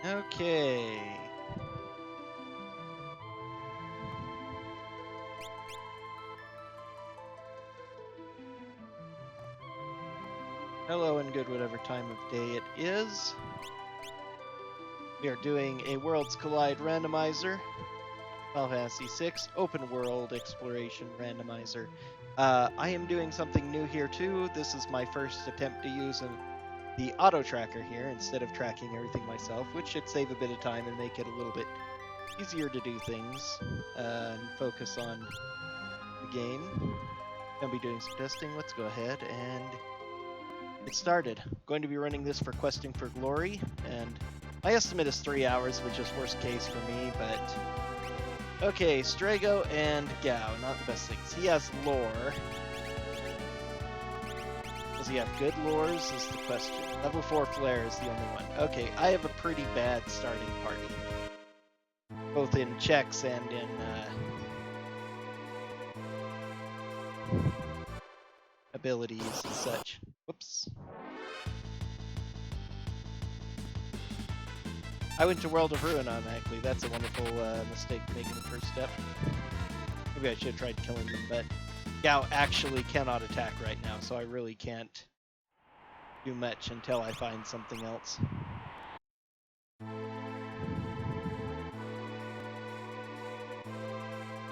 Okay. Hello and good whatever time of day it is. We are doing a Worlds Collide Randomizer. Final Fantasy 6 Open World Exploration Randomizer. I am doing something new here too. This is my first attempt to use the auto tracker here instead of tracking everything myself, which should save a bit of time and make it a little bit easier to do things and focus on the game. Gonna be doing some testing. Let's go ahead and get started. Going to be running this for Questing for Glory, and my estimate is 3 hours, which is worst case for me, but okay, Strago and Gao, not the best things. He has lore. Does he have good lores is the question. Level 4 Flare is the only one. Okay, I have a pretty bad starting party. Both in checks and in abilities and such. Whoops. I went to World of Ruin automatically. That's a wonderful mistake to make in the first step. Maybe I should have tried killing them, but Gao actually cannot attack right now, so I really can't do much until I find something else.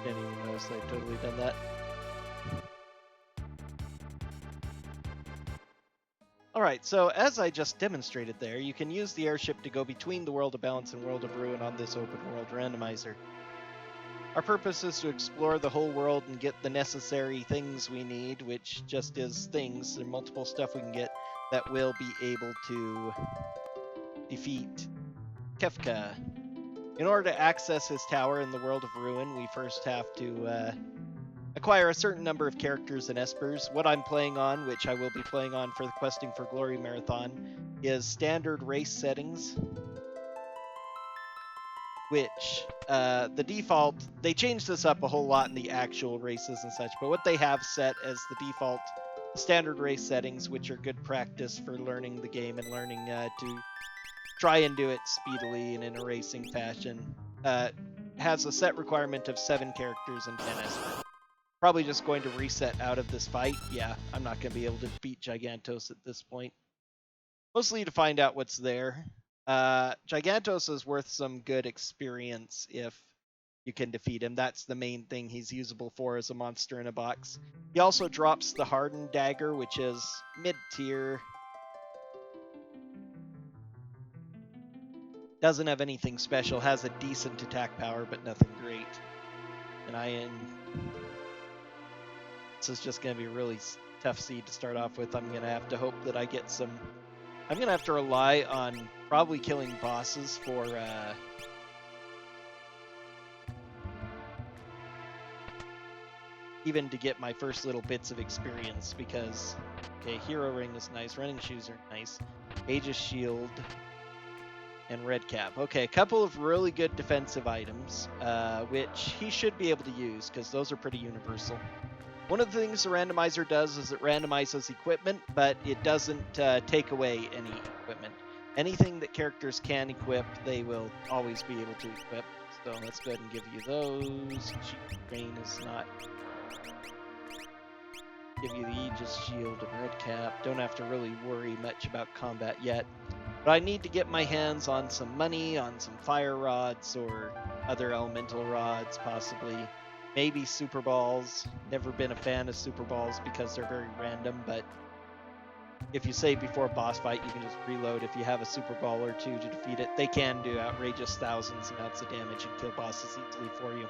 Didn't even notice I've totally done that. Alright, so as I just demonstrated there, you can use the airship to go between the World of Balance and World of Ruin on this open world randomizer. Our purpose is to explore the whole world and get the necessary things we need, which just is things and multiple stuff we can get that will be able to defeat Kefka. In order to access his tower in the World of Ruin, we first have to acquire a certain number of characters and espers. What I'm playing on, which I will be playing on for the Questing for Glory Marathon, is standard race settings, which the default, they changed this up a whole lot in the actual races and such, but what they have set as the default standard race settings, which are good practice for learning the game and learning to try and do it speedily and in a racing fashion, has a set requirement of 7 characters and 10 espers. Probably just going to reset out of this fight. Yeah, I'm not going to be able to beat Gigantos at this point. Mostly to find out what's there. Gigantos is worth some good experience if you can defeat him. That's the main thing he's usable for as a monster in a box. He also drops the Hardened Dagger, which is mid-tier. Doesn't have anything special. Has a decent attack power, but nothing great. And this is just going to be a really tough seed to start off with. I'm going to have to hope that I get some... I'm going to have to rely on probably killing bosses for... even to get my first little bits of experience, because... Okay, Hero Ring is nice. Running Shoes are nice. Aegis Shield... and Red Cap. Okay, a couple of really good defensive items, which he should be able to use, because those are pretty universal. One of the things the randomizer does is it randomizes equipment, but it doesn't take away any equipment. Anything that characters can equip, they will always be able to equip. So let's go ahead and give you those. Cheap Rain is not... Give you the Aegis Shield and Red Cap. Don't have to really worry much about combat yet. But I need to get my hands on some money, on some fire rods, or other elemental rods, possibly. Maybe super balls. Never been a fan of super balls because they're very random, but if you save before a boss fight, you can just reload if you have a super ball or two to defeat it. They can do outrageous thousands amounts of damage and kill bosses easily for you.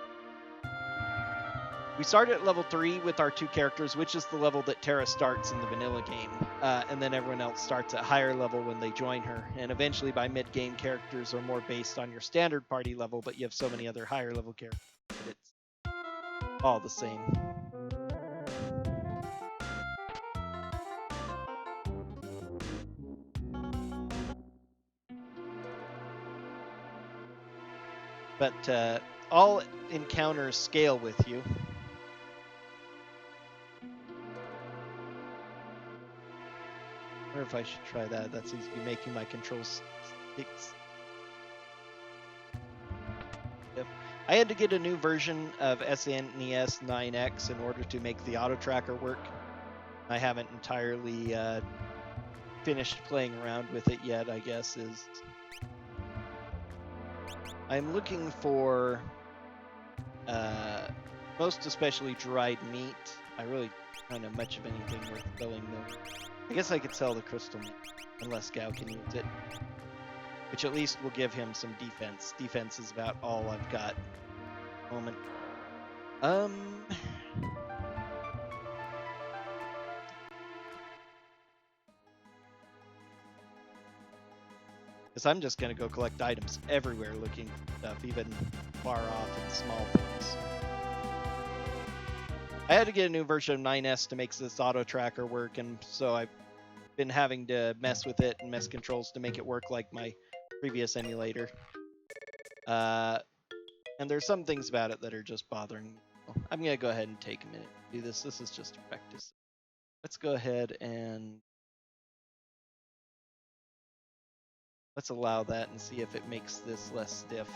We start at level 3 with our 2 characters, which is the level that Terra starts in the vanilla game. And then everyone else starts at higher level when they join her. And eventually by mid-game, characters are more based on your standard party level, but you have so many other higher level characters that it's all the same. But all encounters scale with you. I wonder if I should try that. That seems to be making my controls sticks. I had to get a new version of SNES 9X in order to make the auto tracker work. I haven't entirely finished playing around with it yet, I guess. I'm looking for most especially dried meat. I really don't know much of anything worth selling though. I guess I could sell the crystal meat, unless Gao can use it. Which at least will give him some defense. Defense is about all I've got at the moment. Because I'm just going to go collect items everywhere looking for stuff, even far off and small things. I had to get a new version of 9S to make this auto tracker work, and so I've been having to mess with it and mess controls to make it work like my previous emulator. And there's some things about it that are just bothering me. I'm going to go ahead and take a minute to do this. This is just practice. Let's go ahead and let's allow that and see if it makes this less stiff.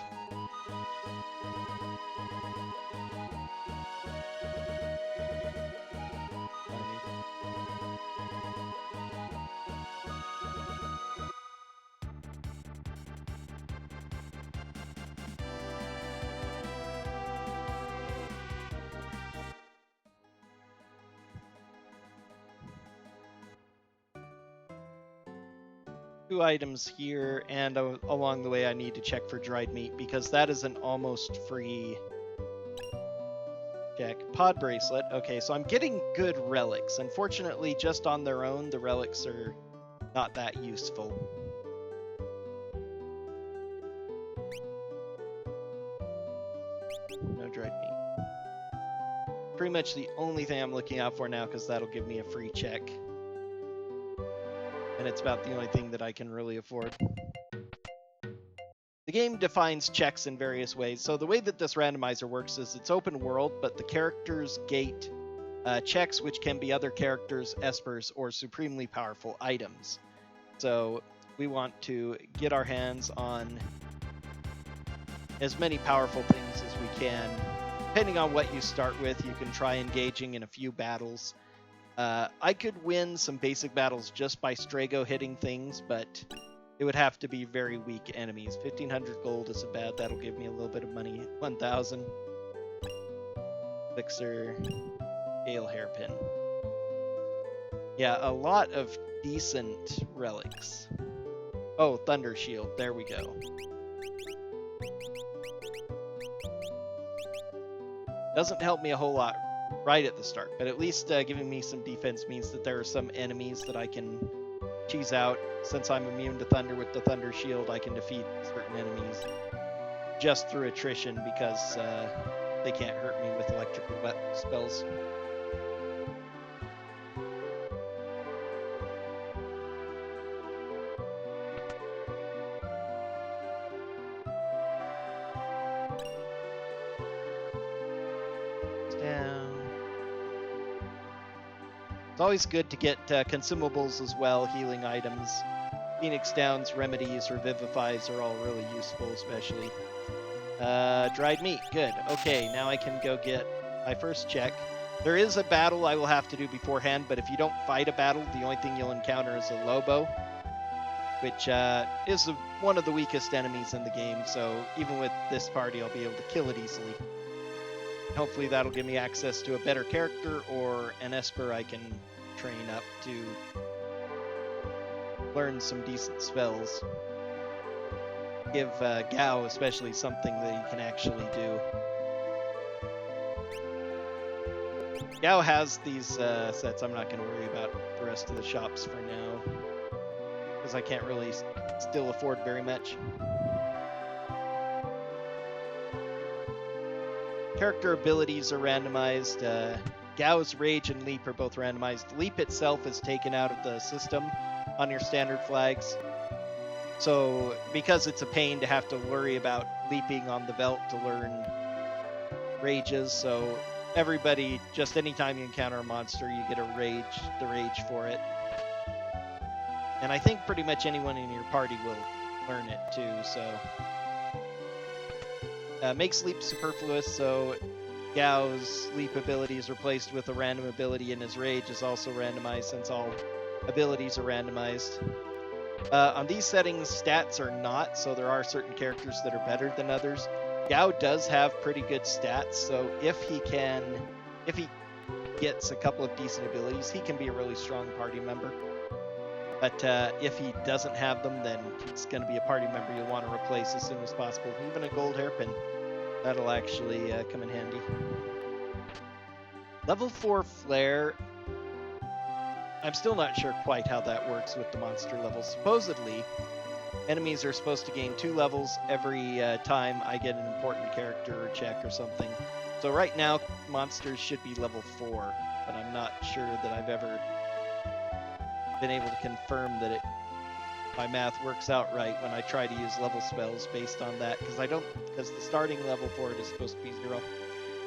Two items here, and along the way I need to check for dried meat because that is an almost free check. Pod bracelet. Okay, so I'm getting good relics. Unfortunately, just on their own, the relics are not that useful. No dried meat. Pretty much the only thing I'm looking out for now because that'll give me a free check. And it's about the only thing that I can really afford. The game defines checks in various ways. So the way that this randomizer works is it's open world, but the characters gate checks, which can be other characters, espers, or supremely powerful items. So we want to get our hands on as many powerful things as we can. Depending on what you start with, you can try engaging in a few battles. I could win some basic battles just by Strago hitting things, but it would have to be very weak enemies. 1,500 gold isn't bad. That'll give me a little bit of money. 1,000. Elixir. Gale hairpin. Yeah, a lot of decent relics. Oh, Thunder Shield. There we go. Doesn't help me a whole lot right at the start, but at least giving me some defense means that there are some enemies that I can cheese out. Since I'm immune to thunder with the Thunder Shield, I can defeat certain enemies just through attrition because they can't hurt me with electrical spells. It's always good to get consumables as well, healing items. Phoenix Downs, remedies, or vivifies are all really useful, especially. Dried meat, good. Okay, now I can go get my first check. There is a battle I will have to do beforehand, but if you don't fight a battle, the only thing you'll encounter is a Lobo, which is one of the weakest enemies in the game, so even with this party, I'll be able to kill it easily. Hopefully that'll give me access to a better character or an esper I can train up to learn some decent spells. Give Gao especially something that he can actually do. Gao has these sets. I'm not going to worry about the rest of the shops for now because I can't really still afford very much. Character abilities are randomized. Gao's Rage and Leap are both randomized. Leap itself is taken out of the system on your standard flags. So because it's a pain to have to worry about leaping on the belt to learn rages, so everybody, just anytime you encounter a monster, you get the rage for it. And I think pretty much anyone in your party will learn it too, so makes leap superfluous, so Gao's leap ability is replaced with a random ability, and his rage is also randomized since all abilities are randomized. On these settings, stats are not, so there are certain characters that are better than others. Gao does have pretty good stats, so if he gets a couple of decent abilities, he can be a really strong party member. But if he doesn't have them, then he's going to be a party member you'll want to replace as soon as possible. Even a gold hairpin, that'll actually come in handy. Level 4 flare, I'm still not sure quite how that works with the monster levels. Supposedly, enemies are supposed to gain 2 levels every time I get an important character or check or something. So right now, monsters should be level 4, but I'm not sure that I've ever been able to confirm that my math works out right when I try to use level spells based on that, because the starting level for it is supposed to be 0.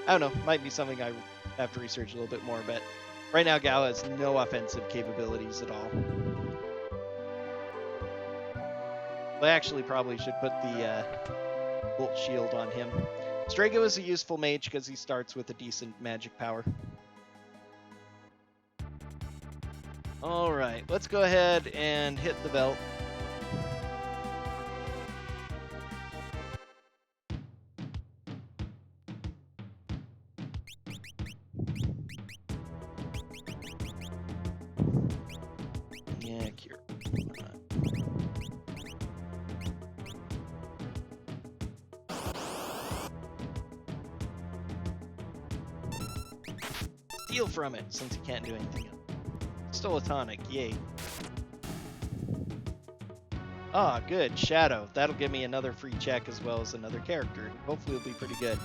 I don't know, might be something I have to research a little bit more, but right now Gao has no offensive capabilities at all. I actually probably should put the Bolt Shield on him. Strago is a useful mage because he starts with a decent magic power. Alright, let's go ahead and hit the belt. Yeah, cure. Steal from it, since he can't do anything else. Stole a tonic, yay. Ah, good, Shadow. That'll give me another free check as well as another character. Hopefully it'll be pretty good.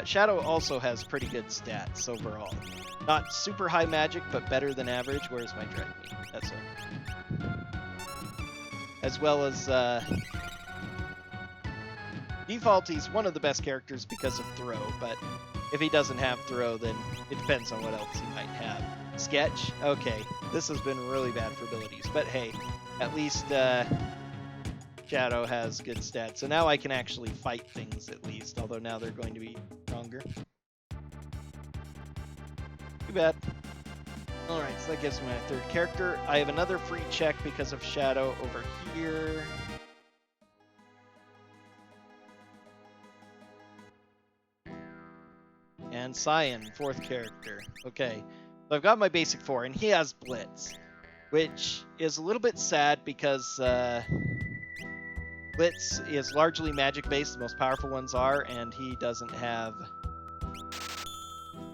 Shadow also has pretty good stats overall. Not super high magic, but better than average. Where's my Dread Meat? That's it. As well as, default, he's one of the best characters because of throw, but if he doesn't have throw, then it depends on what else he might have. Sketch? Okay, this has been really bad for abilities, but hey, at least Shadow has good stats. So now I can actually fight things at least, although now they're going to be stronger. Too bad. Alright, so that gives me my third character. I have another free check because of Shadow over here. And Cyan, fourth character. Okay, so I've got my basic 4, and he has Blitz, which is a little bit sad because Blitz is largely magic-based, the most powerful ones are, and he doesn't have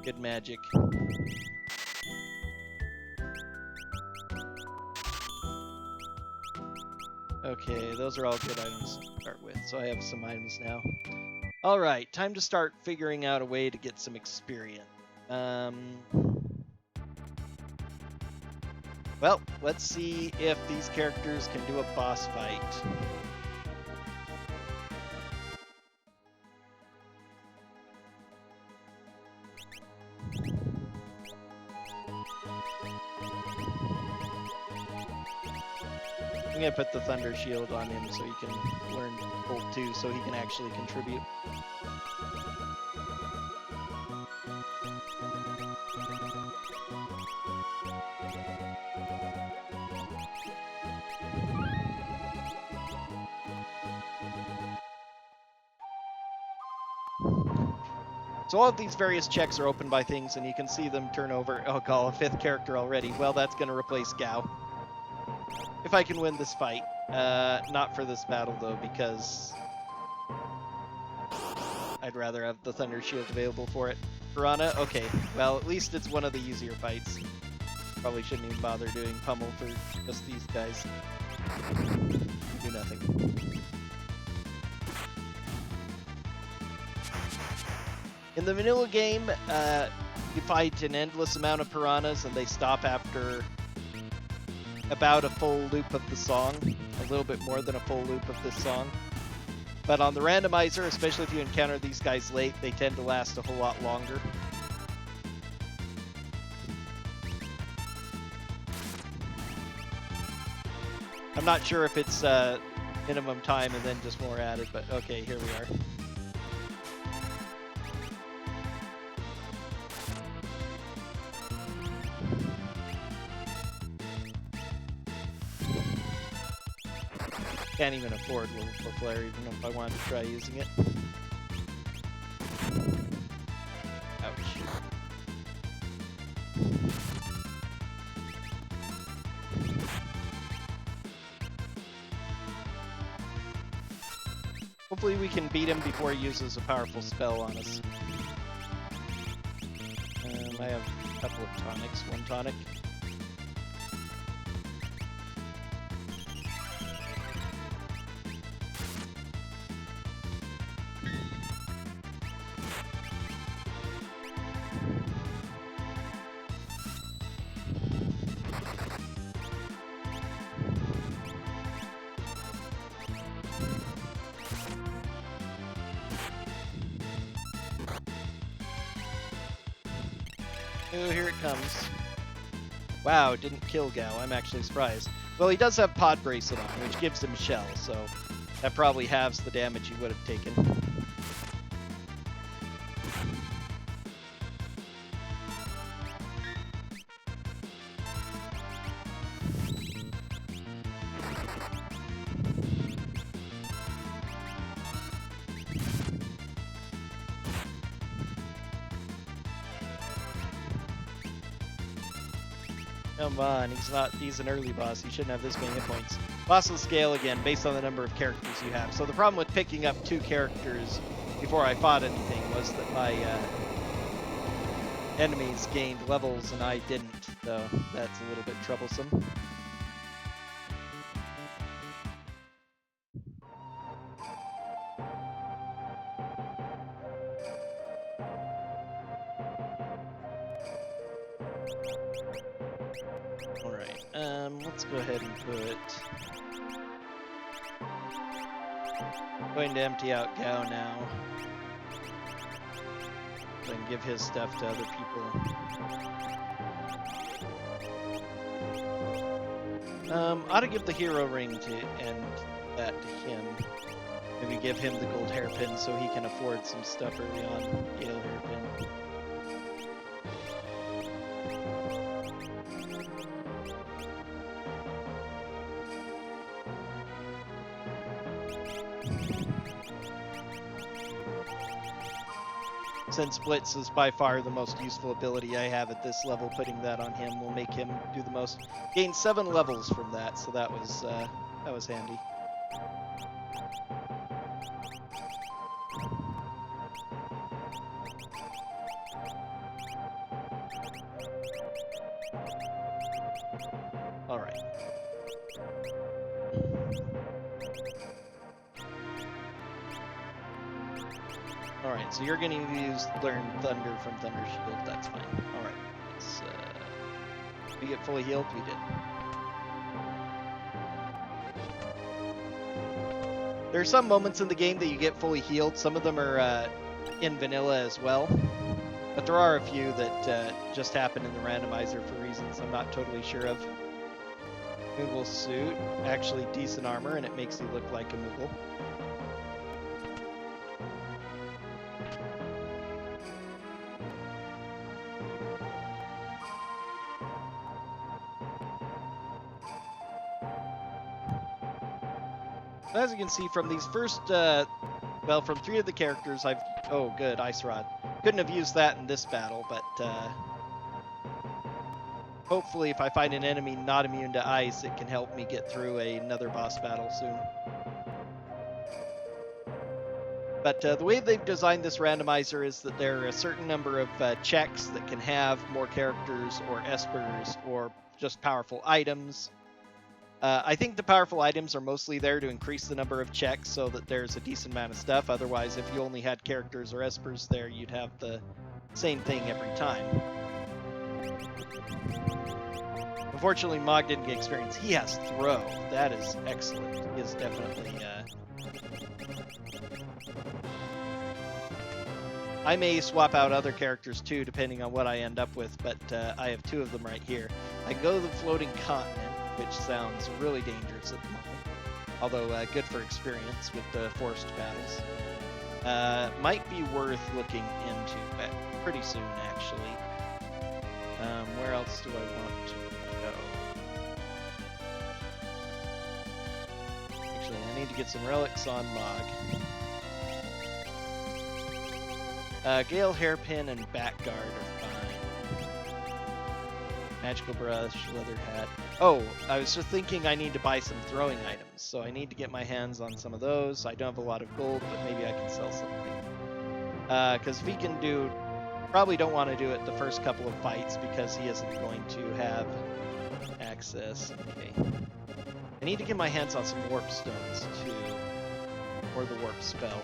good magic. Okay, those are all good items to start with, so I have some items now. Alright, time to start figuring out a way to get some experience. Well, let's see if these characters can do a boss fight. I'm gonna put the Thunder Shield on him so he can learn Bolt 2 so he can actually contribute. So all of these various checks are opened by things, and you can see them turn over. Oh god, a 5th character already. Well, that's going to replace Gao. If I can win this fight. Not for this battle, though, because I'd rather have the Thunder Shield available for it. Piranha? Okay, well, at least it's one of the easier fights. Probably shouldn't even bother doing Pummel for just these guys. Do nothing. In the vanilla game, you fight an endless amount of piranhas, and they stop after about a full loop of the song, a little bit more than a full loop of this song. But on the randomizer, especially if you encounter these guys late, they tend to last a whole lot longer. I'm not sure if it's minimum time and then just more added, but okay, here we are. Can't even afford level 4 flare even if I wanted to try using it. Ouch. Hopefully we can beat him before he uses a powerful spell on us. I have a couple of tonics, one tonic. Oh, here it comes. Wow, it didn't kill Gao. I'm actually surprised. Well, he does have Pod Bracelet on, which gives him Shell, so that probably halves the damage he would have taken. Come on, he's an early boss. He shouldn't have this many hit points. Boss will scale again based on the number of characters you have. So the problem with picking up 2 characters before I fought anything was that my enemies gained levels and I didn't, so that's a little bit troublesome. Alright, let's go ahead and put... I'm going to empty out Gao now. So I can give his stuff to other people. Ought to give the hero ring to and that to him. Maybe give him the gold hairpin so he can afford some stuff early on. Gale hairpin. Since Blitz is by far the most useful ability I have at this level, putting that on him will make him do the most. Gain 7 levels from that, so that was handy. All right. Alright, so you're going to learn Thunder from Thunder Shield, that's fine. Alright, let's, we get fully healed? We did. There are some moments in the game that you get fully healed, some of them are in vanilla as well. But there are a few that just happen in the randomizer for reasons I'm not totally sure of. Moogle suit, actually decent armor, and it makes you look like a Moogle. As you can see from these first, well, from 3 of the characters, oh good, Ice Rod. Couldn't have used that in this battle, but hopefully if I find an enemy not immune to ice, it can help me get through another boss battle soon. But the way they've designed this randomizer is that there are a certain number of checks that can have more characters or espers or just powerful items. I think the powerful items are mostly there to increase the number of checks so that there's a decent amount of stuff. Otherwise, if you only had characters or espers there, you'd have the same thing every time. Unfortunately, Mog didn't get experience. He has Throw. That is excellent. He is definitely... I may swap out other characters too, depending on what I end up with, but I have 2 of them right here. I can go to the Floating Continent, which sounds really dangerous at the moment, although good for experience with the forced battles. Might be worth looking into pretty soon, actually. Where else do I want to go? Actually, need to get some relics on Mog. Gale Hairpin and Backguard are fine. Magical Brush, Leather Hat. Oh, I was just thinking I need to buy some throwing items, so I need to get my hands on some of those. I don't have a lot of gold, but maybe I can sell something. Because if he can do... Probably don't want to do it the first couple of fights because he isn't going to have access. Okay. I need to get my hands on some warp stones too, or the warp spell.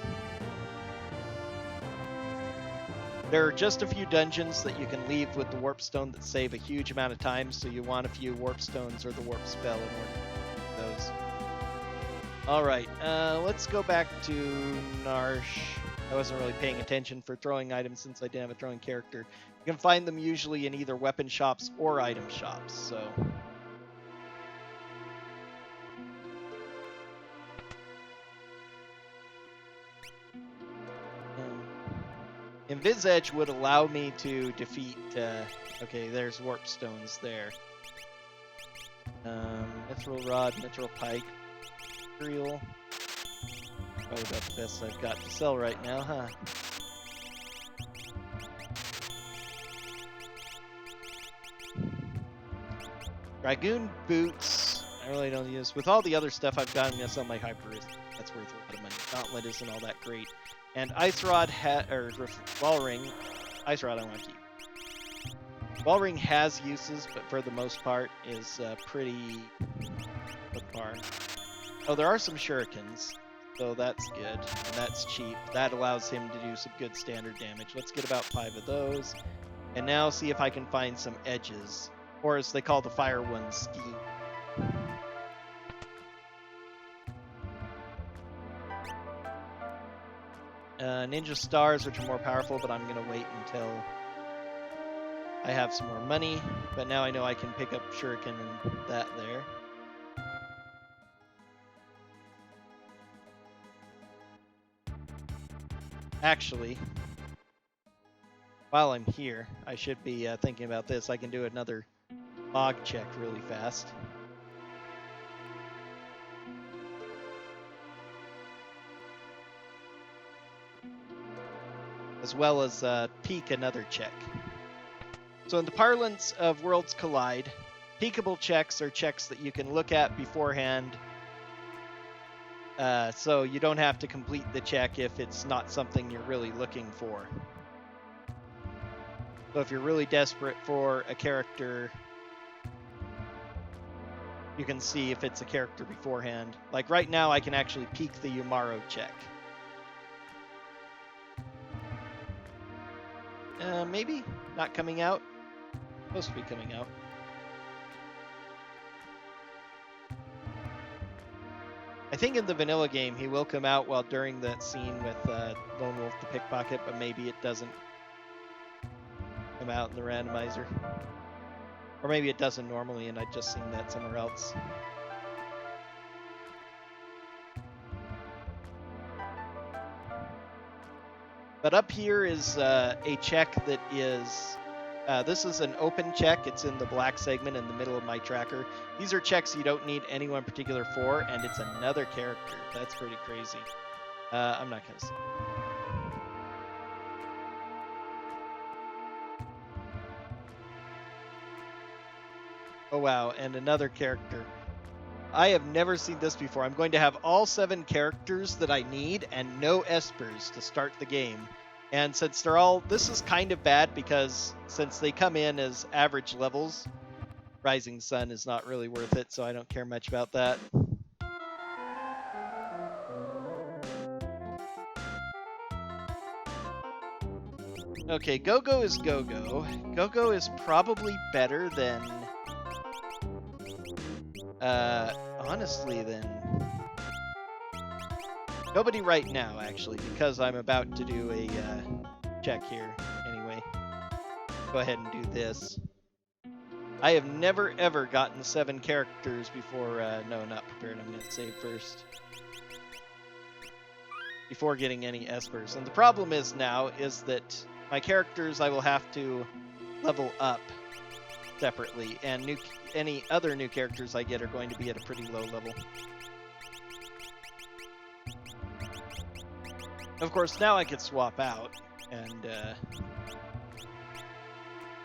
There are just a few dungeons that you can leave with the warp stone that save a huge amount of time, so you want a few warp stones or the warp spell in order to do those. Alright, let's go back to Narsh. I wasn't really paying attention for throwing items since I didn't have a throwing character. You can find them usually in either weapon shops or item shops, so... Invis Edge would allow me to defeat... okay, there's warp stones there. Mithril Rod, Mithril Pike, Material... Probably about the best I've got to sell right now, huh? Dragoon Boots, I really don't use. With all the other stuff I've got, I'm going to sell my Hyper. That's worth a lot of money. Gauntlet isn't all that great. And Ice Rod, Wall Ring. Ice Rod I want to keep. Wall Ring has uses, but for the most part is pretty subpar. Oh, there are some shurikens. So that's good, and that's cheap. That allows him to do some good standard damage. Let's get about 5 of those. And now see if I can find some edges. Or as they call the fire ones, scheme. Ninja Stars, which are more powerful, but I'm going to wait until I have some more money. But now I know I can pick up Shuriken and that there. Actually, while I'm here, I should be thinking about this. I can do another log check really fast. As well as peek another check. So in the parlance of Worlds Collide, peekable checks are checks that you can look at beforehand. So you don't have to complete the check if it's not something you're really looking for. So if you're really desperate for a character, you can see if it's a character beforehand. Like right now, I can actually peek the Umaro check. Maybe not coming out. Supposed to be coming out. I think in the vanilla game he will come out while during that scene with Lone Wolf the Pickpocket, but maybe it doesn't come out in the randomizer. Or maybe it doesn't normally and I've just seen that somewhere else. But up here is a check that is... this is an open check. It's in the black segment in the middle of my tracker. These are checks you don't need anyone particular for, and it's another character. That's pretty crazy. I'm not going to say. Oh wow, and another character. I have never seen this before. I'm going to have all 7 characters that I need and no espers to start the game. And since they're all... This is kind of bad because since they come in as average levels, Rising Sun is not really worth it, so I don't care much about that. Okay, Go-Go is Go-Go. Go-Go is probably better than... honestly, then... Nobody right now, actually, because I'm about to do a check here anyway. Go ahead and do this. I have never, ever gotten 7 characters before... no, not prepared. I'm going to save first. Before getting any espers. And the problem is now is that my characters I will have to level up separately, and any other new characters I get are going to be at a pretty low level. Of course, now I could swap out, and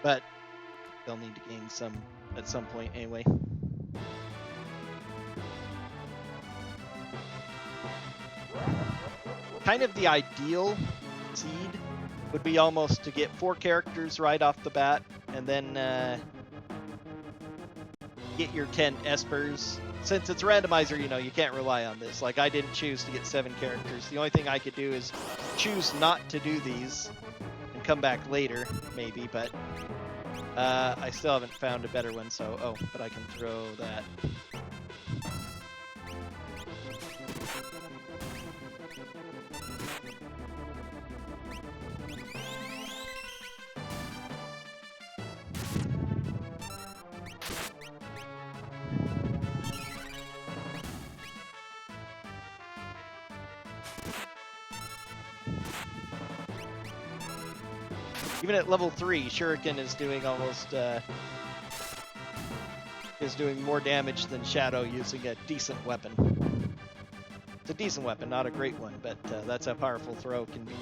but they'll need to gain some at some point anyway. Kind of the ideal seed would be almost to get 4 characters right off the bat, and then get your 10 espers. Since it's randomizer, you know, you can't rely on this. Like, I didn't choose to get 7 characters. The only thing I could do is choose not to do these and come back later, maybe, but I still haven't found a better one, so, oh, but I can throw that. Even at level 3, Shuriken is doing almost is doing more damage than Shadow using a decent weapon. It's a decent weapon, not a great one, but that's how powerful throw can be.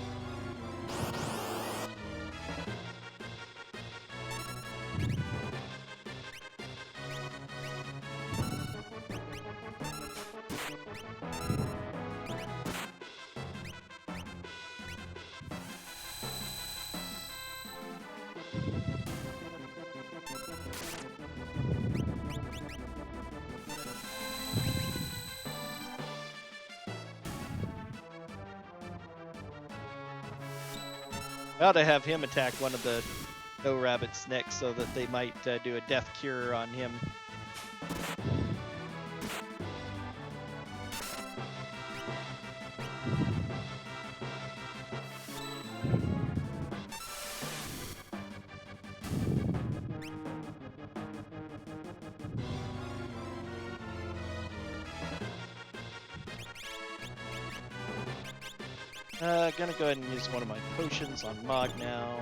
I ought to have him attack one of the No Rabbits next so that they might do a death cure on him. Gonna go ahead and use one of my potions on Mog now.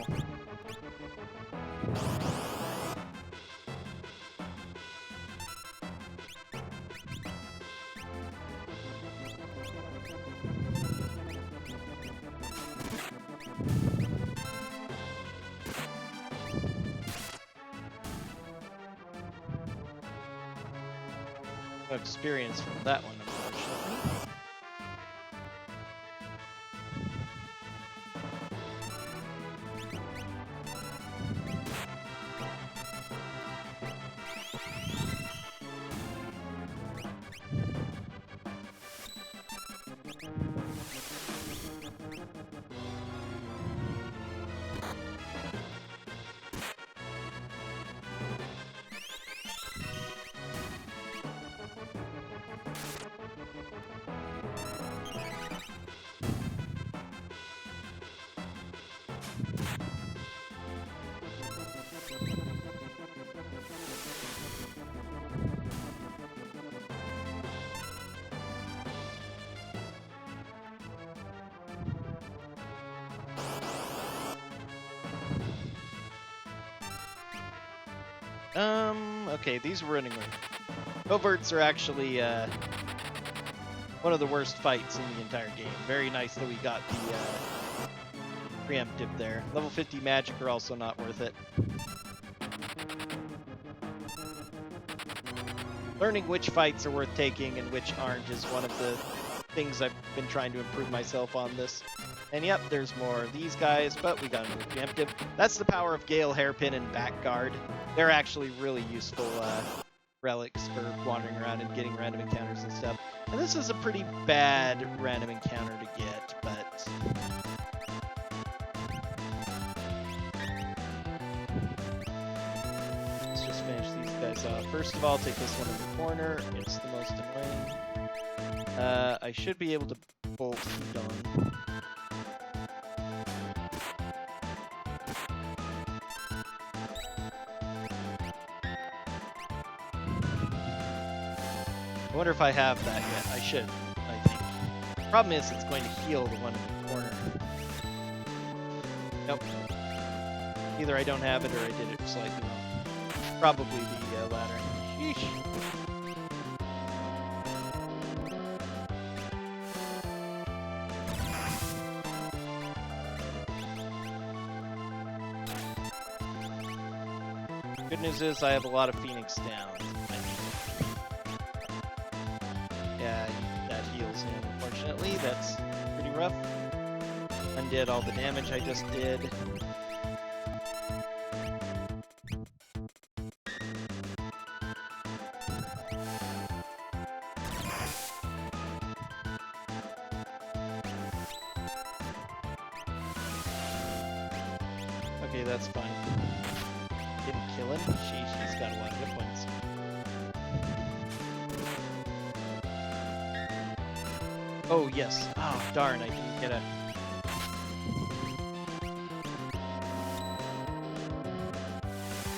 No experience from that one, unfortunately. Okay, these were running away. Coverts are actually one of the worst fights in the entire game. Very nice that we got the preemptive there. Level 50 magic are also not worth it. Learning which fights are worth taking and which aren't is one of the things I've been trying to improve myself on this. And yep, there's more of these guys, but we got a new preemptive. That's the power of Gale, Hairpin, and Backguard. They're actually really useful relics for wandering around and getting random encounters and stuff. And this is a pretty bad random encounter to get, but... let's just finish these guys off. First of all, take this one in the corner. It's the most annoying. I should be able to bolt heat on. I wonder if I have that yet. I should, I think. Problem is, it's going to heal the one in the corner. Nope. Either I don't have it or I did it slightly wrong. Probably the latter. Sheesh. Good news is I have a lot of Phoenix down. Yeah, that heals him. Unfortunately, that's pretty rough. Undid all the damage I just did. Okay, that's fine. Didn't kill him. She's got a lot of hit points. Oh, yes. Oh, darn, I didn't get a...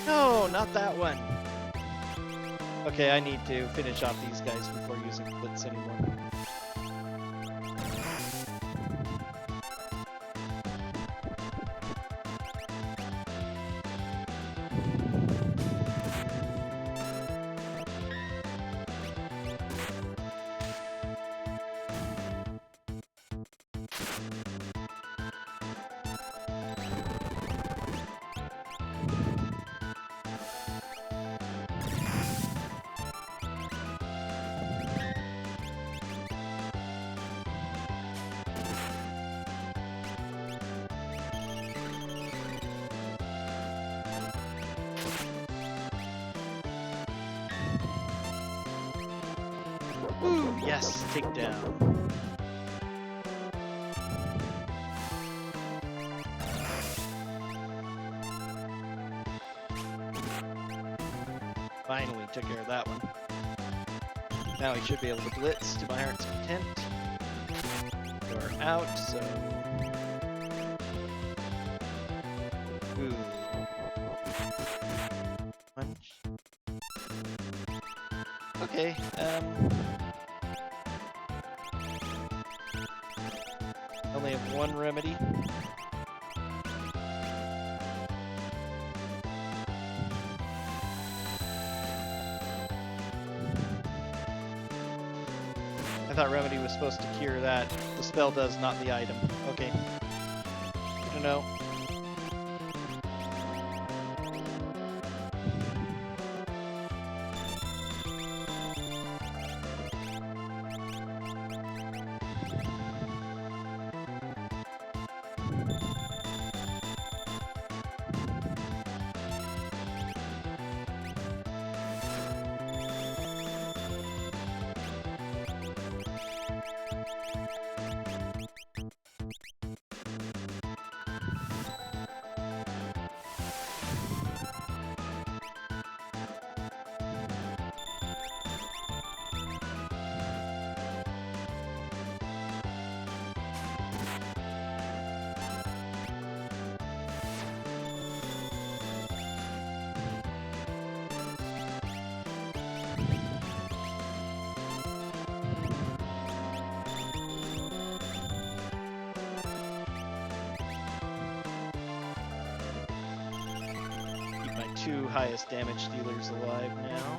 No, not that one. Okay, I need to finish off these guys before using Blitz anymore. Ooh, yes, take down. Finally took care of that one. Now he should be able to blitz to my heart's content. You're out, so... Ooh. Punch. Okay, only have one remedy. I thought remedy was supposed to cure that. The spell does, not the item. Okay. Good to know. Two highest damage dealers alive now.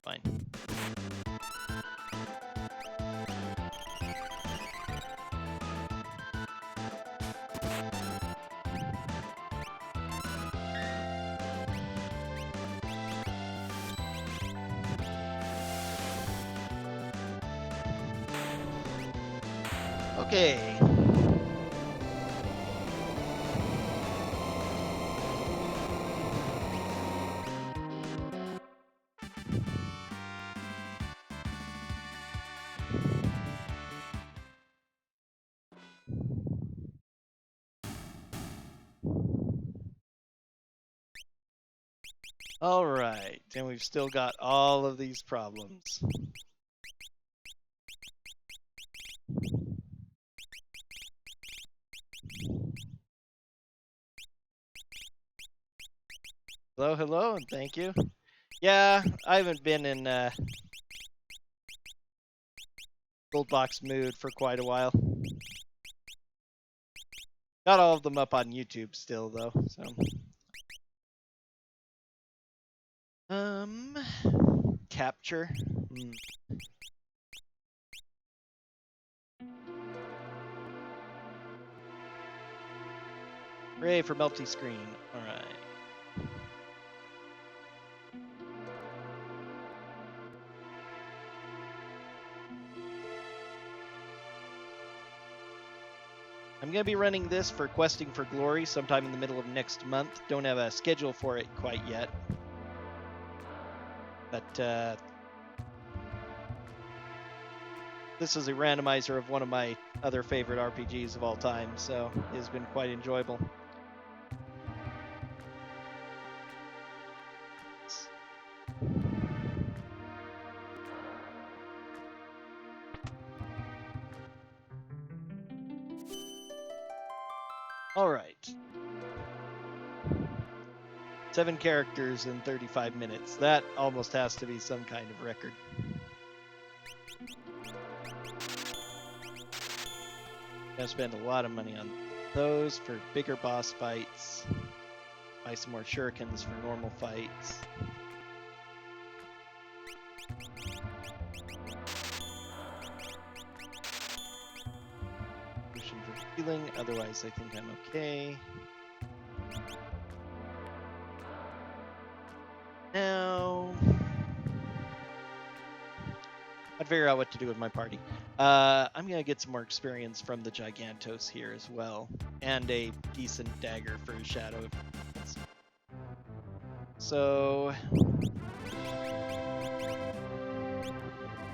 Fine. Okay. All right, and we've still got all of these problems. Hello, hello, and thank you. Yeah, I haven't been in gold box mood for quite a while. Got all of them up on YouTube still, though, so... Capture. Hooray for multi-screen. All right. I'm going to be running this for Questing for Glory sometime in the middle of next month. Don't have a schedule for it quite yet. But this is a randomizer of one of my other favorite RPGs of all time, so it has been quite enjoyable. All right. 7 characters in 35 minutes. That almost has to be some kind of record. Gonna spend a lot of money on those for bigger boss fights. Buy some more shurikens for normal fights. Potion for healing, otherwise I think I'm okay. Now, I'd figure out what to do with my party. I'm gonna get some more experience from the Gigantos here as well, and a decent dagger for Shadow. So,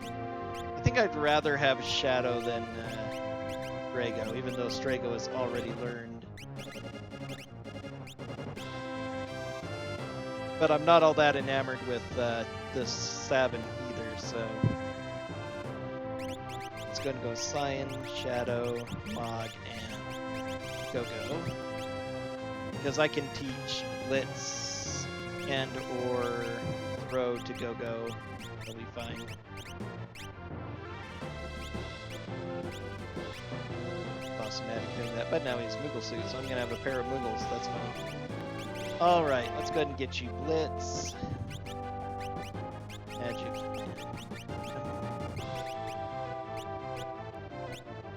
I think I'd rather have Shadow than Strago, even though Strago has already learned. But I'm not all that enamored with this Sabin either, so it's going to go Cyan, Shadow, Mog, and Go-Go. Because I can teach Blitz and or Throw to Go-Go. That'll be fine. Awesome-matic doing that, but now he's Moogle suit, so I'm going to have a pair of Moogles, that's fine. Alright, let's go ahead and get you Blitz. Magic.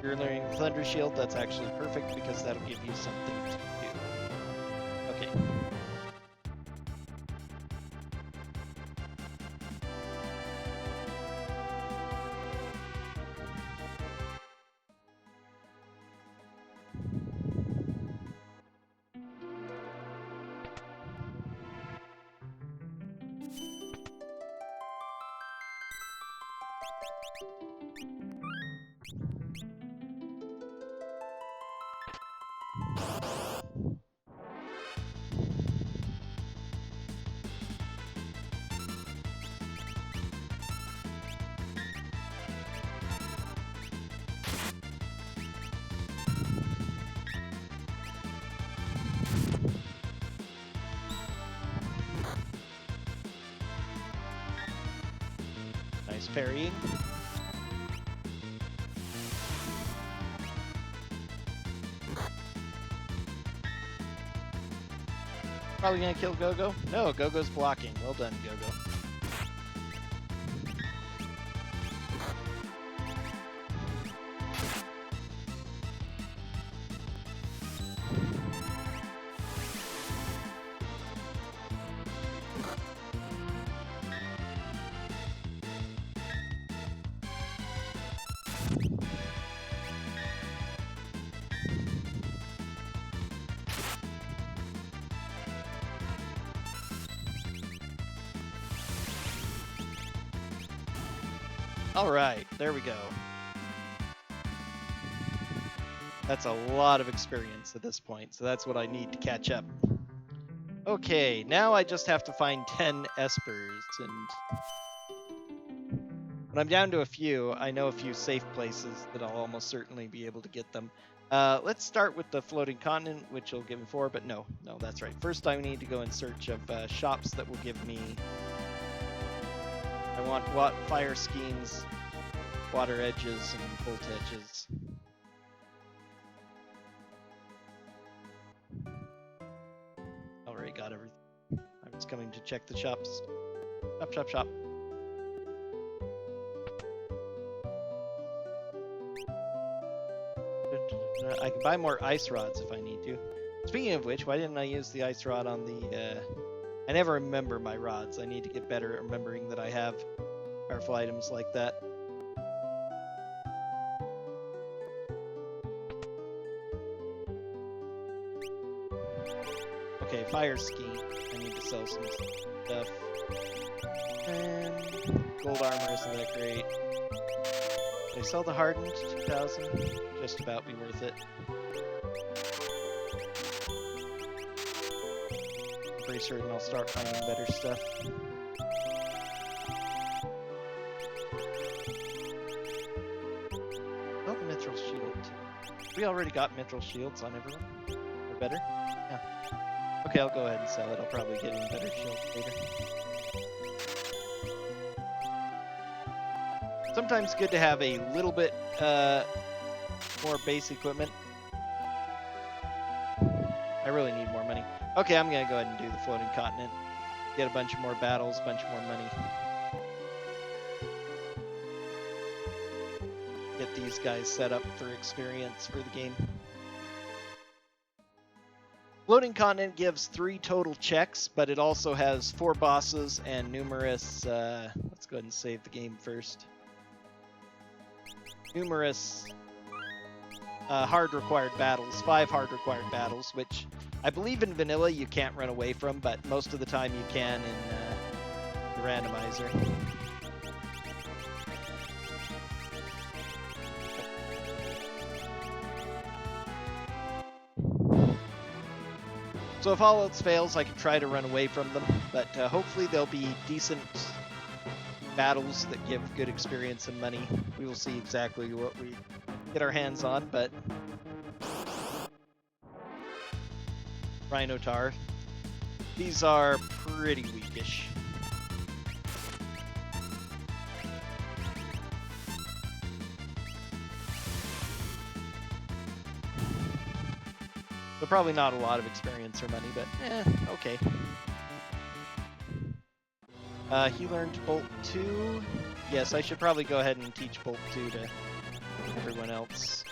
You're learning Thunder Shield, that's actually perfect because that'll give you something to do. Okay. Nice parrying. Probably gonna kill Go-Go? No, Go-Go's blocking. Well done, Go-Go. Alright, there we go. That's a lot of experience at this point, so that's what I need to catch up. Okay, now I just have to find 10 espers, and when I'm down to a few, I know a few safe places that I'll almost certainly be able to get them. Let's start with the floating continent, which will give me 4, but no, that's right. First I need to go in search of shops that will give me... I want fire schemes, water edges, and bolt edges. Already got everything. I was coming to check the shops. Chop, chop, chop. I can buy more ice rods if I need to. Speaking of which, why didn't I use the ice rod on the... I never remember my rods. I need to get better at remembering that I have powerful items like that. Okay, fire ski. I need to sell some stuff. And gold armor isn't that great. Did I sell the hardened 2,000? Just about be worth it. I'm pretty certain I'll start finding better stuff. Oh, the mithril shield too. We already got mithril shields on everyone. Or better? Yeah. Okay, I'll go ahead and sell it. I'll probably get in better shields later. Sometimes good to have a little bit more base equipment. I really need more money. Okay, I'm gonna go ahead and do the floating continent. Get a bunch more battles, a bunch more money. Get these guys set up for experience for the game. Floating continent gives 3 total checks, but it also has 4 bosses and numerous... let's go ahead and save the game first. Numerous hard required battles, 5 hard required battles, which I believe in vanilla you can't run away from, but most of the time you can in the randomizer. So if all else fails, I can try to run away from them, but hopefully they'll be decent battles that give good experience and money. We will see exactly what we get our hands on, but Rhinotar, these are pretty weakish. So probably not a lot of experience or money, but okay. He learned Bolt 2. Yes, I should probably go ahead and teach Bolt 2 to everyone else.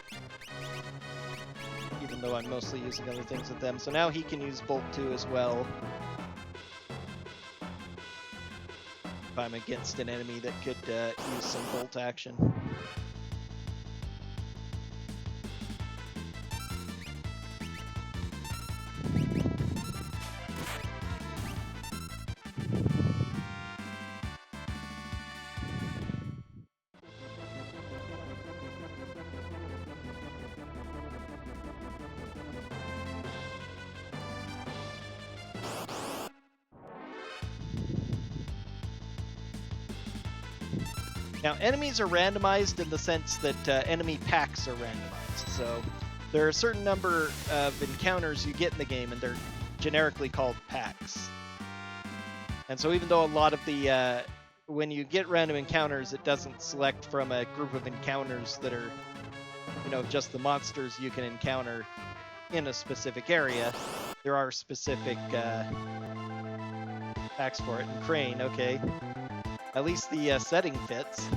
Even though I'm mostly using other things with them. So now he can use Bolt 2 as well. If I'm against an enemy that could use some Bolt action. Now, enemies are randomized in the sense that enemy packs are randomized. So there are a certain number of encounters you get in the game, and they're generically called packs. And so even though a lot of the... when you get random encounters, it doesn't select from a group of encounters that are, you know, just the monsters you can encounter in a specific area. There are specific packs for it. And Crane, okay. At least the setting fits.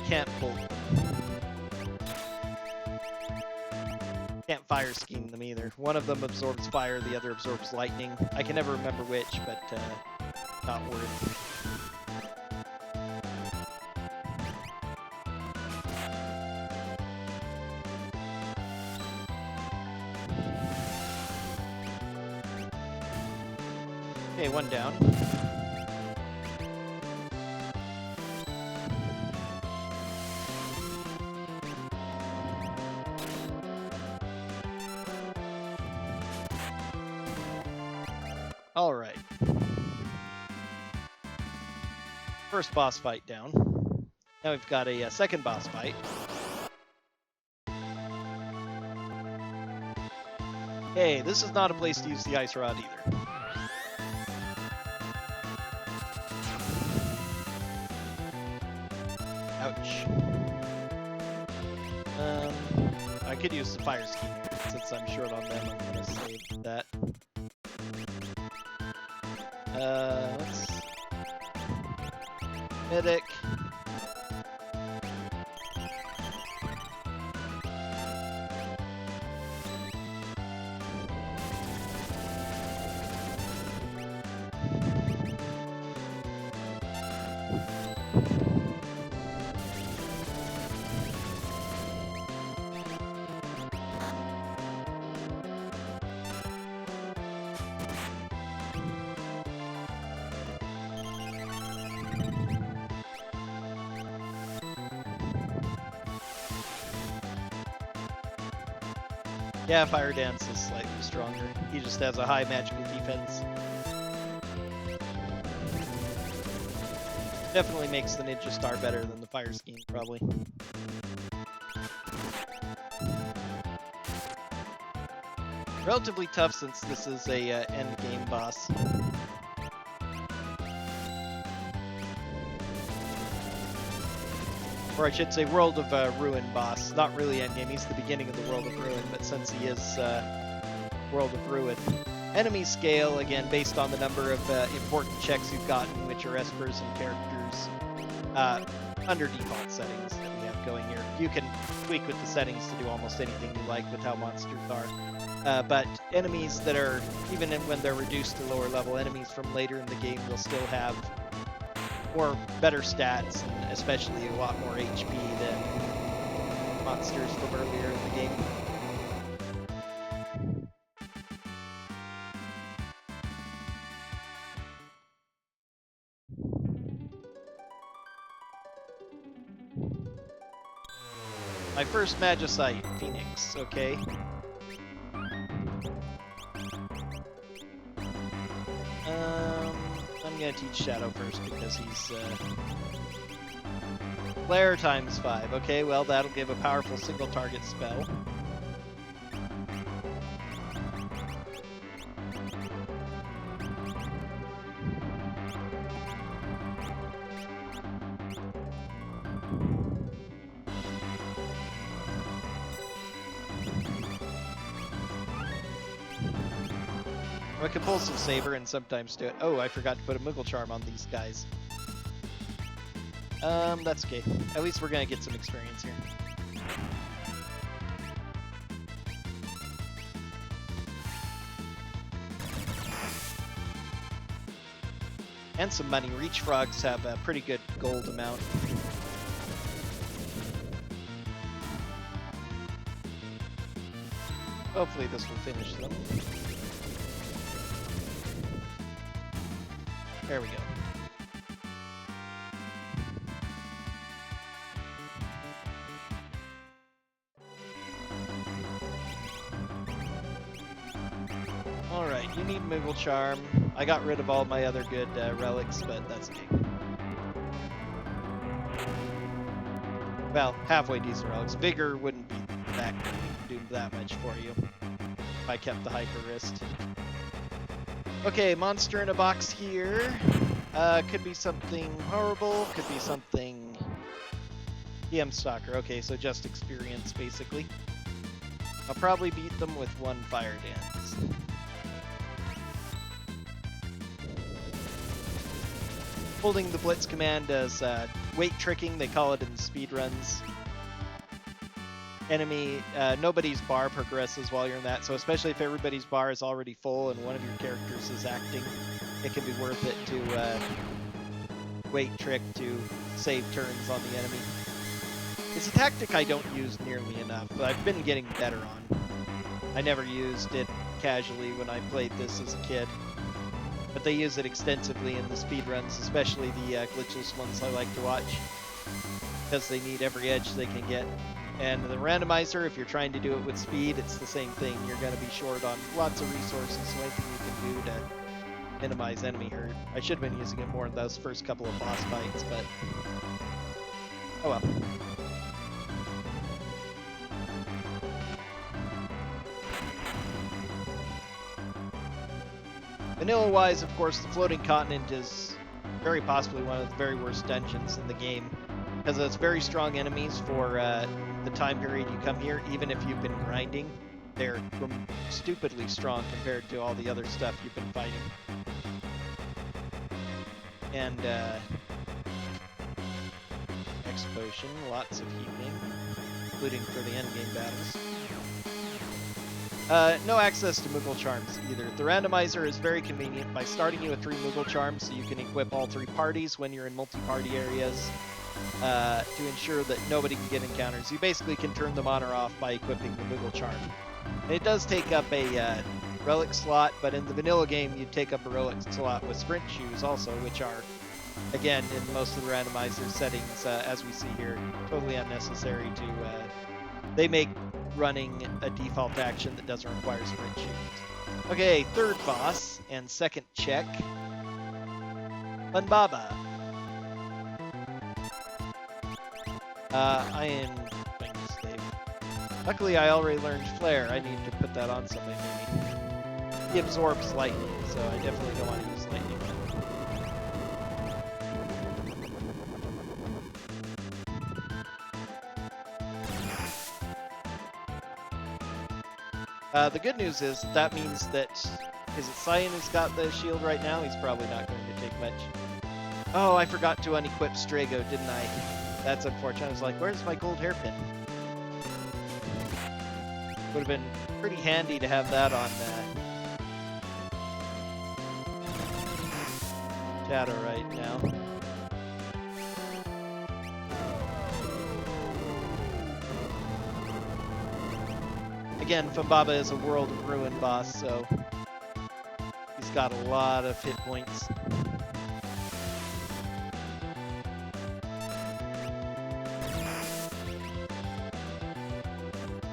Can't bolt. Can't fire scheme them either. One of them absorbs fire, the other absorbs lightning. I can never remember which, but not worth. Okay, one down. All right. First boss fight down. Now we've got a second boss fight. Hey, this is not a place to use the ice rod either. Ouch. I could use the fire scheme here, since it's since I'm short on them, I'm gonna save that. Let's... Medic. Yeah, Fire Dance is slightly stronger. He just has a high magical defense. Definitely makes the Ninja Star better than the Fire Scheme, probably. Relatively tough since this is a end game boss. Or I should say World of Ruin boss. Not really endgame, he's the beginning of the World of Ruin, but since he is World of Ruin. Enemy scale, again, based on the number of important checks you've gotten, which are espers and characters, under default settings that we have going here. You can tweak with the settings to do almost anything you like with how monsters are. But enemies that are, even when they're reduced to lower level, enemies from later in the game will still have or better stats, and especially a lot more HP than monsters from earlier in the game. My first Magicite, Phoenix, okay. I'm gonna teach Shadow first because he's Flare times 5. Okay, well that'll give a powerful single target spell. Or a Compulsive Saber and sometimes do it. Oh, I forgot to put a Moogle Charm on these guys. That's okay. At least we're gonna get some experience here. And some money. Reach Frogs have a pretty good gold amount. Hopefully this will finish them. There we go. Alright, you need Moogle Charm. I got rid of all my other good relics, but that's okay. Well, halfway decent relics. Vigor wouldn't be that do that much for you if I kept the Hyper Wrist. Okay, monster in a box here. Could be something horrible, could be something... PM Stalker, okay, so just experience, basically. I'll probably beat them with one Fire Dance. Holding the Blitz command does weight tricking, they call it in speedruns. Enemy, nobody's bar progresses while you're in that, so especially if everybody's bar is already full and one of your characters is acting, it can be worth it to weight trick to save turns on the enemy. It's a tactic I don't use nearly enough, but I've been getting better on. I never used it casually when I played this as a kid, but they use it extensively in the speedruns, especially the glitchless ones I like to watch, because they need every edge they can get. And the randomizer, if you're trying to do it with speed, it's the same thing. You're going to be short on lots of resources, so anything you can do to minimize enemy hurt. I should have been using it more in those first couple of boss fights, but oh well. Vanilla-wise, of course, the Floating Continent is very possibly one of the very worst dungeons in the game, because it's very strong enemies for the time period you come here, even if you've been grinding. they're stupidly strong compared to all the other stuff you've been fighting. And X potion, lots of healing, including for the endgame battles. No access to Moogle Charms either. The randomizer is very convenient by starting you with 3 Moogle Charms so you can equip all 3 parties when you're in multi-party areas to ensure that nobody can get encounters. You basically can turn them on or off by equipping the Moogle Charm. And it does take up a relic slot, but in the vanilla game you take up a relic slot with sprint shoes also, which are, again, in most of the randomizer settings, as we see here, totally unnecessary to... they make running a default action that doesn't require sprint shoes. Okay, third boss and second check. Funbaba. I am going to save. Luckily, I already learned Flare. I need to put that on something maybe. He absorbs lightning, so I definitely don't want to use lightning. The good news is that means that, is it Cyan who's got the shield right now? He's probably not going to take much. Oh, I forgot to unequip Strago, didn't I? That's unfortunate. I was like, where's my gold hairpin? Would have been pretty handy to have that on Shadow right now. Again, Funbaba is a World of Ruin boss, so he's got a lot of hit points.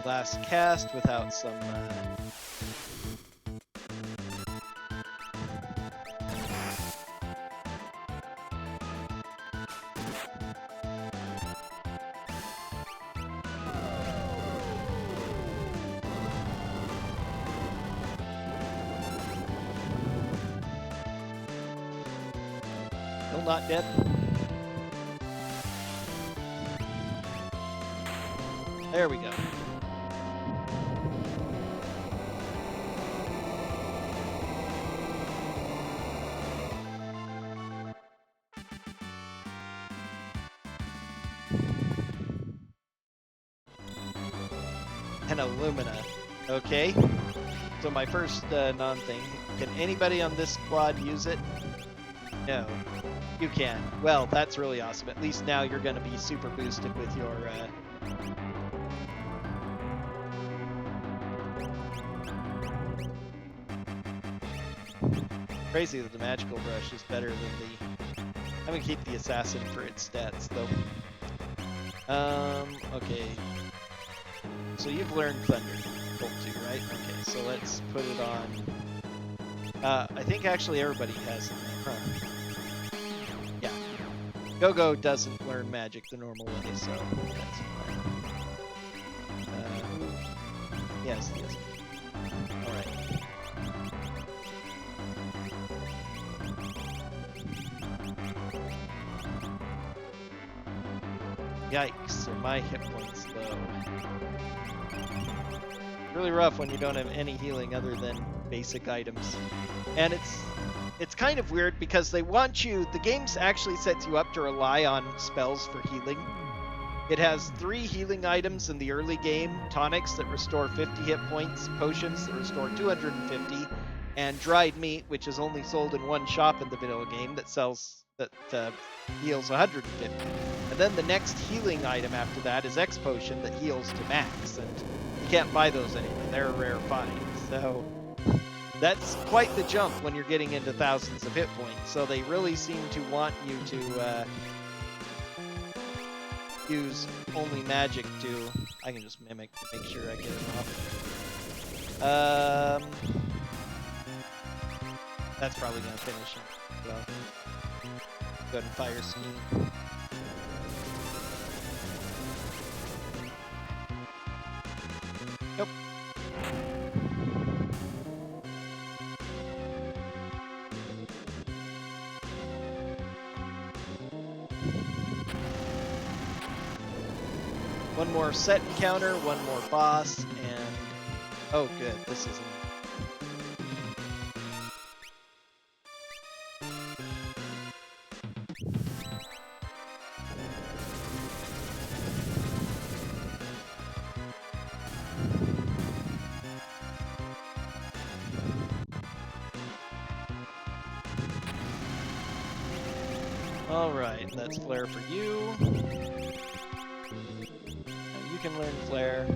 Last cast without some still not dead. There we go. And Illumina. Okay. So my first non-thing. Can anybody on this squad use it? No. You can. Well, that's really awesome. At least now you're going to be super boosted with your... Crazy that the magical brush is better than the... I'm going to keep the assassin for its stats, though. Okay. So you've learned Thunderbolt 2, right? Okay, so let's put it on. I think actually everybody has it now, huh? Yeah. Go-Go doesn't learn magic the normal way, so that's fine. Yes, yes. Alright. Yikes, are my hit points low. Really rough when you don't have any healing other than basic items. And it's kind of weird because they want you, the game actually sets you up to rely on spells for healing. It has 3 healing items in the early game, tonics that restore 50 hit points, potions that restore 250, and dried meat, which is only sold in one shop in the vanilla game that heals 150. And then the next healing item after that is X potion that heals to max, and you can't buy those anymore. They're a rare find. So that's quite the jump when you're getting into thousands of hit points. So they really seem to want you to use only magic to... I can just mimic to make sure I get it off. That's probably going to finish it. Well, go ahead and fire scheme. Nope. One more set encounter, one more boss, and... Oh, good. This isn't. Alright, that's Flare for you. Now you can learn Flare.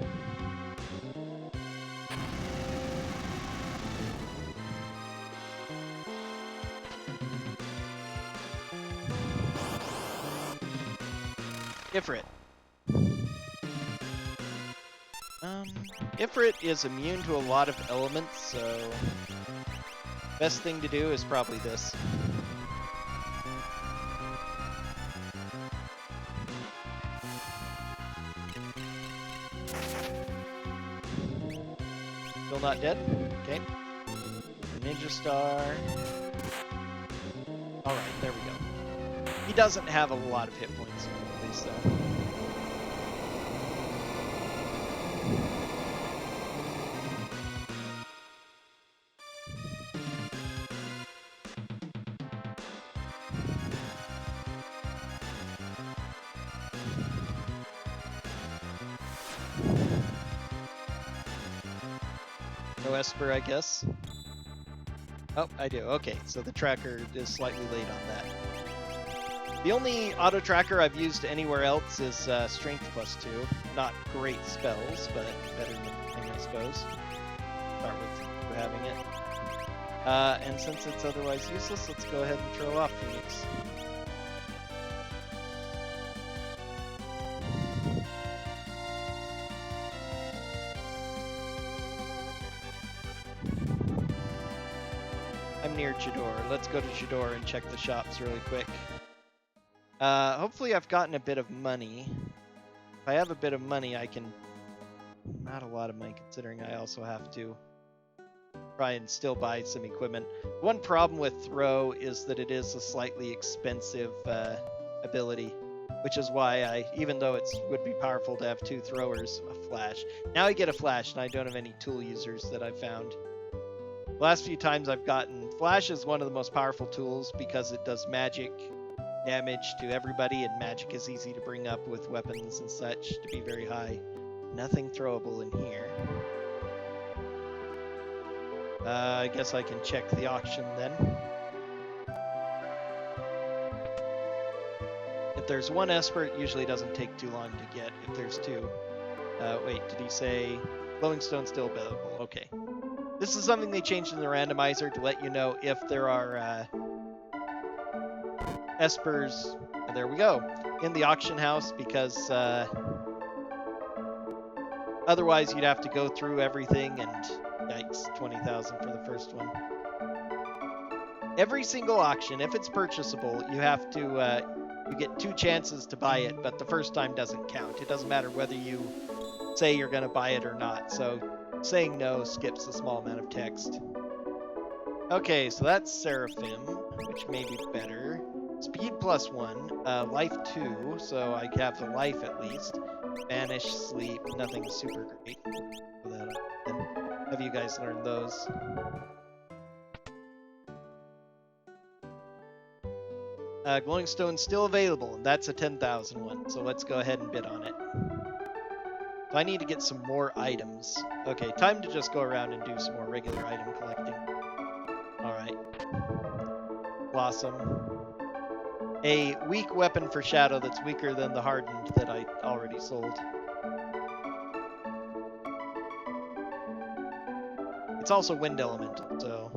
Ifrit. Ifrit is immune to a lot of elements, so best thing to do is probably this. Still not dead? Okay. Ninja Star. Alright, there we go. He doesn't have a lot of hit points, at least though. No Esper, I guess. Oh, I do. Okay, so the tracker is slightly late on that. The only auto tracker I've used anywhere else is Strength +2. Not great spells, but better than nothing, I suppose. Start with having it. And since it's otherwise useless, let's go ahead and throw off Phoenix. I'm near Chidor. Let's go to Chidor and check the shops really quick. Hopefully I've gotten a bit of money. If I have a bit of money, I can... Not a lot of money, considering I also have to try and still buy some equipment. One problem with Throw is that it is a slightly expensive ability, which is why even though it would be powerful to have 2 throwers, a flash. Now I get a flash, and I don't have any tool users that I've found. The last few times I've gotten... Flash is one of the most powerful tools because it does magic damage to everybody, and magic is easy to bring up with weapons and such to be very high. Nothing throwable in here. I guess I can check the auction then. If there's 1 Esper, it usually doesn't take too long to get. If there's 2... wait, did he say... Glowing Stone still available? Okay. This is something they changed in the randomizer to let you know if there are Espers, there we go, in the auction house, because otherwise you'd have to go through everything, and yikes, 20,000 for the first one. Every single auction, if it's purchasable, you have to, you get 2 chances to buy it, but the first time doesn't count. It doesn't matter whether you say you're going to buy it or not, so saying no skips a small amount of text. Okay, so that's Seraphim, which may be better. Speed +1, life 2, so I have the life at least. Banish, sleep, nothing super great. Have you guys learned those? Glowing Stone still available, and that's a 10,000 one, so let's go ahead and bid on it. So I need to get some more items. Okay, time to just go around and do some more regular item collecting. Alright. Blossom. A weak weapon for Shadow that's weaker than the Hardened that I already sold. It's also Wind Elemental, so...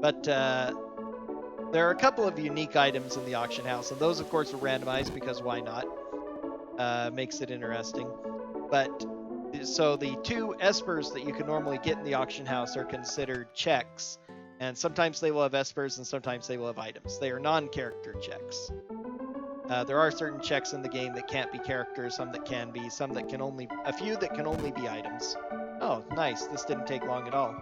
But, there are a couple of unique items in the auction house, and those, of course, are randomized, because why not? Makes it interesting. But, so the 2 Espers that you can normally get in the auction house are considered checks, and sometimes they will have Espers and sometimes they will have items. They are non-character checks. There are certain checks in the game that can't be characters, some that can be, some that can only... a few that can only be items. Oh, nice. This didn't take long at all.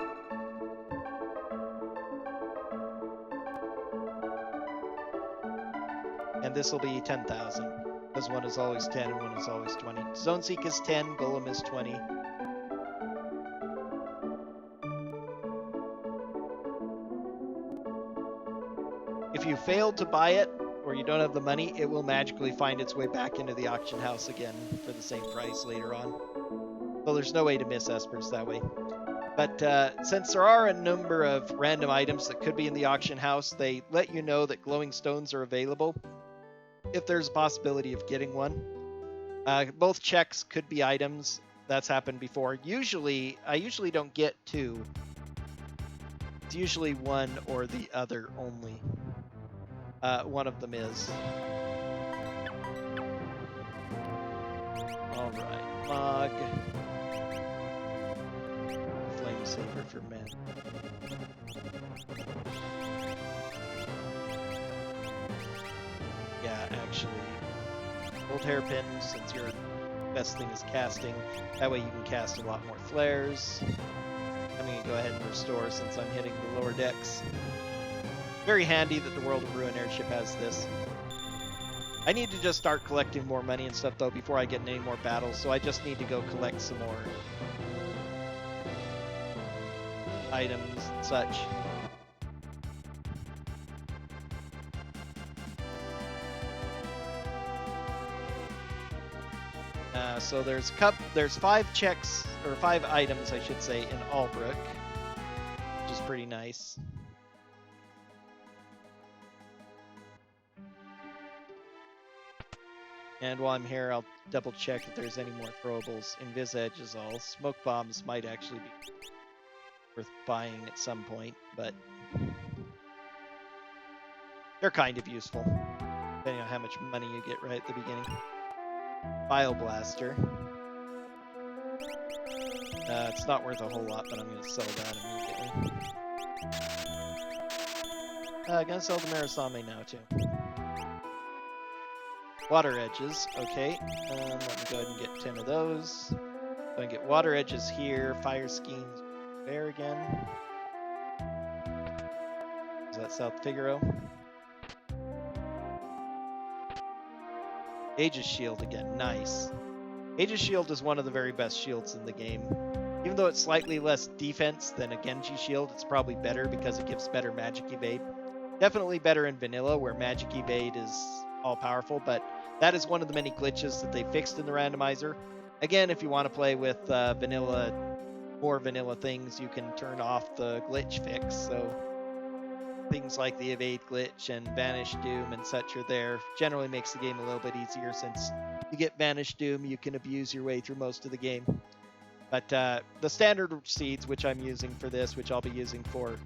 And this will be 10,000. Because one is always 10 and one is always 20. Zone Seek is 10, Golem is 20. If you failed to buy it, or you don't have the money, it will magically find its way back into the auction house again for the same price later on. So there's no way to miss espers that way. But since there are a number of random items that could be in the auction house, they let you know that glowing stones are available if there's a possibility of getting one. Both checks could be items. That's happened before. I usually don't get two. It's usually one or the other only. One of them is. Alright, Mog. Flame Saber for men. Yeah, actually. Gold hairpin, since your best thing is casting. That way you can cast a lot more flares. I'm going to go ahead and restore since I'm hitting the lower decks. Very handy that the World of Ruin airship has this. I need to just start collecting more money and stuff though before I get in any more battles, so I just need to go collect some more items and such. So there's 5 checks, or 5 items I should say, in Albrook, which is pretty nice. And while I'm here, I'll double check if there's any more throwables. Invis Edge is all. Smoke bombs might actually be worth buying at some point, but they're kind of useful, depending on how much money you get right at the beginning. Bile Blaster. It's not worth a whole lot, but I'm going to sell that immediately. I'm going to sell the Marisame now, too. Water Edges, okay. Let me go ahead and get 10 of those. I'm going to get Water Edges here. Fire Schemes there again. Is that South Figaro? Aegis Shield again, nice. Aegis Shield is one of the very best shields in the game. Even though it's slightly less defense than a Genji Shield, it's probably better because it gives better magic evade. Definitely better in vanilla, where magic evade is all-powerful, but that is one of the many glitches that they fixed in the randomizer. Again, if you want to play with more vanilla things, you can turn off the glitch fix, so things like the evade glitch and Vanish Doom and such are there. Generally makes the game a little bit easier since you get Vanish Doom, you can abuse your way through most of the game. But the standard seeds, which I'm using for this, which I'll be using for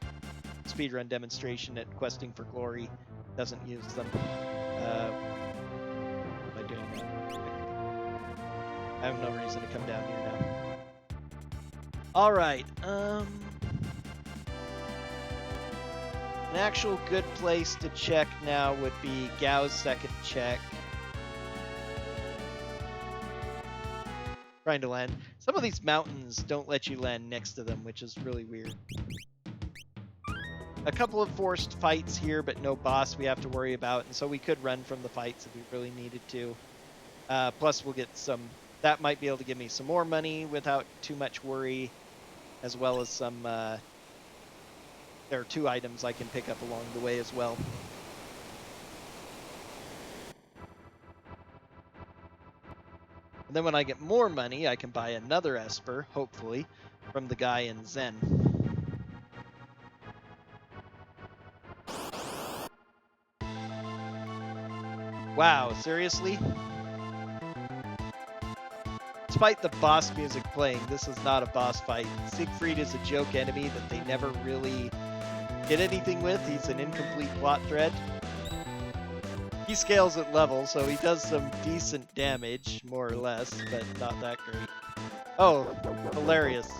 speedrun demonstration at Questing for Glory, doesn't use them. What am I doing now? I have no reason to come down here now. Alright, an actual good place to check now would be Gao's second check. Trying to land. Some of these mountains don't let you land next to them, which is really weird. A couple of forced fights here, but no boss we have to worry about, and so we could run from the fights if we really needed to. Plus we'll get some... That might be able to give me some more money without too much worry, as well as some... There are 2 items I can pick up along the way as well. And then when I get more money, I can buy another Esper, hopefully, from the guy in Zen. Wow, seriously? Despite the boss music playing, this is not a boss fight. Siegfried is a joke enemy that they never really did anything with. He's an incomplete plot thread. He scales at level, so he does some decent damage, more or less, but not that great. Oh, hilarious.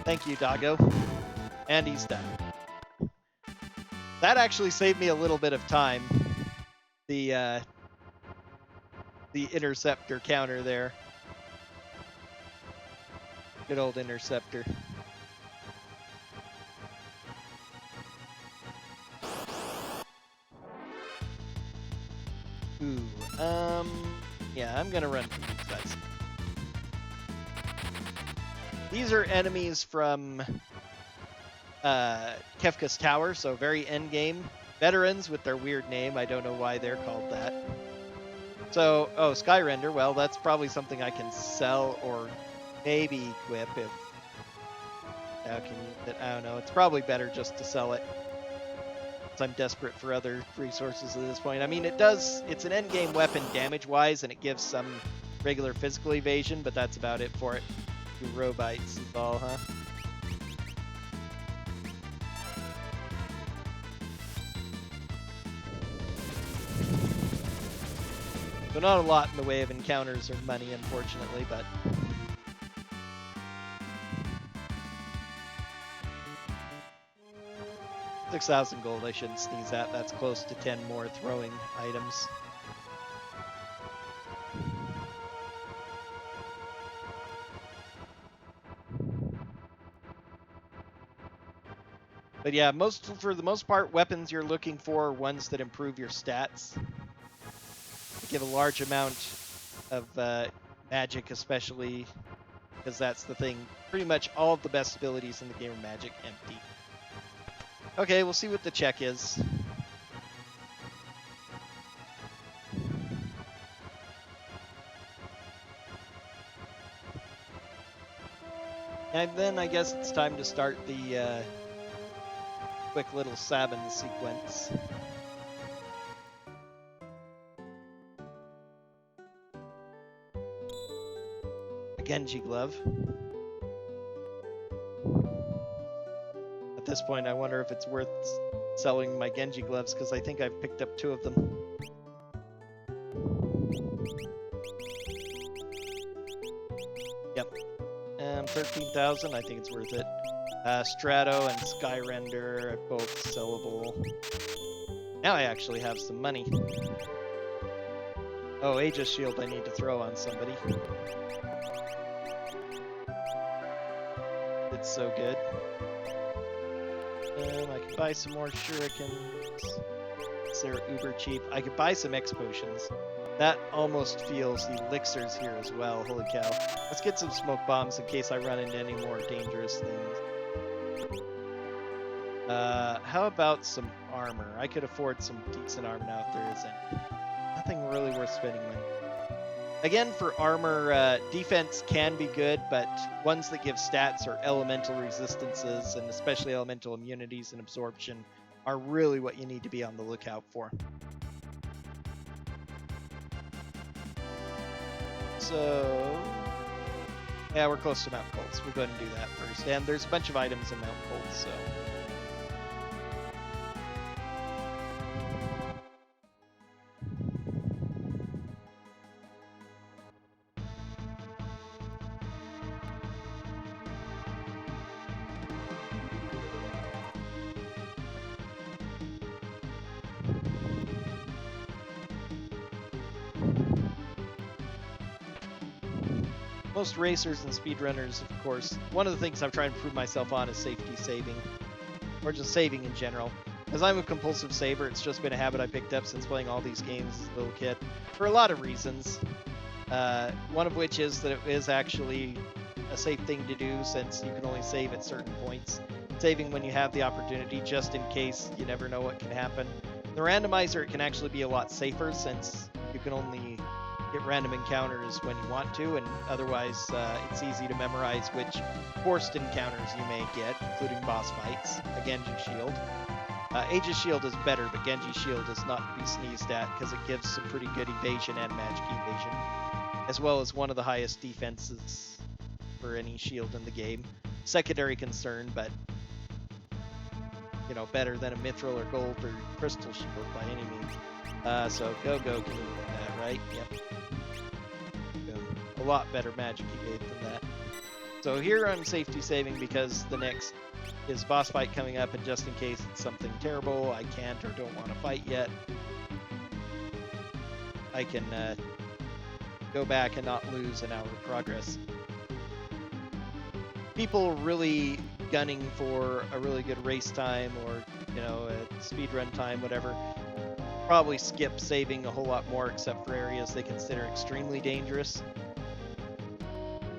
Thank you, Doggo. And he's done. That actually saved me a little bit of time. The interceptor counter there. Good old interceptor. Ooh, yeah, I'm gonna run from these guys. These are enemies from Kefka's Tower, so very endgame. Veterans with their weird name. I don't know why they're called that. So, oh, Sky Render. Well, that's probably something I can sell or maybe equip if... How can you... I don't know. It's probably better just to sell it. I'm desperate for other resources at this point. I mean, it's an endgame weapon damage-wise, and it gives some regular physical evasion, but that's about it for it. Robites is all, huh? So not a lot in the way of encounters or money, unfortunately, but... 6,000 gold I shouldn't sneeze at. That's close to 10 more throwing items. But yeah, for the most part, weapons you're looking for are ones that improve your stats. They give a large amount of magic, especially, because that's the thing. Pretty much all of the best abilities in the game are magic empty. Okay, we'll see what the check is. And then I guess it's time to start the quick little Sabin sequence. A Genji glove. At this point, I wonder if it's worth selling my Genji gloves, because I think I've picked up 2 of them. Yep. 13,000, I think it's worth it. Strato and Sky Render are both sellable. Now I actually have some money. Oh, Aegis Shield I need to throw on somebody. It's so good. I could buy some more shurikens. They're uber cheap. I could buy some X potions. That almost feels the elixirs here as well. Holy cow. Let's get some smoke bombs in case I run into any more dangerous things. How about some armor? I could afford some decent armor now if there isn't. Nothing really worth spending money. Again, for armor, defense can be good, but ones that give stats or elemental resistances, and especially elemental immunities and absorption, are really what you need to be on the lookout for. So, yeah, we're close to Mount Colts. We'll go ahead and do that first. And there's a bunch of items in Mount Colts, so... Most racers and speedrunners, of course, one of the things I'm trying to prove myself on is safety saving, or just saving in general. As I'm a compulsive saver, it's just been a habit I picked up since playing all these games as a little kid, for a lot of reasons. One of which is that it is actually a safe thing to do, since you can only save at certain points. Saving when you have the opportunity, just in case you never know what can happen. The randomizer, it can actually be a lot safer, since you can only get random encounters when you want to, and otherwise it's easy to memorize which forced encounters you may get, including boss fights. A Genji Shield. Aegis Shield is better, but Genji Shield is not to be sneezed at, because it gives some pretty good evasion and magic evasion, as well as one of the highest defenses for any shield in the game. Secondary concern, but you know, better than a mithril or gold or crystal shield by any means. So go can you do that, right? Yep. A lot better magic evade than that. So here I'm safety saving because the next is boss fight coming up, and just in case it's something terrible I can't or don't want to fight yet, I can go back and not lose an hour of progress. People really gunning for a really good race time, or you know, a speedrun time, whatever, probably skip saving a whole lot more, except for areas they consider extremely dangerous.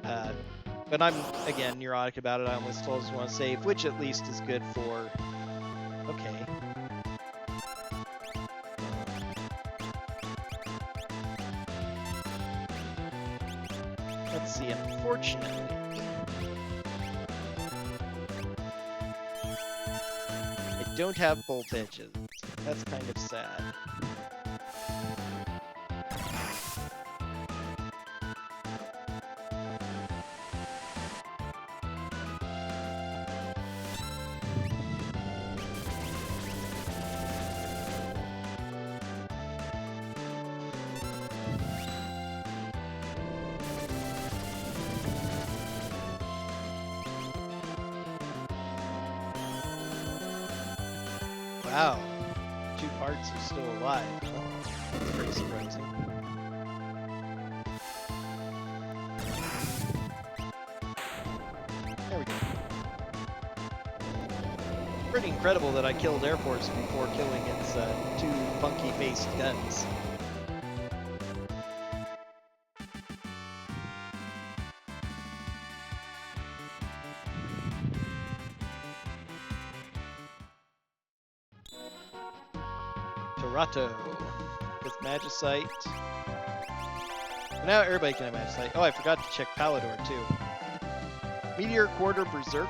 But I'm, again, neurotic about it. I almost always want to save, which at least is good for... Okay. Let's see, unfortunately... I don't have bolt edges. That's kind of sad. Wow, 2 parts are still alive. That's pretty surprising. There we go. Pretty incredible that I killed Air Force before killing its 2 funky-faced guns. Torato with Magicite. Now everybody can have Magicite. Oh, I forgot to check Palador too. Meteor, Quarter, Berserk.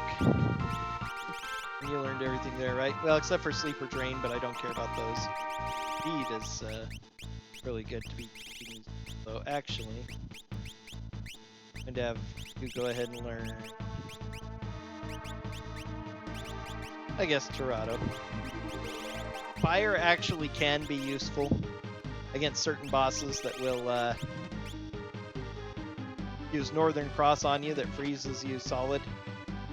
You learned everything there, right? Well, except for Sleeper Drain, but I don't care about those. Speed is really good to be used. So actually, I'm going to have you go ahead and learn, I guess, Torato. Fire actually can be useful against certain bosses that will use Northern Cross on you that freezes you solid.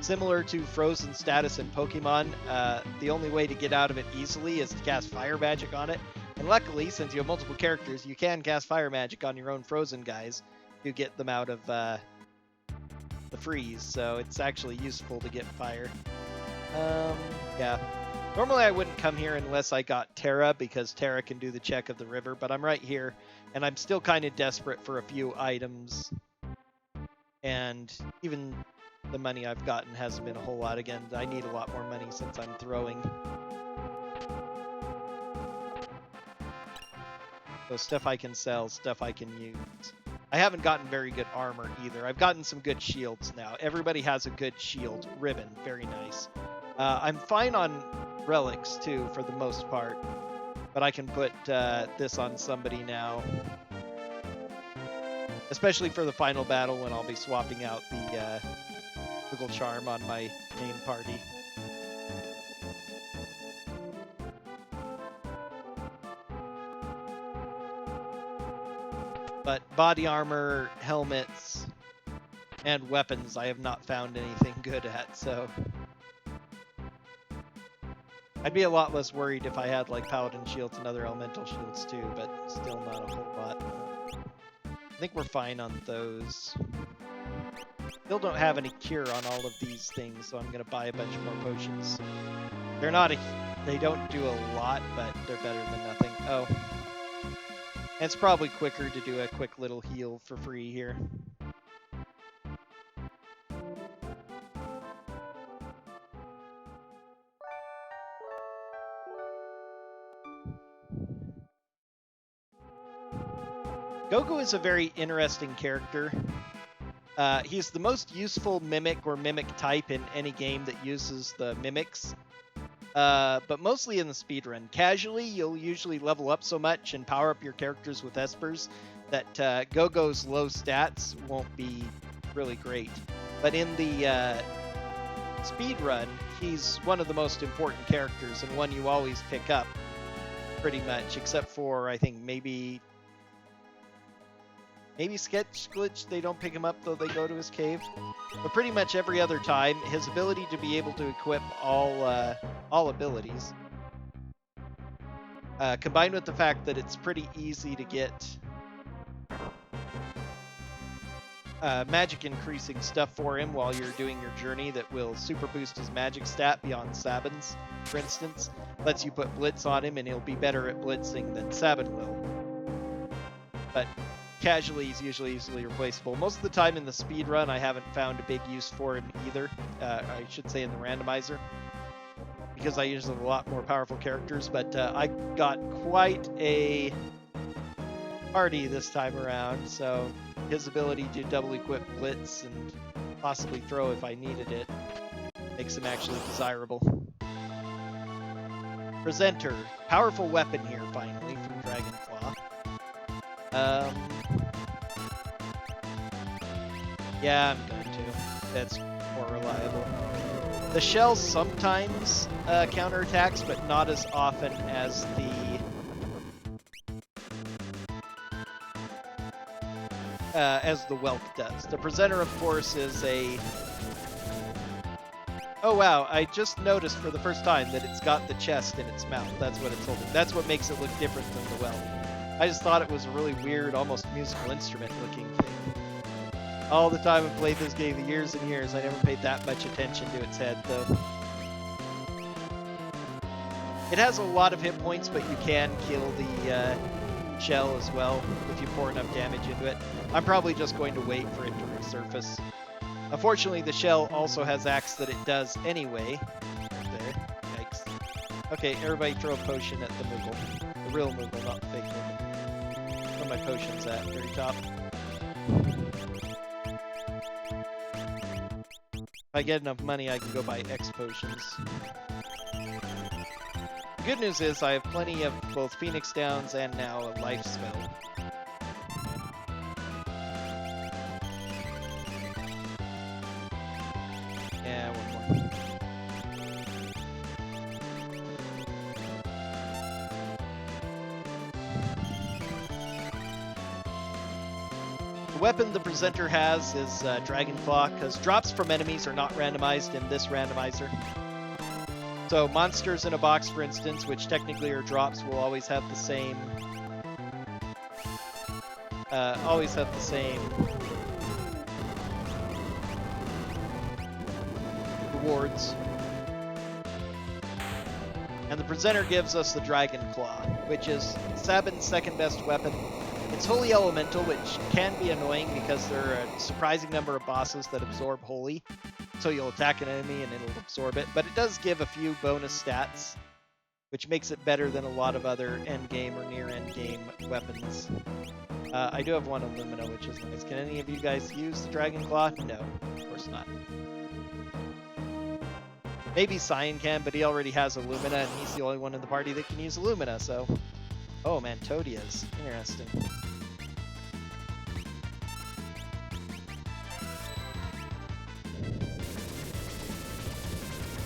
Similar to Frozen status in Pokemon, the only way to get out of it easily is to cast Fire Magic on it. And luckily, since you have multiple characters, you can cast Fire Magic on your own Frozen guys to get them out of the freeze. So it's actually useful to get fire. Yeah. Normally I wouldn't come here unless I got Terra, because Terra can do the check of the river, but I'm right here, and I'm still kind of desperate for a few items. And even the money I've gotten hasn't been a whole lot. Again, I need a lot more money since I'm throwing. So stuff I can sell, stuff I can use. I haven't gotten very good armor either. I've gotten some good shields now. Everybody has a good shield. Ribbon, very nice. I'm fine on relics too, for the most part, but I can put this on somebody now, especially for the final battle when I'll be swapping out the Fickle Charm on my main party. But body armor, helmets, and weapons I have not found anything good at, so I'd be a lot less worried if I had like Paladin shields and other elemental shields too, but still not a whole lot. I think we're fine on those. Still don't have any cure on all of these things, so I'm gonna buy a bunch more potions. They're not they don't do a lot, but they're better than nothing. Oh. And it's probably quicker to do a quick little heal for free here. Gogo is a very interesting character. He's the most useful mimic or mimic type in any game that uses the mimics, but mostly in the speedrun. Casually, you'll usually level up so much and power up your characters with espers that Gogo's low stats won't be really great. But in the speedrun, he's one of the most important characters and one you always pick up, pretty much, except for, I think, maybe Sketch Glitch, they don't pick him up though they go to his cave. But pretty much every other time, his ability to be able to equip all abilities, combined with the fact that it's pretty easy to get magic increasing stuff for him while you're doing your journey that will super boost his magic stat beyond Sabin's, for instance. Lets you put Blitz on him and he'll be better at blitzing than Sabin will. But casually, he's usually easily replaceable. Most of the time in the speed run, I haven't found a big use for him either. I should say in the randomizer, because I use a lot more powerful characters. But I got quite a party this time around, so his ability to double equip Blitz and possibly throw if I needed it makes him actually desirable. Presenter, powerful weapon here finally from Dragonclaw. Yeah, I'm going to. That's more reliable. The shell sometimes counterattacks, but not as often as the Whelk does. The presenter, of course, is a... Oh wow, I just noticed for the first time that it's got the chest in its mouth. That's what it's holding. That's what makes it look different than the Whelk. I just thought it was a really weird, almost musical instrument looking thing. All the time I've played this game, years and years, I never paid that much attention to its head, though. It has a lot of hit points, but you can kill the shell as well if you pour enough damage into it. I'm probably just going to wait for it to resurface. Unfortunately, the shell also has acts that it does anyway. There. Yikes. Okay, everybody throw a potion at the Moogle. The real Moogle, not the fake Moogle. Where are my potions at? Very top. If I get enough money, I can go buy X potions. The good news is I have plenty of both Phoenix Downs and now a life spell. Yeah, one more. The weapon the presenter has is Dragonclaw, because drops from enemies are not randomized in this randomizer. So monsters in a box, for instance, which technically are drops, will always have the same rewards. And the presenter gives us the Dragonclaw, which is Sabin's second best weapon. It's Holy Elemental, which can be annoying because there are a surprising number of bosses that absorb Holy. So you'll attack an enemy and it'll absorb it. But it does give a few bonus stats, which makes it better than a lot of other endgame or near endgame weapons. I do have one Illumina, which is nice. Can any of you guys use the Dragonclaw? No, of course not. Maybe Cyan can, but he already has Illumina, and he's the only one in the party that can use Illumina, so... Oh, Mantodias. Interesting.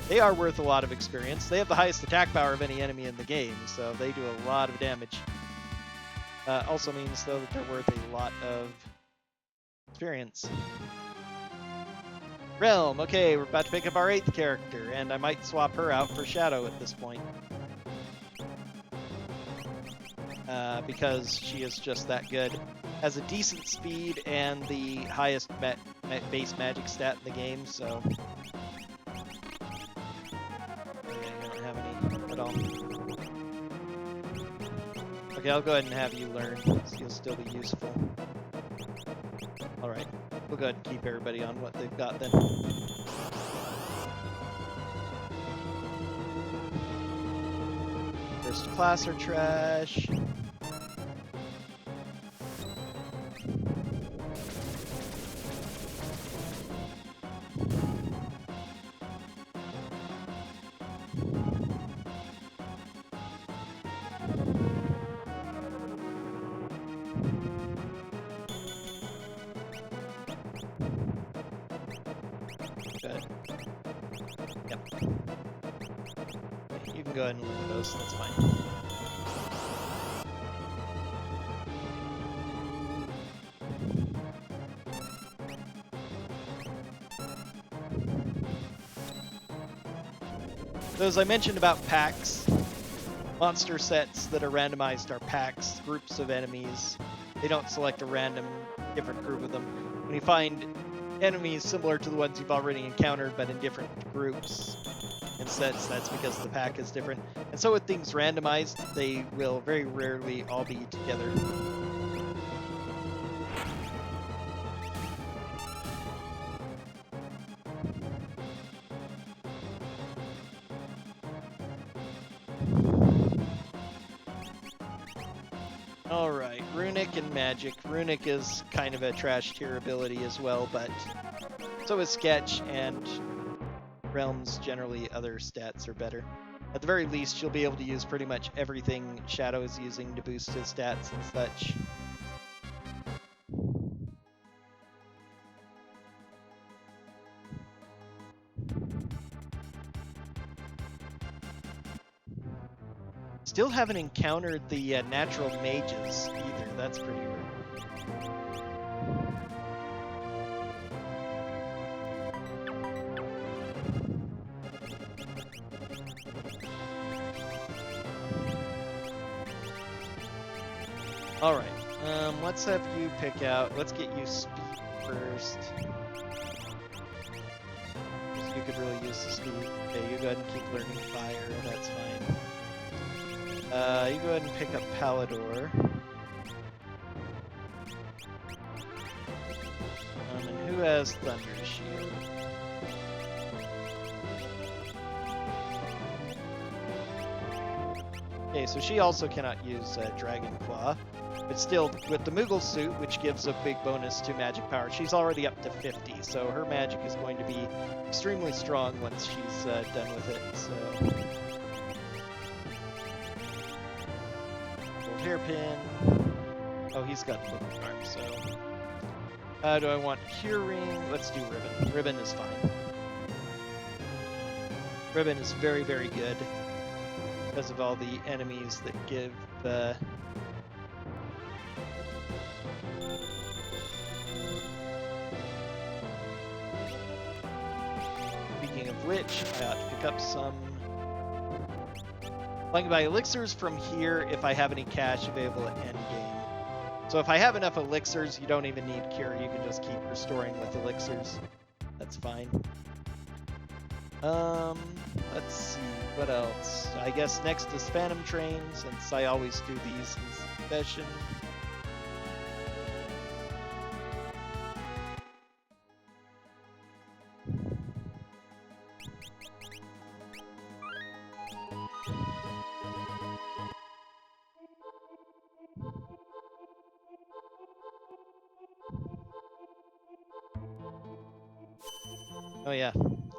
They are worth a lot of experience. They have the highest attack power of any enemy in the game, so they do a lot of damage. Also means, though, that they're worth a lot of experience. Realm. Okay, we're about to pick up our 8th character, and I might swap her out for Shadow at this point. Because she is just that good. Has a decent speed and the highest base magic stat in the game, so... Okay, I don't have any at all. Okay, I'll go ahead and have you learn, so you'll still be useful. Alright, we'll go ahead and keep everybody on what they've got then. First class are trash. Good. Yep. You can go ahead and learn those, that's fine. So as I mentioned about packs, monster sets that are randomized are packs, groups of enemies. They don't select a random different group of them. when you find enemies similar to the ones you've already encountered, but in different groups, instead, that's because the pack is different. And so with things randomized, they will very rarely all be together. Alright, Runic and Magic. Runic is kind of a trash tier ability as well, but so is Sketch, and Realms generally other stats are better. At the very least, you'll be able to use pretty much everything Shadow is using to boost his stats and such. Still haven't encountered the natural mages either. That's pretty rare. Alright, let's have you pick out, let's get you speed first. Because you could really use the speed. Okay, you go ahead and keep learning fire, that's fine. You go ahead and pick up Palador. And who has Thunder Shield? Okay, so she also cannot use Dragon Claw. But still, with the Moogle suit, which gives a big bonus to magic power, she's already up to 50, so her magic is going to be extremely strong once she's done with it, so... Gold Hairpin... Oh, he's got the arm, so... do I want Cure Ring? Let's do Ribbon. Ribbon is fine. Ribbon is very, very good because of all the enemies that give the... Speaking of which, I ought to pick up some... I can buy elixirs from here if I have any cash available at endgame. So if I have enough elixirs, you don't even need cure. You can just keep restoring with elixirs. That's fine. Let's see, what else? I guess next is Phantom Train, since I always do these in session. Oh yeah,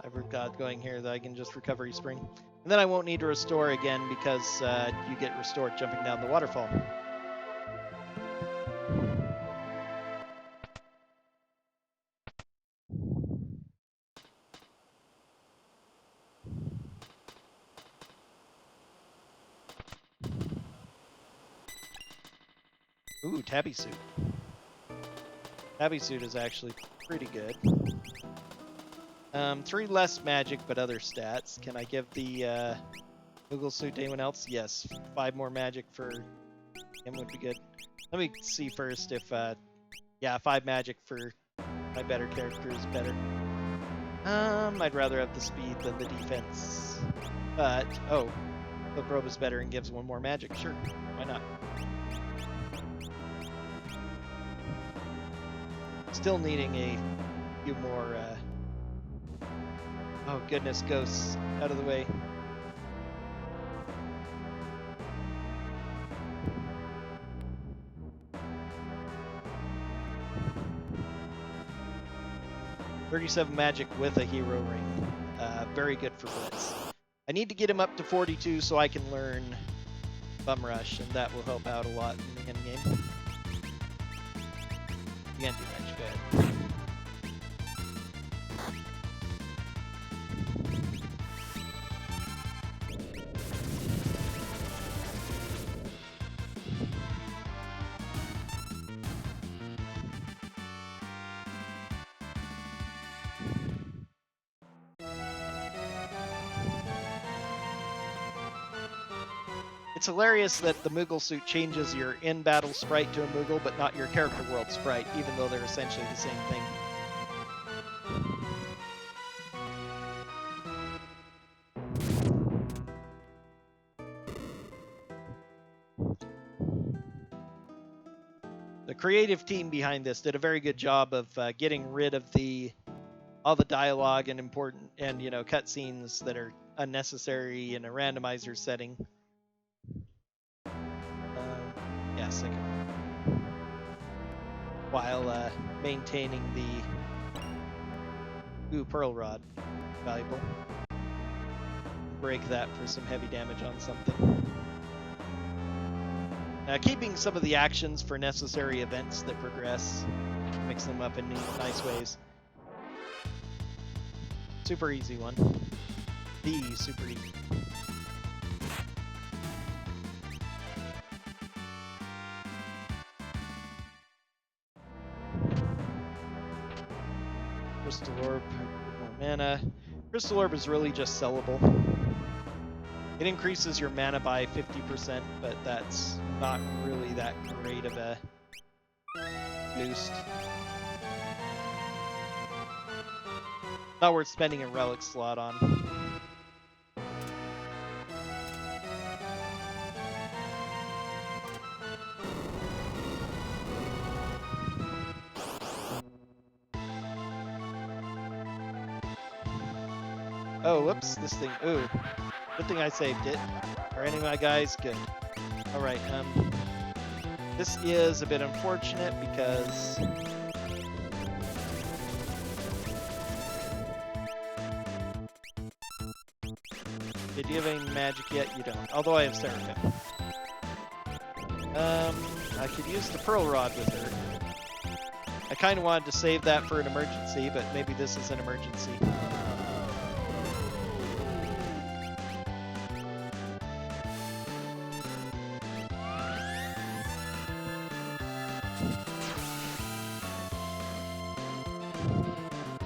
I forgot going here that I can just Recovery Spring. And then I won't need to restore again because you get restored jumping down the waterfall. Ooh, Tabby Suit. Tabby Suit is actually pretty good. 3 less magic, but other stats. Can I give the Google Suit to anyone else? Yes. 5 more magic for him would be good. Let me see first if, yeah, 5 magic for my better character is better. I'd rather have the speed than the defense. But, oh, the probe is better and gives 1 more magic. Sure, why not? Still needing a few more, oh goodness, ghosts out of the way. $37 magic with a hero ring. Very good for Blitz. I need to get him up to 42 so I can learn Bum Rush, and that will help out a lot in the end game. You can't do much, go ahead. It's hilarious that the Moogle suit changes your in-battle sprite to a Moogle, but not your character world sprite, even though they're essentially the same thing. The creative team behind this did a very good job of getting rid of all the dialogue and important and cutscenes that are unnecessary in a randomizer setting. Yeah, second one. While maintaining the Pearl Rod, valuable. Break that for some heavy damage on something. Keeping some of the actions for necessary events that progress, mix them up in nice ways. Super easy one. The super easy. Crystal Orb, more mana. Crystal Orb is really just sellable. It increases your mana by 50%, but that's not really that great of a boost. Not worth spending a relic slot on. Oh, whoops, this thing, ooh. Good thing I saved it. Are any of my guys good? Alright, this is a bit unfortunate because do you have any magic yet? You don't. Although I have Seraphim. I could use the Pearl Rod with her. I kind of wanted to save that for an emergency, but maybe this is an emergency.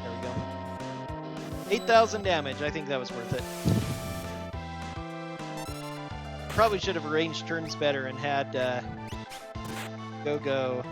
There we go. 8,000 damage. I think that was worth it. Probably should have arranged turns better and had go.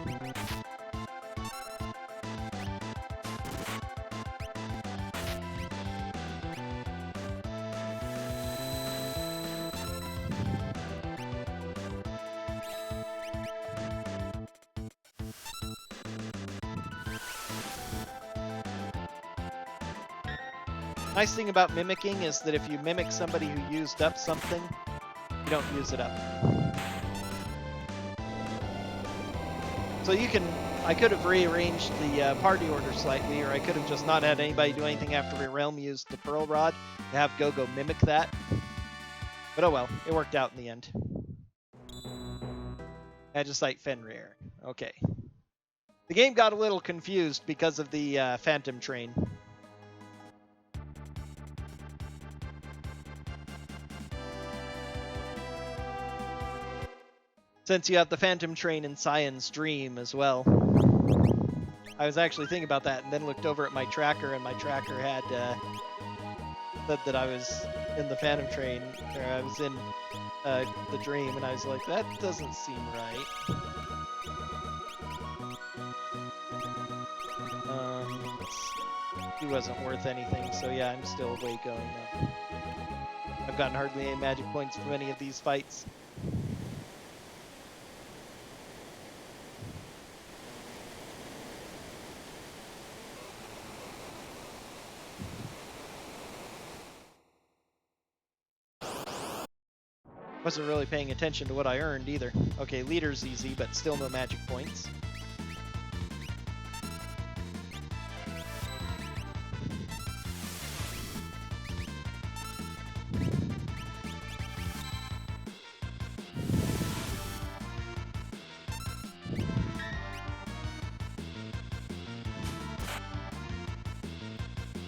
Nice thing about mimicking is that if you mimic somebody who used up something, you don't use it up. So I could have rearranged the party order slightly, or I could have just not had anybody do anything after a realm used the Pearl Rod to have Go mimic that. But oh well, it worked out in the end. Magicite Fenrir. Okay. The game got a little confused because of the Phantom Train. Since you have the Phantom Train in Cyan's Dream as well. I was actually thinking about that and then looked over at my tracker, and my tracker had said that I was in the Phantom Train, or I was in the Dream, and I was like, that doesn't seem right. He wasn't worth anything, so yeah, I'm still away going up. I've gotten hardly any magic points from any of these fights. Wasn't really paying attention to what I earned either. Okay, leader's easy, but still no magic points.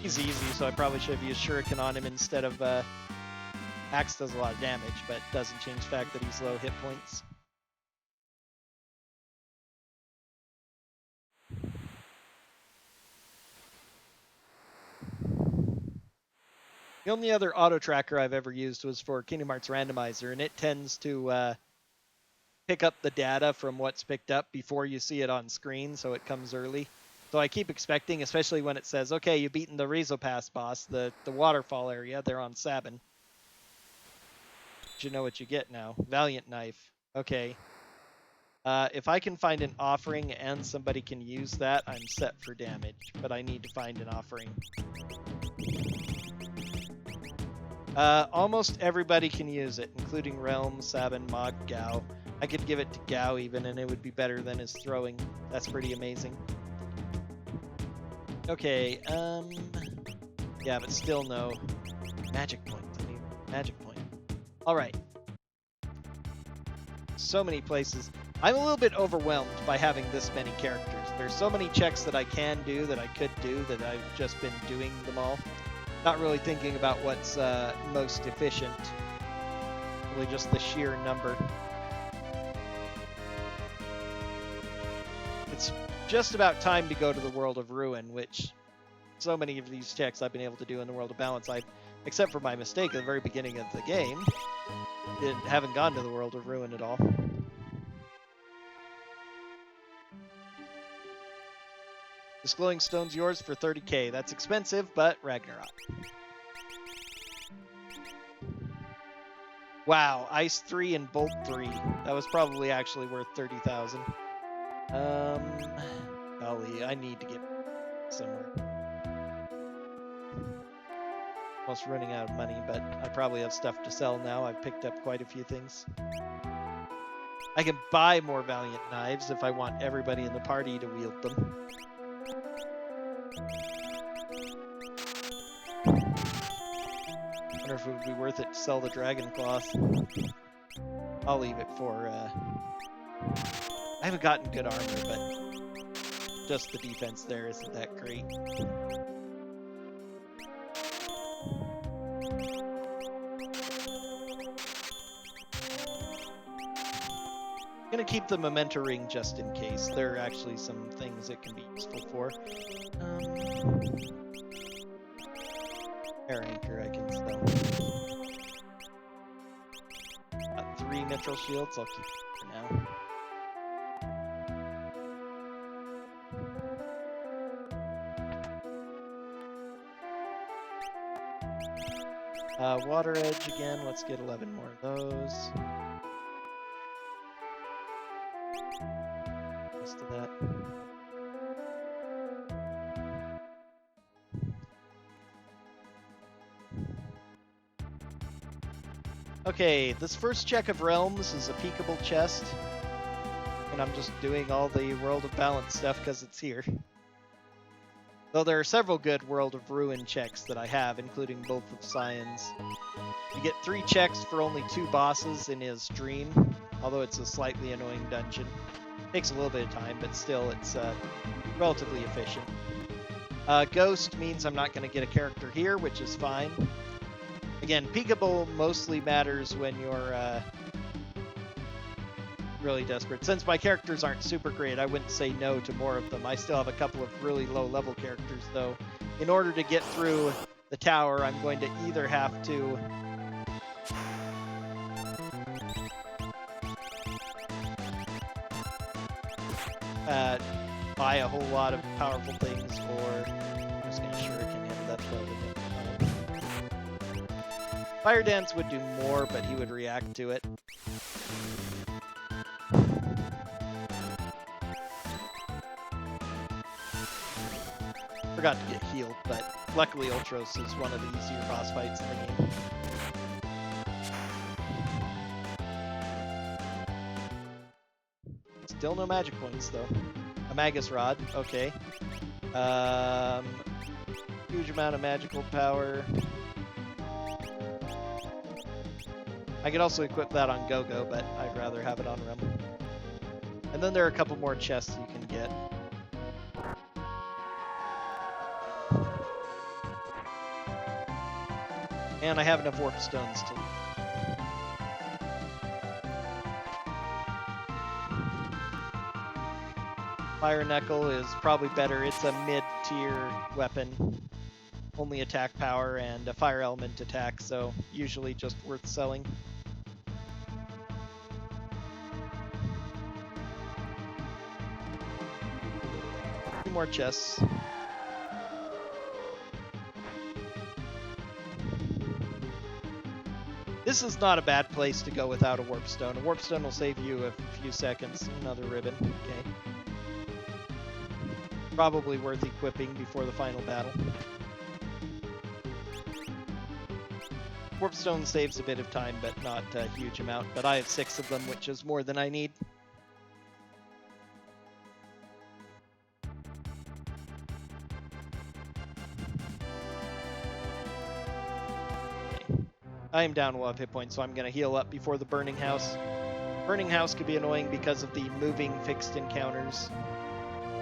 He's easy, so I probably should have used Shuriken on him instead of Axe. Does a lot of damage, but doesn't change the fact that he's low hit points. The only other auto tracker I've ever used was for Kingdom Hearts Randomizer, and it tends to pick up the data from what's picked up before you see it on screen, so it comes early. So I keep expecting, especially when it says, okay, you've beaten the Rizzo Pass boss, the waterfall area, they're on Sabin. But you know what you get now. Valiant Knife. Okay. If I can find an offering and somebody can use that, I'm set for damage, but I need to find an offering. Almost everybody can use it, including Realm, Sabin, Mog, Gao. I could give it to Gao even, and it would be better than his throwing. That's pretty amazing. Okay, yeah, but still no magic points. I need magic point. All right. So many places. I'm a little bit overwhelmed by having this many characters. There's so many checks that I can do, that I could do, that I've just been doing them all. Not really thinking about what's most efficient. Really just the sheer number. It's just about time to go to the World of Ruin, which so many of these checks I've been able to do in the World of Balance, except for my mistake at the very beginning of the game, haven't gone to the World of Ruin at all. This glowing stone's yours for 30k. That's expensive, but Ragnarok. Wow, Ice 3 and Bolt 3. That was probably actually worth 30,000. Golly, I need to get somewhere. Almost running out of money, but I probably have stuff to sell now. I've picked up quite a few things. I can buy more Valiant Knives if I want everybody in the party to wield them. I wonder if it would be worth it to sell the Dragon Cloth. I'll leave it for, I haven't gotten good armor, but just the defense there isn't that great. I'm gonna keep the Memento Ring just in case. There are actually some things it can be useful for. Air Anchor I can sell. Got 3 Mithril Shields, I'll keep it for now. Water Edge again, let's get 11 more of those. Rest of that. Okay, this first check of Realms is a peekable chest. And I'm just doing all the World of Balance stuff because it's here. Though there are several good World of Ruin checks that I have, including both of Scion's. You get 3 checks for only 2 bosses in his dream, although it's a slightly annoying dungeon. Takes a little bit of time, but still it's relatively efficient. Ghost means I'm not going to get a character here, which is fine. Again, peekable mostly matters when you're really desperate. Since my characters aren't super great, I wouldn't say no to more of them. I still have a couple of really low-level characters, though. In order to get through the tower, I'm going to either have to buy a whole lot of powerful things, or I'm just going to shuriken him. That's what we do. Fire Dance would do more, but he would react to it. Forgot to get healed, but luckily Ultros is one of the easier boss fights in the game. Still no magic points, though. A Magus Rod, okay. Huge amount of magical power. I could also equip that on Go-Go, but I'd rather have it on Rem. And then there are a couple more chests you can get. And I have enough warp stones to leave. Fire Knuckle is probably better. It's a mid-tier weapon. only attack power and a fire element attack, so usually just worth selling. Two more chests. This is not a bad place to go without a warp stone. A warp stone will save you a few seconds. Another ribbon. Okay. Probably worth equipping before the final battle. Warp stone saves a bit of time, but not a huge amount. But I have 6 of them, which is more than I need. I am down a lot of hit points, so I'm going to heal up before the Burning House. Burning House could be annoying because of the moving fixed encounters,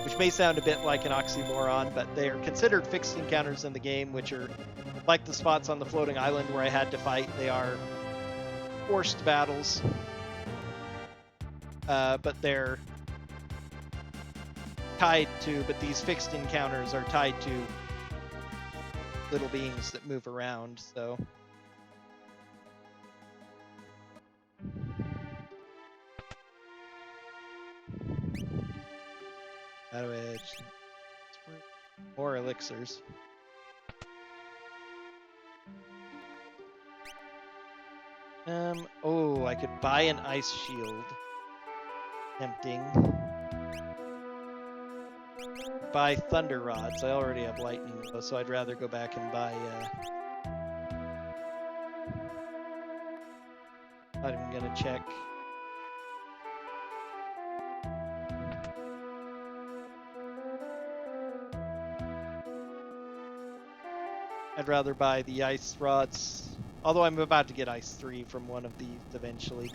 which may sound a bit like an oxymoron, but they are considered fixed encounters in the game, which are like the spots on the floating island where I had to fight. They are forced battles, but they're tied to, but these fixed encounters are tied to little beings that move around, so... Shadow Edge. More elixirs. Oh, I could buy an ice shield. Tempting. Buy thunder rods. I already have lightning, though, so I'd rather go back and buy, Not even gonna check. I'd rather buy the ice rods, although I'm about to get ice 3 from one of these eventually.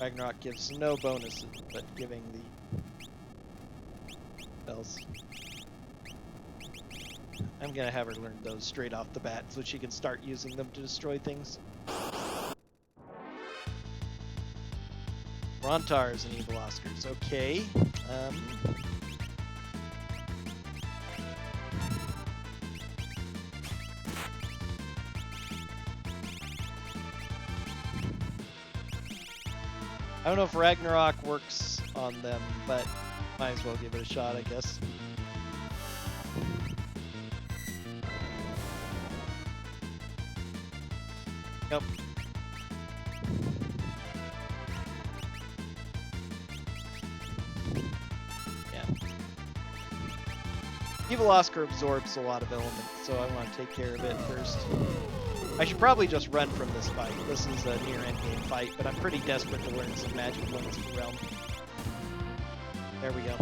Ragnarok gives no bonuses, but giving the spells. I'm gonna have her learn those straight off the bat so she can start using them to destroy things. Rontars and evil Oscars, okay. I don't know if Ragnarok works on them, but might as well give it a shot, I guess. Yep. Yeah. Evil Oscar absorbs a lot of elements, so I want to take care of it first. I should probably just run from this fight. This is a near endgame fight, but I'm pretty desperate to learn some magic ones for Realm. There we go.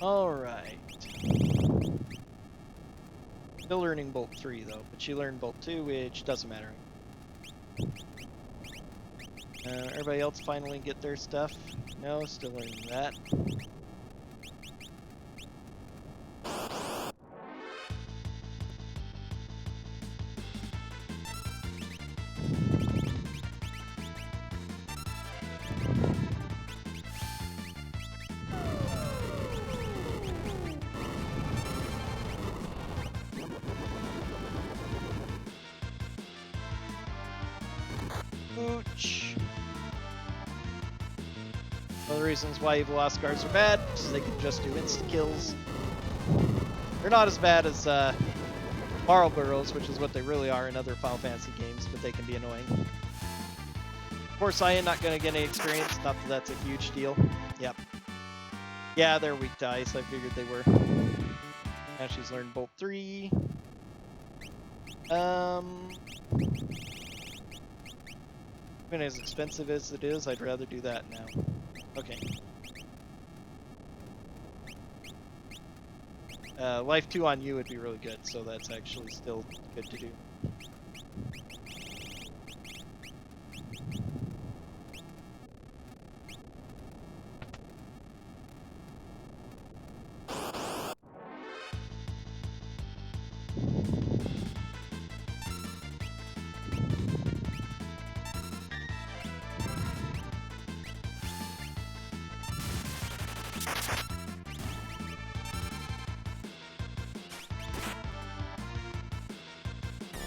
Alright. Still learning Bolt 3 though, but she learned Bolt 2, which doesn't matter. Everybody else finally get their stuff? No, still learning that. Ooch. One of the reasons why Evil Oscars are bad is they can just do insta-kills. They're not as bad as Marlboros, which is what they really are in other Final Fantasy games, but they can be annoying. Of course, I am not going to get any experience, not that that's a huge deal. Yep. Yeah, they're weak to ice, I figured they were. Now she's learned Bolt 3. Even as expensive as it is, I'd rather do that now. Okay. Life 2 on you would be really good, so that's actually still good to do.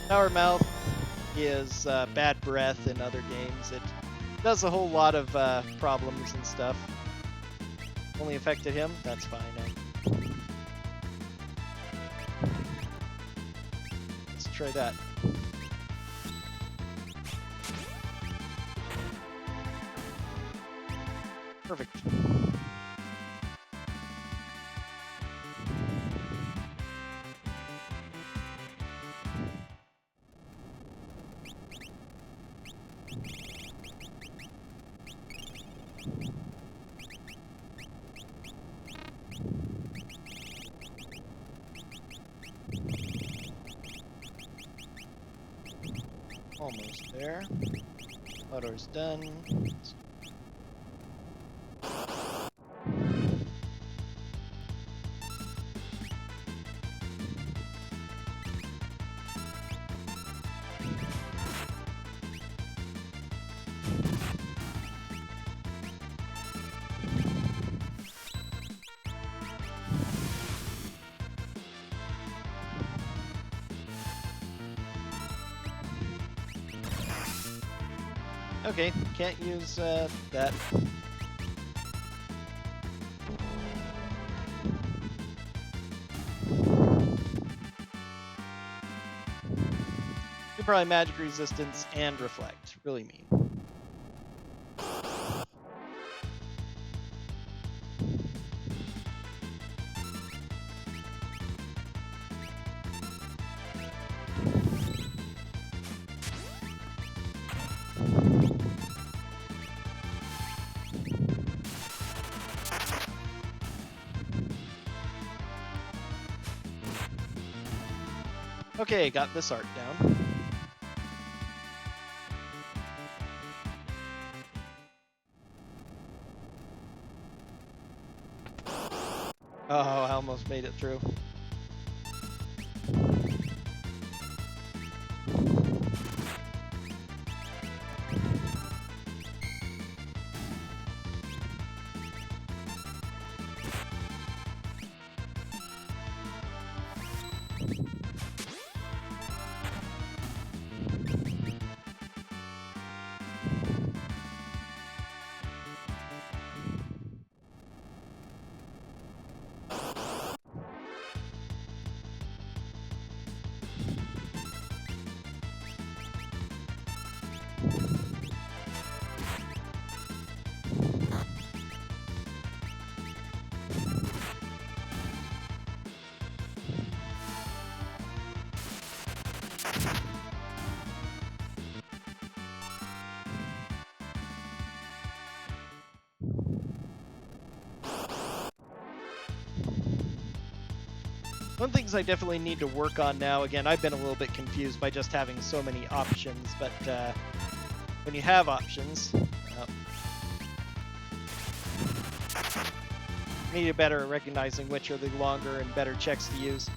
Sour Mouth is bad breath in other games. It does a whole lot of problems and stuff. Only affected him? That's fine. Let's try that. Perfect. Almost there. Auto's done. Okay, can't use that. You're probably magic resistance and reflect. Really mean. Okay, got this art down. Oh, I almost made it through. One of the things I definitely need to work on now, again, I've been a little bit confused by just having so many options, but when you have options, you need to better at recognizing which are the longer and better checks to use.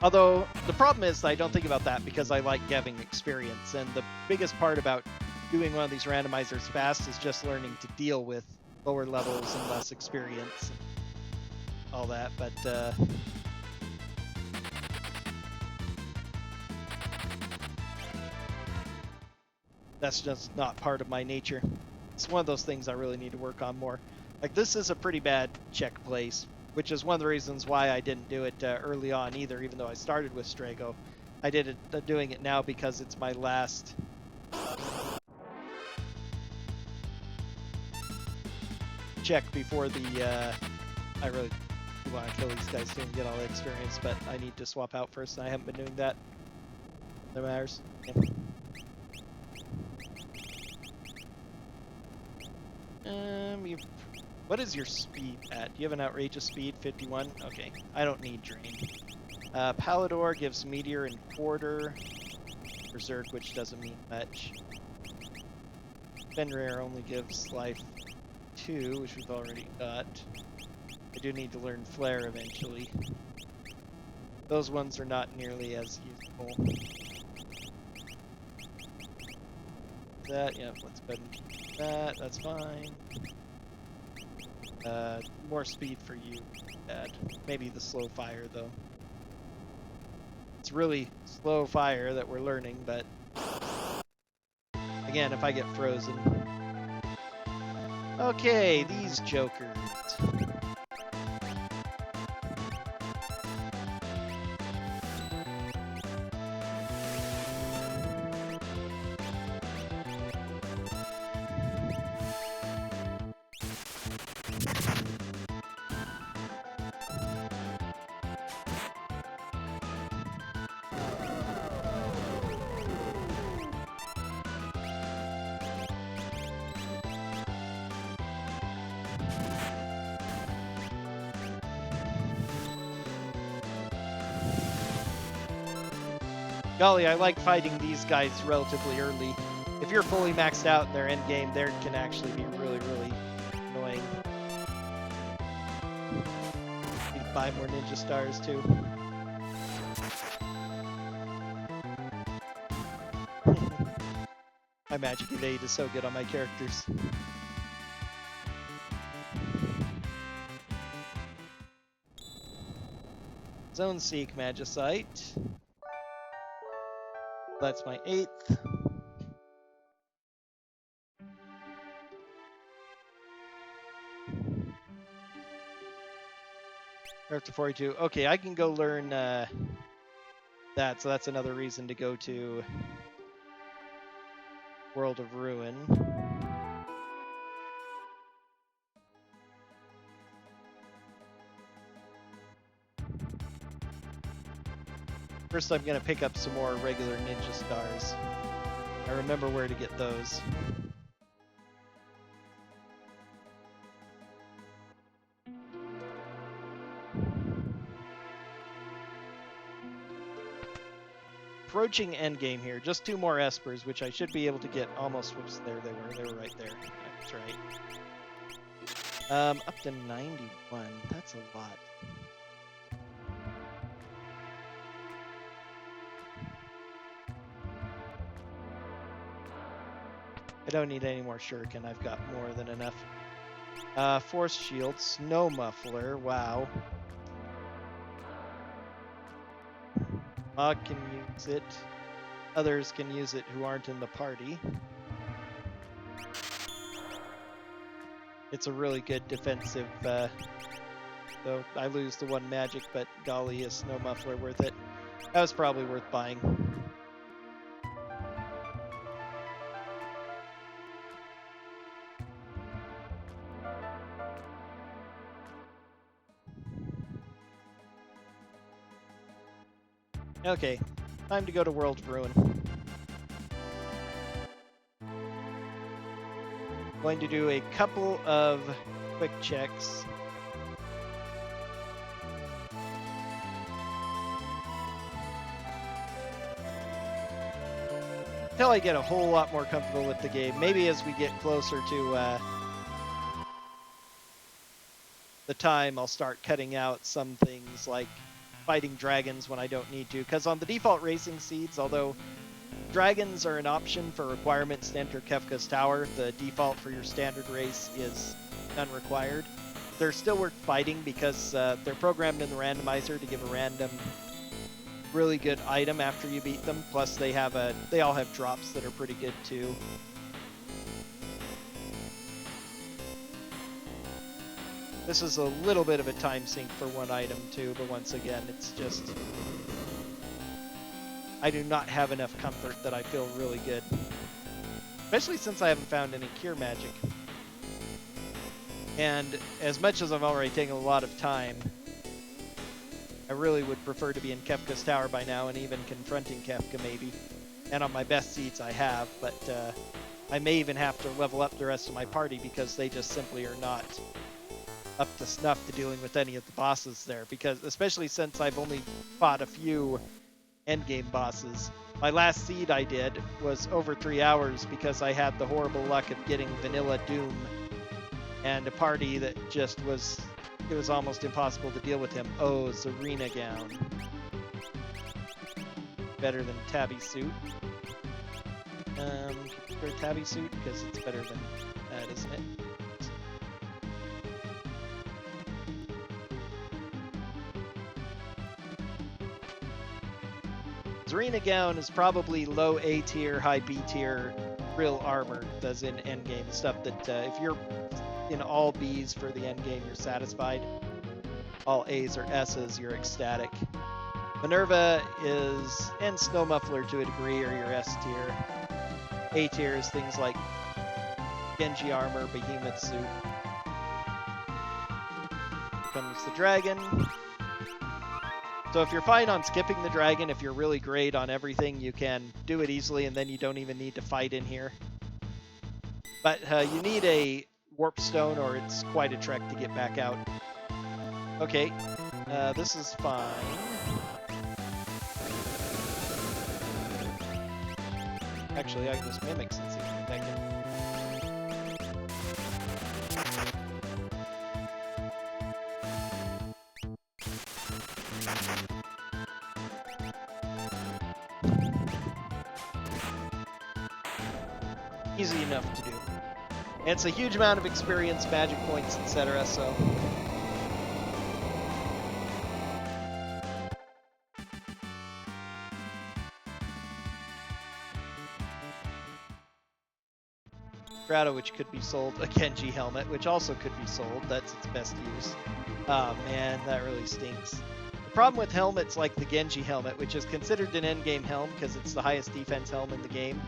Although, the problem is that I don't think about that because I like getting experience, and the biggest part about doing one of these randomizers fast is just learning to deal with lower levels and less experience. All that, but that's just not part of my nature. It's one of those things I really need to work on more. Like, this is a pretty bad check place, which is one of the reasons why I didn't do it early on either, even though I started with Strago. I did it doing it now because it's my last check before the I really want to kill these guys too and get all the experience, but I need to swap out first, and I haven't been doing that. No matters. Yeah. You. What is your speed at? Do you have an outrageous speed? 51? Okay, I don't need Drain. Palador gives Meteor and Quarter. Berserk, which doesn't mean much. Fenrir only gives Life 2, which we've already got. I do need to learn Flare eventually. Those ones are not nearly as useful. That, yeah, let's go ahead and keep that, that's fine. More speed for you, Dad. Maybe the slow fire, though. It's really slow fire that we're learning, but again, if I get frozen. Okay, these jokers. Golly, I like fighting these guys relatively early. If you're fully maxed out in their endgame, they can actually be really, really annoying. Need to buy more ninja stars, too. My magic evade is so good on my characters. Zone Seek Magicite. That's my 8th. We're up to 42. Okay, I can go learn that, so that's another reason to go to World of Ruin. First, I'm going to pick up some more regular ninja stars. I remember where to get those. Approaching endgame here. Just 2 more espers, which I should be able to get almost. Whoops, there they were. They were right there. That's right. Up to 91. That's a lot. I don't need any more shuriken. I've got more than enough. Force shield, snow muffler. Wow. Mog can use it. Others can use it who aren't in the party. It's a really good defensive, though I lose the 1 magic, but golly, is snow muffler worth it? That was probably worth buying. Okay, time to go to World of Ruin. Going to do a couple of quick checks. Until I get a whole lot more comfortable with the game. Maybe as we get closer to the time, I'll start cutting out some things like fighting dragons when I don't need to, because on the default racing seeds, although dragons are an option for requirements to enter Kefka's Tower, the default for your standard race is none required. They're still worth fighting because they're programmed in the randomizer to give a random really good item after you beat them, plus they all have drops that are pretty good too. This is a little bit of a time sink for 1 item too, but once again, it's just... I do not have enough comfort that I feel really good. Especially since I haven't found any cure magic. And as much as I've already taken a lot of time, I really would prefer to be in Kefka's Tower by now, and even confronting Kefka maybe. And on my best seats I have, but I may even have to level up the rest of my party because they just simply are not up to snuff to dealing with any of the bosses there, because especially since I've only fought a few endgame bosses. My last seed I did was over 3 hours because I had the horrible luck of getting Vanilla Doom and a party that just was, it was almost impossible to deal with him. Oh, Zarina Gown. Better than Tabby Suit. For Tabby Suit, because it's better than that, isn't it? Zarina Gown is probably low A tier, high B tier real armor, as in endgame stuff that if you're in all Bs for the endgame, you're satisfied. All A's or S's, you're ecstatic. Minerva is, and Snow Muffler to a degree, are your S tier. A tier is things like Genji armor, Behemoth suit. Here comes the dragon. So if you're fine on skipping the dragon, if you're really great on everything, you can do it easily, and then you don't even need to fight in here. But you need a warp stone, or it's quite a trek to get back out. Okay, this is fine. Actually, I can just mimic since he's protected. Easy enough to do. And it's a huge amount of experience, magic points, etc., so... Grotto, which could be sold, a Genji helmet, which also could be sold. That's its best use. Oh man, that really stinks. The problem with helmets like the Genji helmet, which is considered an endgame helm because it's the highest defense helm in the game,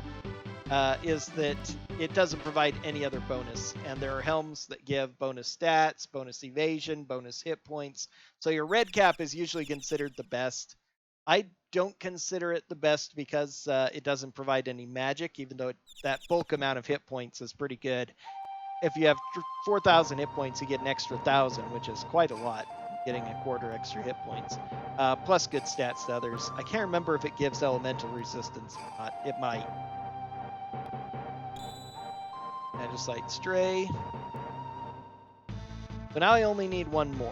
is that it doesn't provide any other bonus. And there are helms that give bonus stats, bonus evasion, bonus hit points. So your red cap is usually considered the best. I don't consider it the best because it doesn't provide any magic, even though that bulk amount of hit points is pretty good. If you have 4,000 hit points, you get an extra 1,000, which is quite a lot, getting a quarter extra hit points. Plus good stats to others. I can't remember if it gives elemental resistance or not. It might. Magicite Stray. So now I only need one more.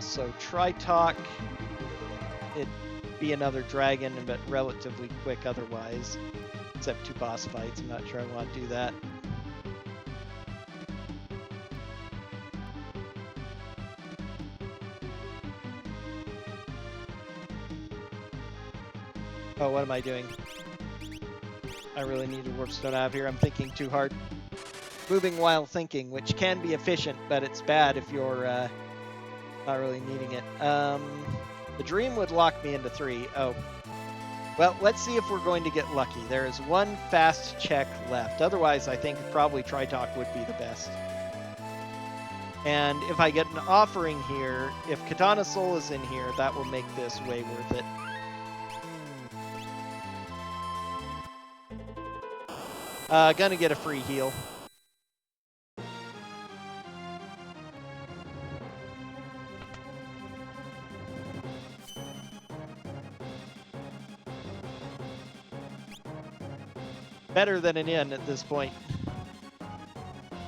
So Tritalk. It'd be another dragon, but relatively quick otherwise. Except 2 boss fights. I'm not sure I want to do that. Oh, what am I doing? I really need a warp stone out of here. I'm thinking too hard. Moving while thinking, which can be efficient, but it's bad if you're not really needing it. The dream would lock me into 3. Oh. Well, let's see if we're going to get lucky. There is one fast check left. Otherwise, I think probably Tritalk would be the best. And if I get an offering here, if Katana Soul is in here, that will make this way worth it. Gonna get a free heal. Better than an inn at this point.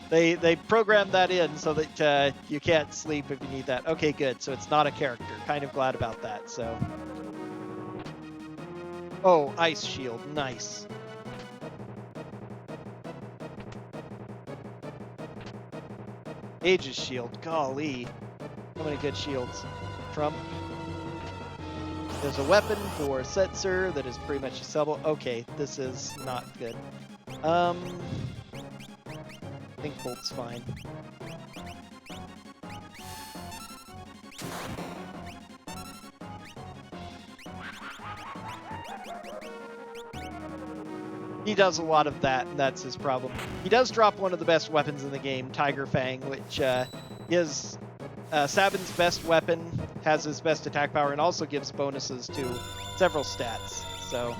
They programmed that in so that you can't sleep if you need that. Okay, good. So it's not a character. Kind of glad about that. So. Oh, Ice Shield. Nice. Aegis Shield. Golly. How many good shields. Trump. There's a weapon for Setzer that is pretty much sellable. Okay, this is not good. I think Bolt's fine. He does a lot of that, and that's his problem. He does drop one of the best weapons in the game, Tiger Fang, which is Sabin's best weapon, has his best attack power, and also gives bonuses to several stats. So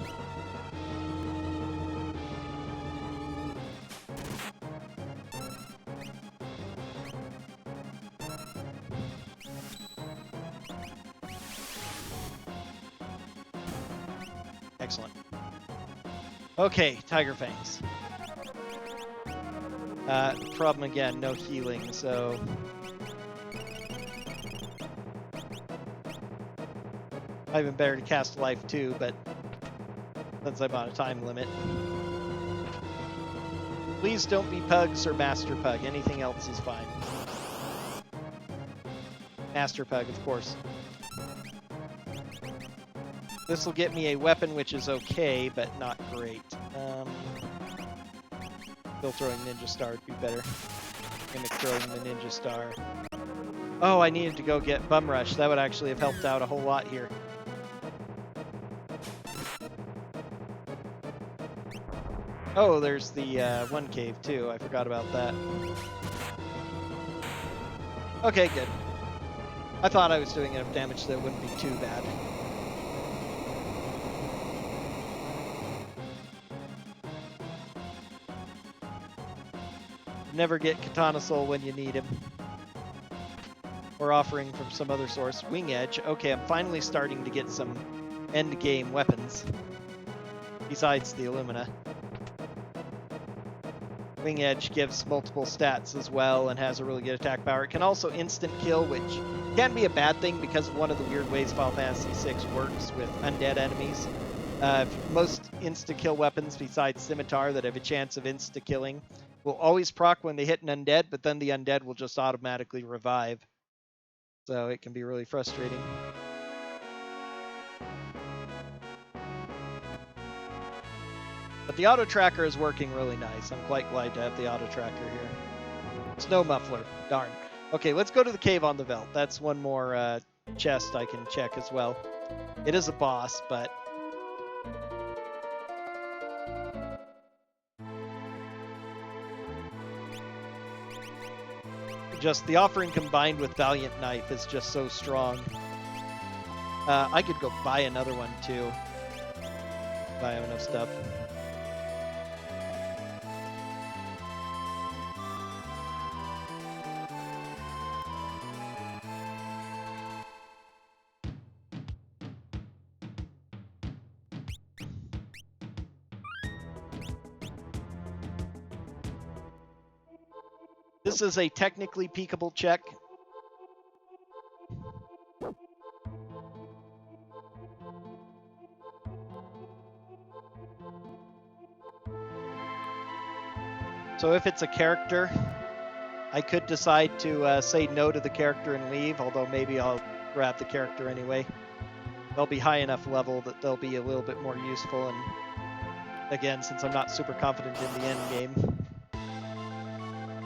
Excellent. Okay, Tiger Fangs. Problem again, no healing, so... I've been better to cast Life too, but since I'm on a time limit. Please don't be Pugs or Master Pug. Anything else is fine. Master Pug, of course. This will get me a weapon which is okay, but not great. Still throwing Ninja Star would be better. Mimic throwing the Ninja Star. Oh, I needed to go get Bum Rush. That would actually have helped out a whole lot here. Oh, there's the one cave too. I forgot about that. Okay, good. I thought I was doing enough damage that it wouldn't be too bad. Never get Katana Soul when you need him. Or offering from some other source. Wing Edge. Okay, I'm finally starting to get some end-game weapons. Besides the Illumina. Wing Edge gives multiple stats as well and has a really good attack power. It can also instant kill, which can be a bad thing because of one of the weird ways Final Fantasy VI works with undead enemies. Most insta-kill weapons besides Scimitar that have a chance of insta-killing will always proc when they hit an undead, but then the undead will just automatically revive. So it can be really frustrating. But the auto tracker is working really nice. I'm quite glad to have the auto tracker here. Snow muffler, darn. Okay, let's go to the cave on the Veldt. That's one more chest I can check as well. It is a boss, but just the offering combined with Valiant Knife is just so strong. I could go buy another one too. If I have enough stuff. This is a technically peekable check. So if it's a character, I could decide to say no to the character and leave, although maybe I'll grab the character anyway. They'll be high enough level that they'll be a little bit more useful, and again, since I'm not super confident in the end game.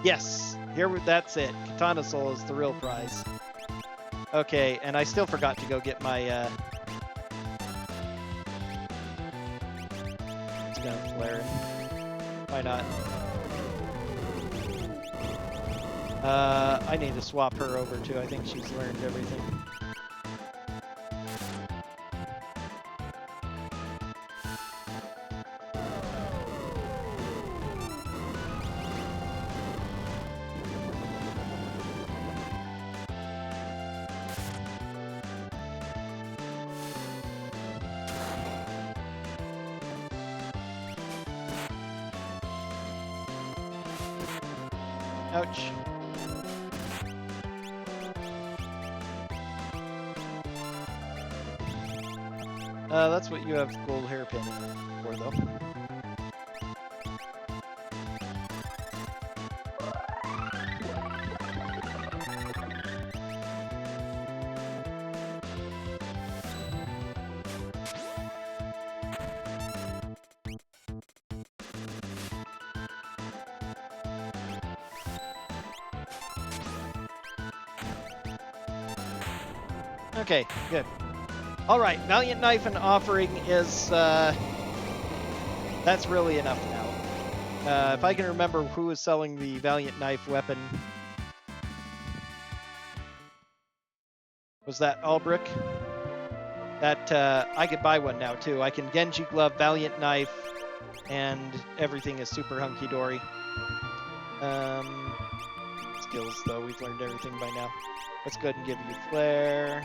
Yes, that's it. Katana Soul is the real prize. Okay, and I still forgot to go get my it's gonna flare. Why not? I need to swap her over too. I think she's learned everything. Ouch. That's what you have gold hairpin for, though. Okay, good. All right, Valiant Knife and Offering is, that's really enough now. If I can remember who is selling the Valiant Knife weapon. Was that Albrecht? That, I could buy one now, too. I can Genji Glove, Valiant Knife, and everything is super hunky-dory. Skills, though, we've learned everything by now. Let's go ahead and give you Flare.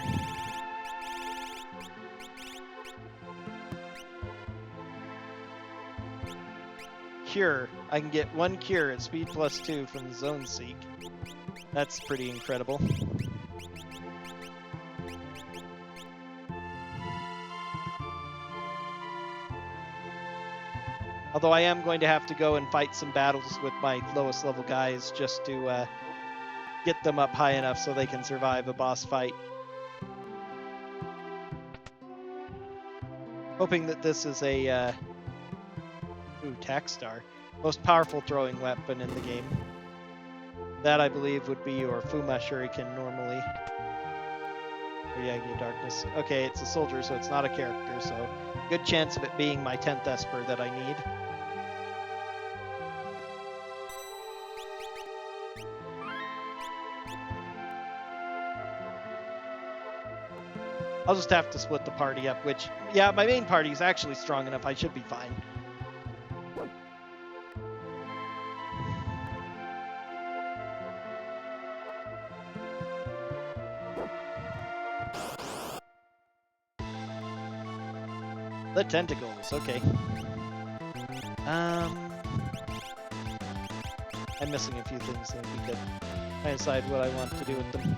cure. I can get 1 cure at speed +2 from the Zone Seek. That's pretty incredible. Although I am going to have to go and fight some battles with my lowest level guys just to get them up high enough so they can survive a boss fight. Hoping that this is a Tack Star. Most powerful throwing weapon in the game. That, I believe, would be your Fuma Shuriken normally. Or Yagi Darkness. Okay, it's a soldier, so it's not a character, so good chance of it being my 10th Esper that I need. I'll just have to split the party up, which, yeah, my main party is actually strong enough. I should be fine. The tentacles, okay. I'm missing a few things that we could decide what I want to do with them.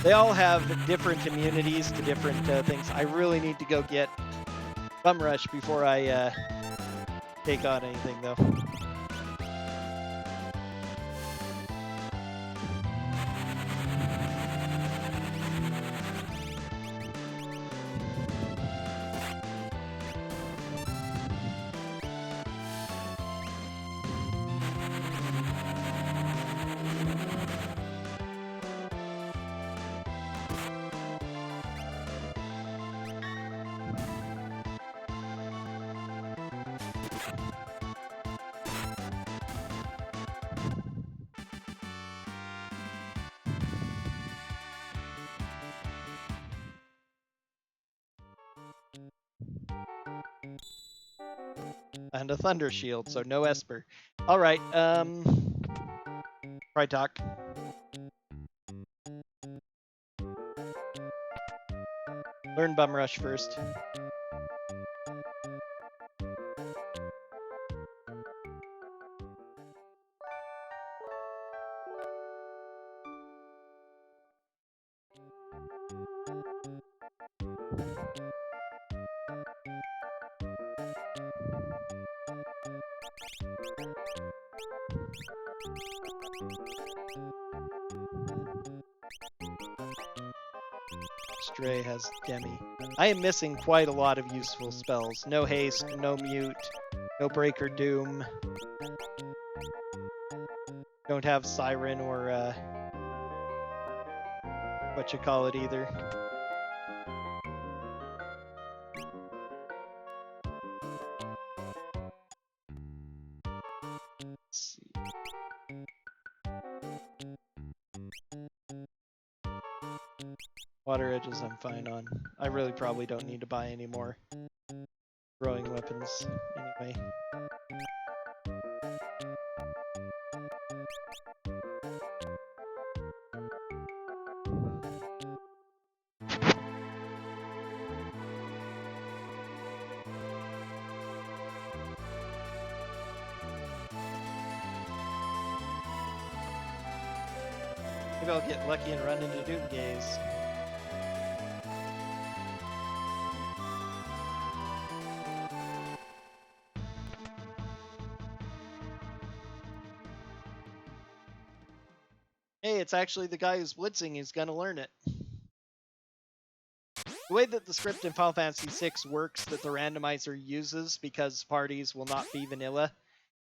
They all have different immunities to different things. I really need to go get Bum Rush before I take on anything, though. And a Thunder Shield, so no Esper. Alright, Pride Talk. Learn Bum Rush first. Stray has Demi. I am missing quite a lot of useful spells. No haste, no mute, no breaker doom. Don't have siren or what you call it either. Let's see. Water edges I'm fine on. I really probably don't need to buy any more throwing weapons anyway. Maybe I'll get lucky and run into Doomgaze. Hey, it's actually the guy who's blitzing who's gonna learn it. The way that the script in Final Fantasy VI works that the randomizer uses, because parties will not be vanilla,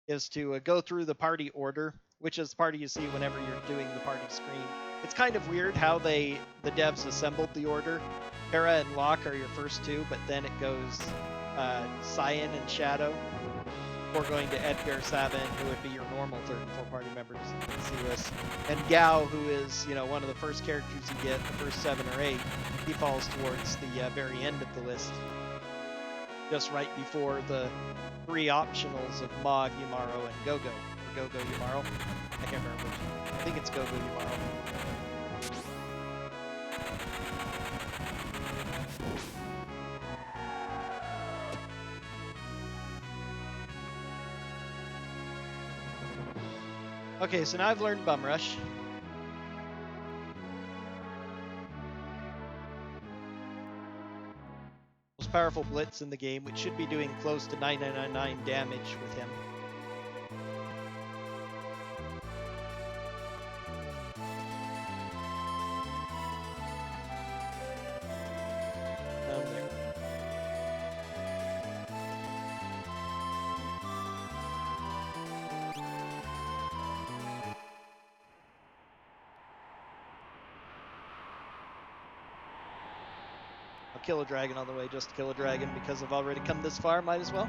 is to go through the party order, which is the party you see whenever you're doing the party screen. It's kind of weird how the devs assembled the order. Terra and Locke are your first two, but then it goes Cyan and Shadow, before going to Edgar Savin, who would be your normal third and fourth party members in the C list, and Gao, who is, you know, one of the first characters you get, the first 7 or 8. He falls towards the very end of the list, just right before the 3 optionals of Mog, Yumaro, and Gogo. Or Gogo Yumaro. I can't remember which. I think it's Gogo Yumaro. Okay, so now I've learned Bum Rush. Most powerful blitz in the game, which should be doing close to 9999 damage with him. There. I'll kill a dragon on the way, just to kill a dragon, because I've already come this far, might as well.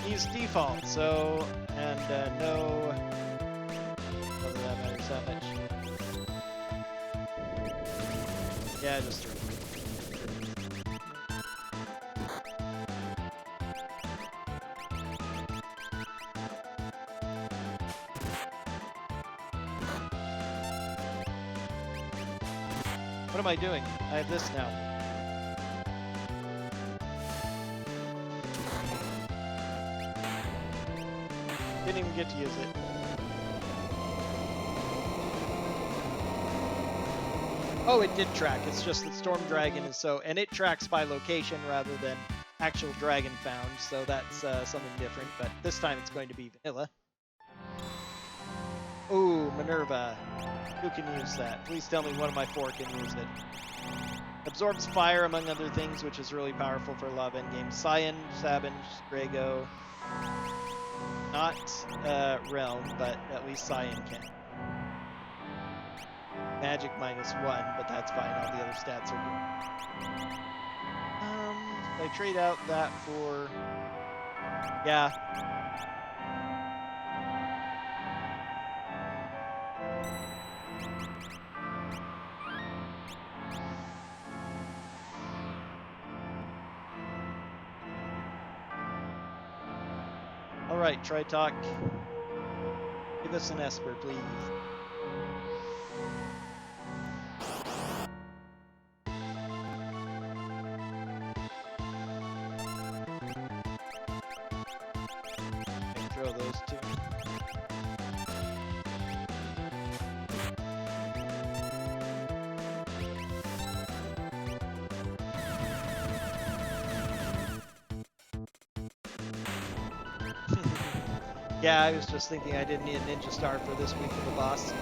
Use default, so, and no, whether that matters that much. Yeah, just what am I doing? I have this now. Didn't even get to use it. Oh, it did track. It's just that Storm Dragon is so... And it tracks by location rather than actual dragon found, so that's something different. But this time it's going to be vanilla. Ooh, Minerva. Who can use that? Please tell me one of my 4 can use it. Absorbs fire, among other things, which is really powerful for lava endgame. Cyan, Sabin, Drago. Not Realm, but at least Cyan can. Magic -1, but that's fine. All the other stats are good. I trade out that for... Yeah. Alright, try talk. Give us an esper, please. Throw those 2. Yeah, I was just thinking I didn't need a ninja star for this week of the boss.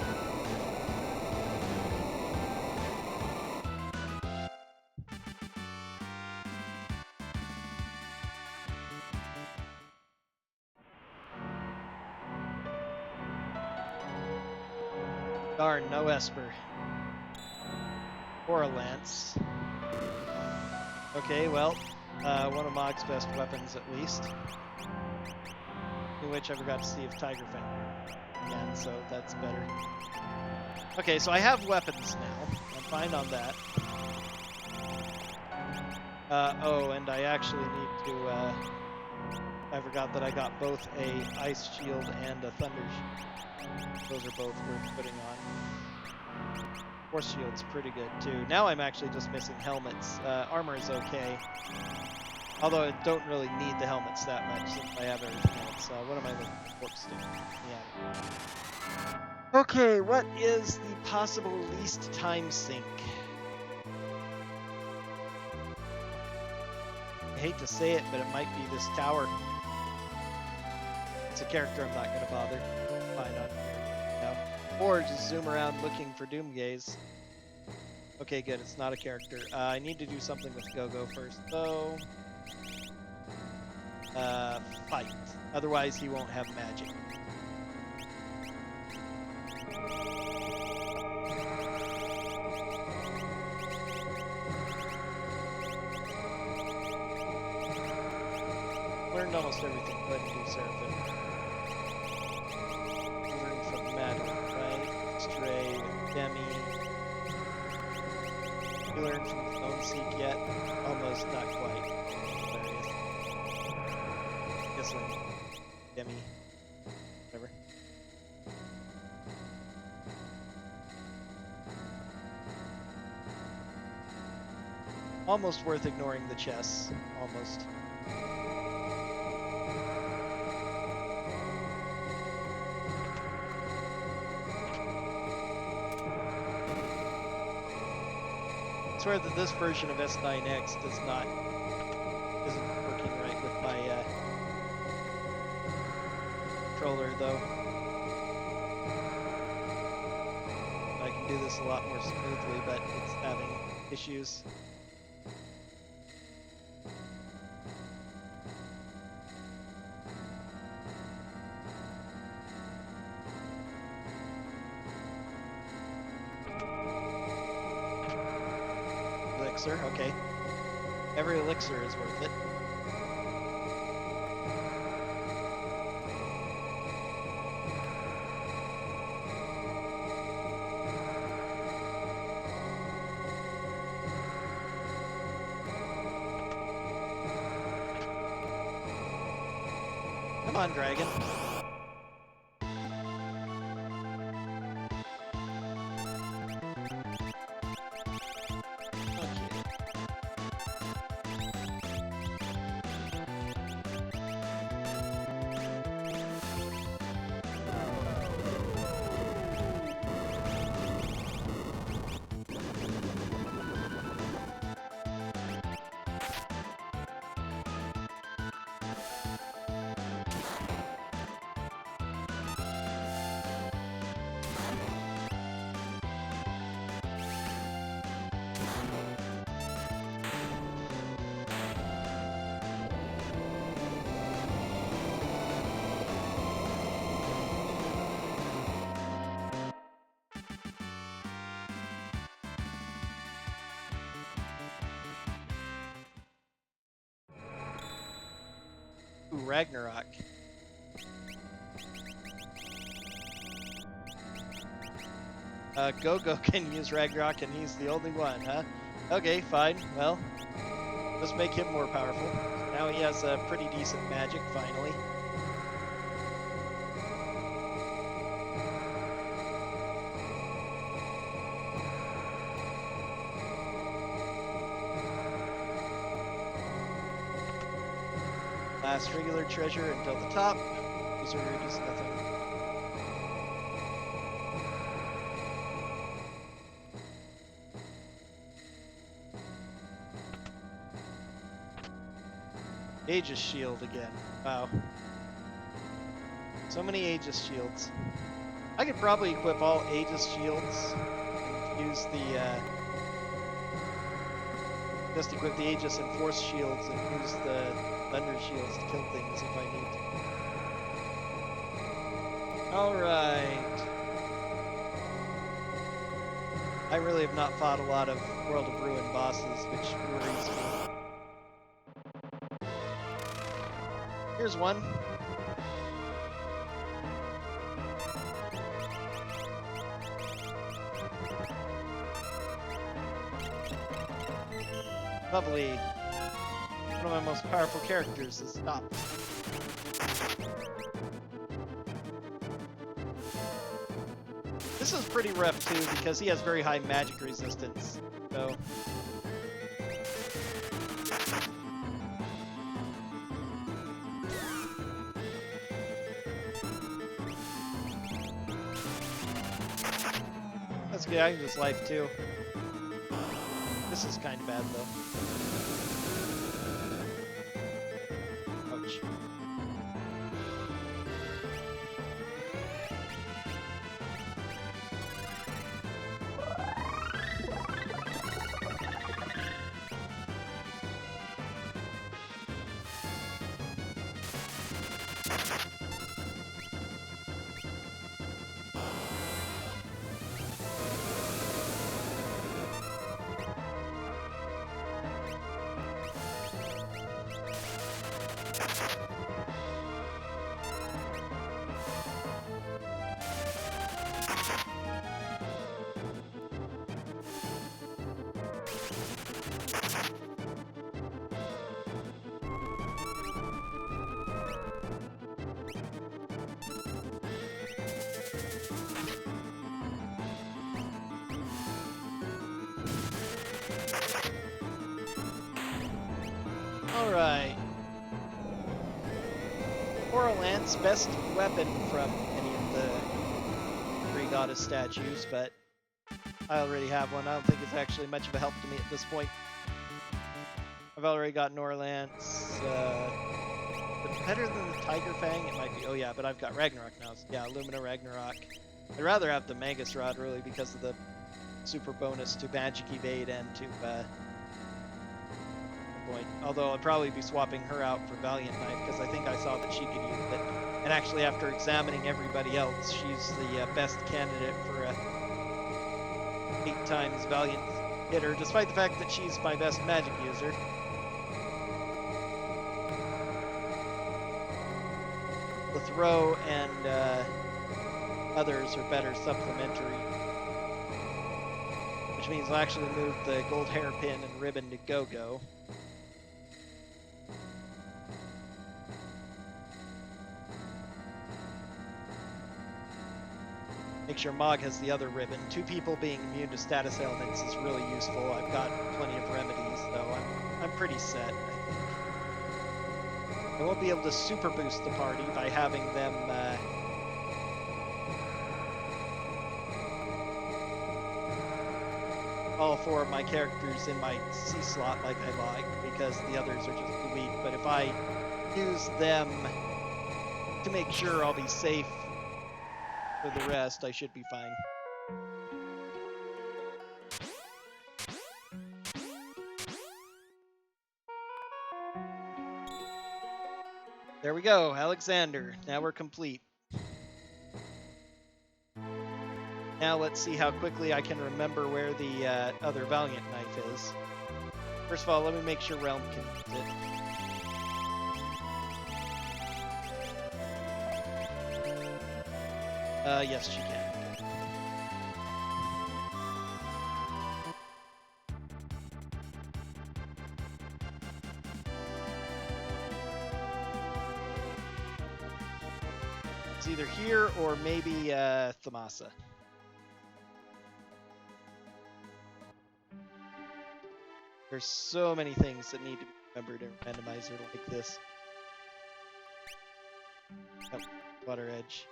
Darn, no esper. Or a lance. Okay, well, one of Mog's best weapons at least. In which I forgot to see if Tiger Fang again, so that's better. Okay, so I have weapons now. I'm fine on that. Oh, and I actually need to, I forgot that I got both a ice shield and a thunder shield. Those are both worth putting on. Force shield's pretty good too. Now I'm actually just missing helmets. Armor is okay. Although I don't really need the helmets that much since I have everything else. What am I looking for? Warp stick. Yeah. Okay, what is the possible least time sink? I hate to say it, but it might be this tower. It's a character I'm not going to bother. Find on here. No. Or just zoom around looking for Doomgaze. Okay, good. It's not a character. I need to do something with Go-Go first, though. fight. Otherwise, he won't have magic. Learned almost everything. Go ahead and do Seraphim. Learned from Matter, right? Stray with Demi. You learned from Phone Seek yet? Almost, not quite. Guess when Demi. Whatever. Almost worth ignoring the chess. Almost. I swear that this version of S9X isn't working right with my controller though. I can do this a lot more smoothly, but it's having issues. Okay. Every elixir is worth it. Come on, dragon. Ooh, Ragnarok. Go-Go can use Ragnarok and he's the only one, huh? Okay, fine. Well, let's make him more powerful. Now he has a pretty decent magic, finally. Last regular treasure until the top. Wizard is nothing. Aegis shield again. Wow. So many Aegis shields. I could probably equip all Aegis shields and use the just equip the Aegis and Force shields and use the Thunder shields to kill things if I need. Alright. I really have not fought a lot of World of Ruin bosses, which worries me. Here's one. Lovely. One of my most powerful characters is stopped. This is pretty rough too because he has very high magic resistance. So that's good. I can just life too. This is kind of bad though. Ouch. Alright. Coral Lance, best weapon from any of the three goddess statues, but I already have one. I don't think it's actually much of a help to me at this point. I've already got Norlance. Better than the Tiger Fang? It might be. Oh yeah, but I've got Ragnarok now. So yeah, Illumina Ragnarok. I'd rather have the Magus Rod, really, because of the super bonus to Magic Evade and to point. Although I'd probably be swapping her out for Valiant Knife, because I think I saw that she could use it. And actually, after examining everybody else, she's the best candidate for a 8 times Valiant hitter, despite the fact that she's my best magic user. The throw and others are better supplementary, which means I'll actually move the gold hairpin and ribbon to go-go. Make sure Mog has the other ribbon. 2 people being immune to status ailments is really useful. I've got plenty of remedies, though. I'm pretty set, I think. I won't be able to super boost the party by having them all 4 of my characters in my C slot like I like, because the others are just too weak. But if I use them to make sure I'll be safe for the rest, I should be fine. There we go, Alexander. Now we're complete. Now let's see how quickly I can remember where the other Valiant Knife is. First of all, let me make sure Realm can use it. Yes, she can. It's either here or maybe Thamasa. There's so many things that need to be remembered in Randomizer like this. Oh, Water Edge.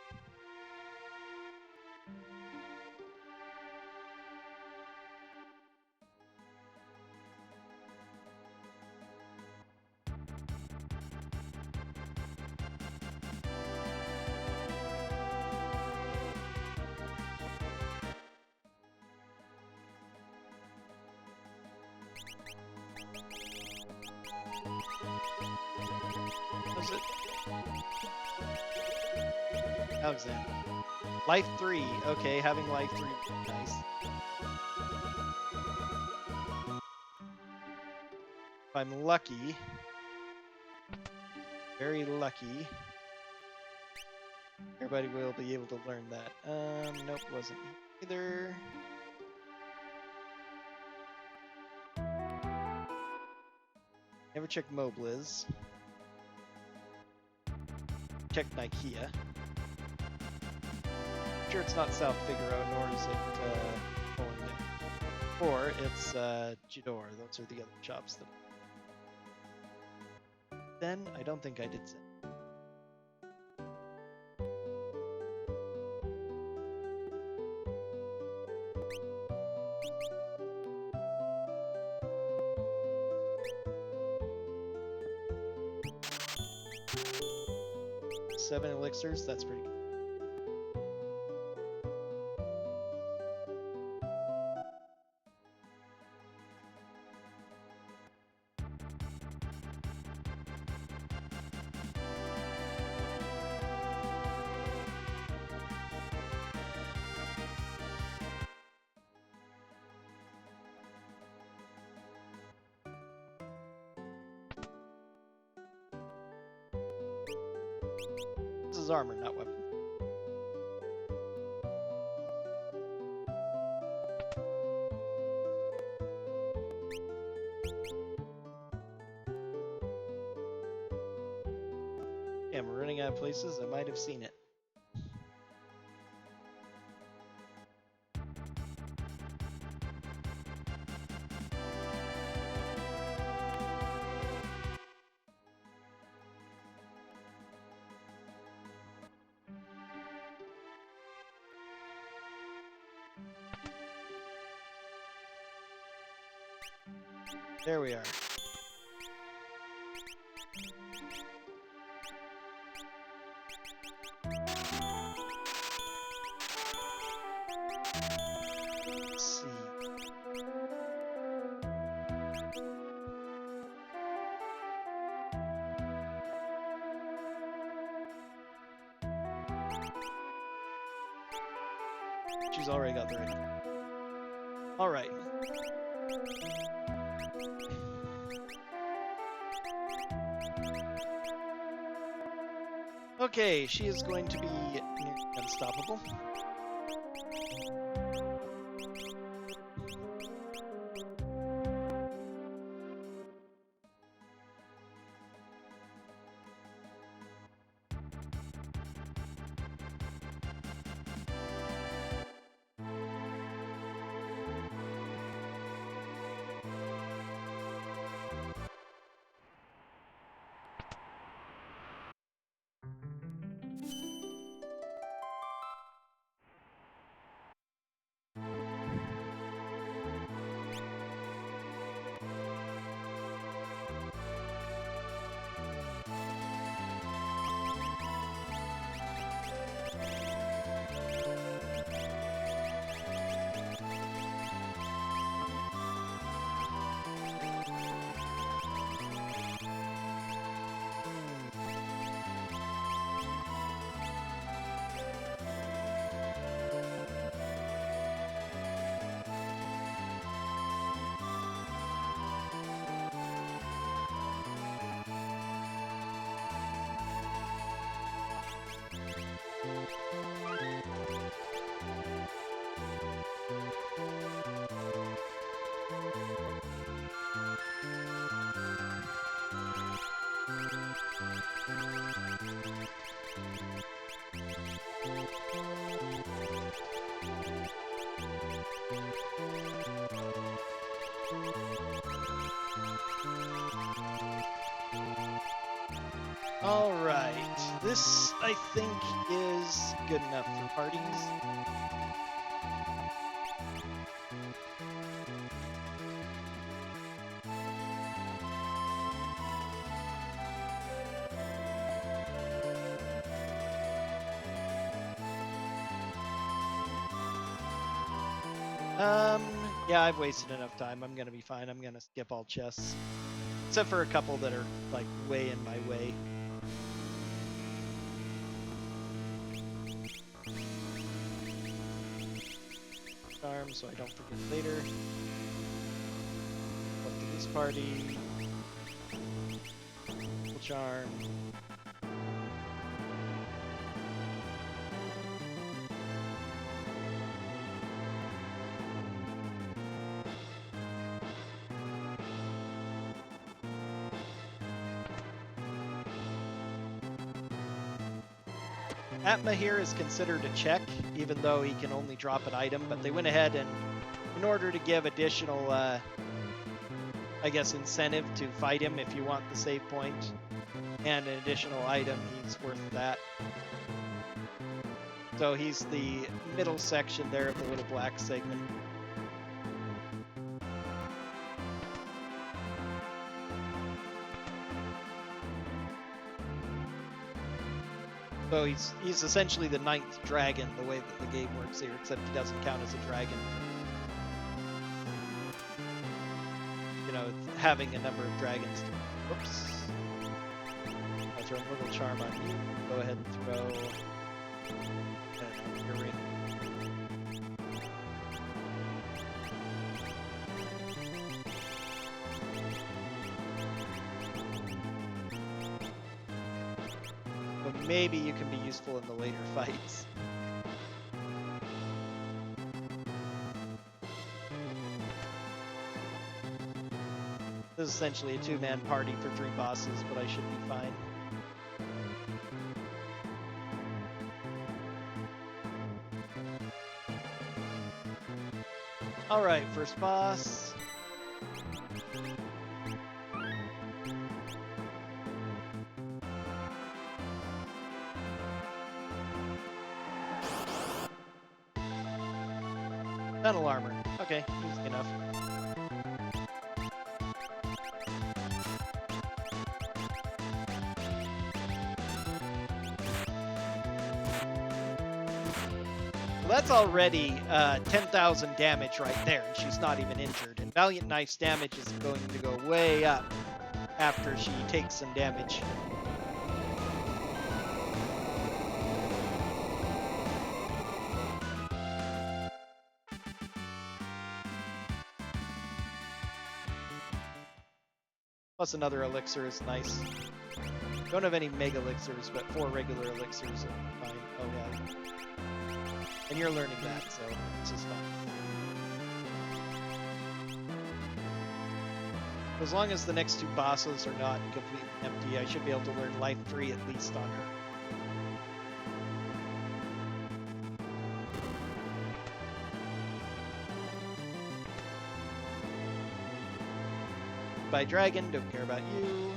Was it? Alexander. Life 3. Okay, having life 3. Nice. If I'm lucky, very lucky, everybody will be able to learn that. Nope, wasn't either. Never check Mobliz. Check Nikea. Sure, it's not South Figaro, nor is it Poland. Or it's Jidor. Those are the other shops that. Then I don't think I did say. Seven elixirs, that's pretty good. This is armor, not weapon. Yeah, we're running out of places. I might have seen it. There we are. Let's see. She's already got the ready. All right. Okay, she is going to be near unstoppable. All right, this I think is good enough for parties. Yeah, I've wasted enough time. I'm gonna be fine. I'm gonna skip all chests. Except for a couple that are, like, way in my way. Charm, so I don't forget later. Up to this party. Full charm. Atma here is considered a check, even though he can only drop an item, but they went ahead and, in order to give additional, I guess, incentive to fight him if you want the save point, and an additional item, he's worth that. So he's the middle section there of the little black segment. So he's essentially the 9th dragon, the way that the game works here, except he doesn't count as a dragon. You know, having a number of dragons. Whoops. I'll throw a little charm on you. Go ahead and throw, I don't know, your ring. So maybe you can be useful in the later fights. This is essentially a two-man party for 3 bosses, but I should be fine. Alright, first boss. Tunnel armor. Okay, easy enough. Well, that's already 10,000 damage right there, and she's not even injured. And Valiant Knife's damage is going to go way up after she takes some damage. Plus another elixir is nice. Don't have any mega elixirs, but 4 regular elixirs are fine. Oh yeah. And you're learning that, so this is fun. As long as the next 2 bosses are not completely empty, I should be able to learn life 3 at least on her. By dragon, don't care about you.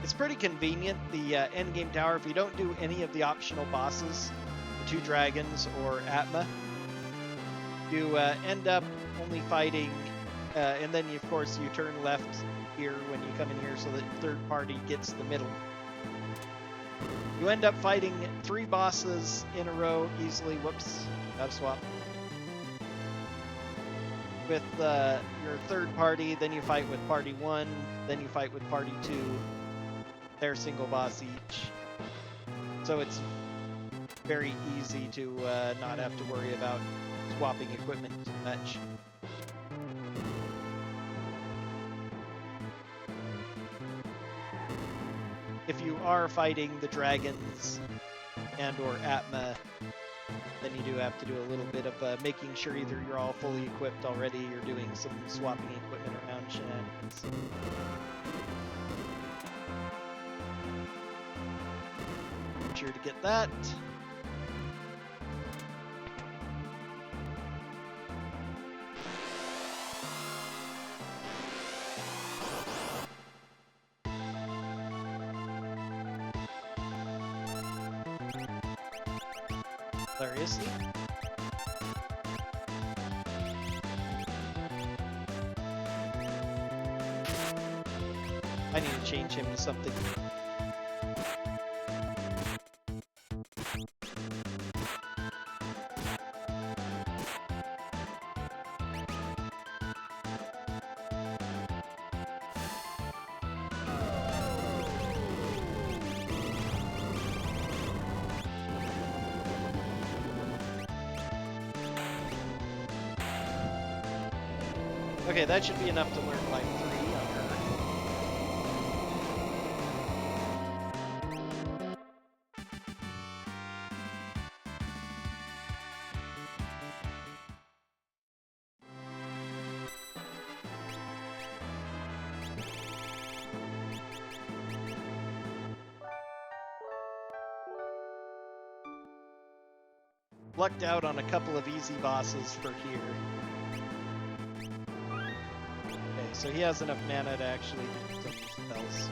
It's pretty convenient, the endgame tower, if you don't do any of the optional bosses, the 2 dragons or Atma, you end up only fighting, and then of course you turn left here when you come in here so that third party gets the middle. You end up fighting 3 bosses in a row easily. Whoops, gotta swap. With your third party, then you fight with party 1, then you fight with party 2. They're single boss each. So it's very easy to not have to worry about swapping equipment too much. If you are fighting the dragons and or Atma, then you do have to do a little bit of making sure either you're all fully equipped already, you're doing some swapping equipment around shenanigans. Sure to get that. Hilariously. I need to change him to something. Okay, that should be enough to learn life 3 on her. Lucked out on a couple of easy bosses for here. So he has enough mana to actually do some spells.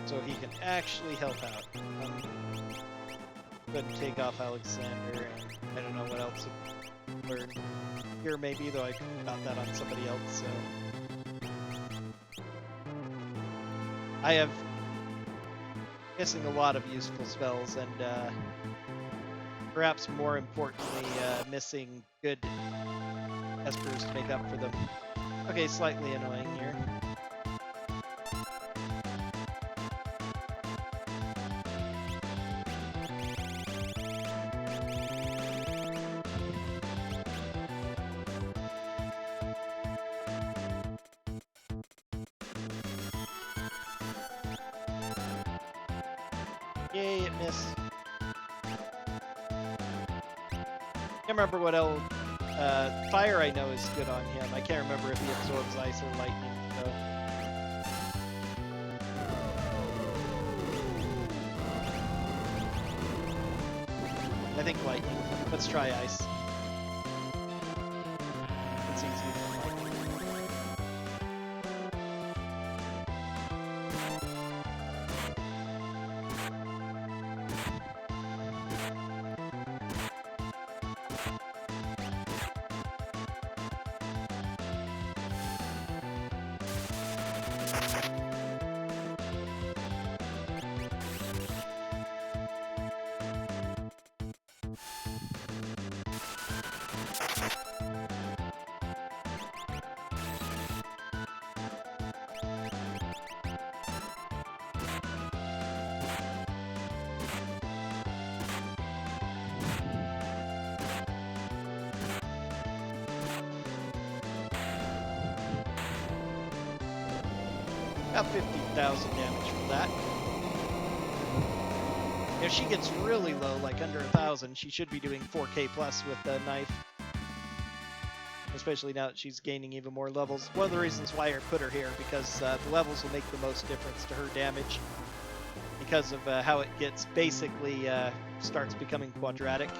So he can actually help out. Go ahead and take off Alexander, and I don't know what else learn. Here maybe, though I got that on somebody else, so... I have missing a lot of useful spells, and perhaps more importantly, missing good espers to make up for them. Okay, slightly annoying here. Yay, it missed. Can't remember what else. Fire I know is good on him. I can't remember if he absorbs ice or lightning, though. I think lightning. Let's try ice. It's easy for lightning. About 50,000 damage from that. If she gets really low, like under 1,000, she should be doing 4K plus with the knife. Especially now that she's gaining even more levels. One of the reasons why I put her here, because the levels will make the most difference to her damage. Because of how it gets, basically starts becoming quadratic.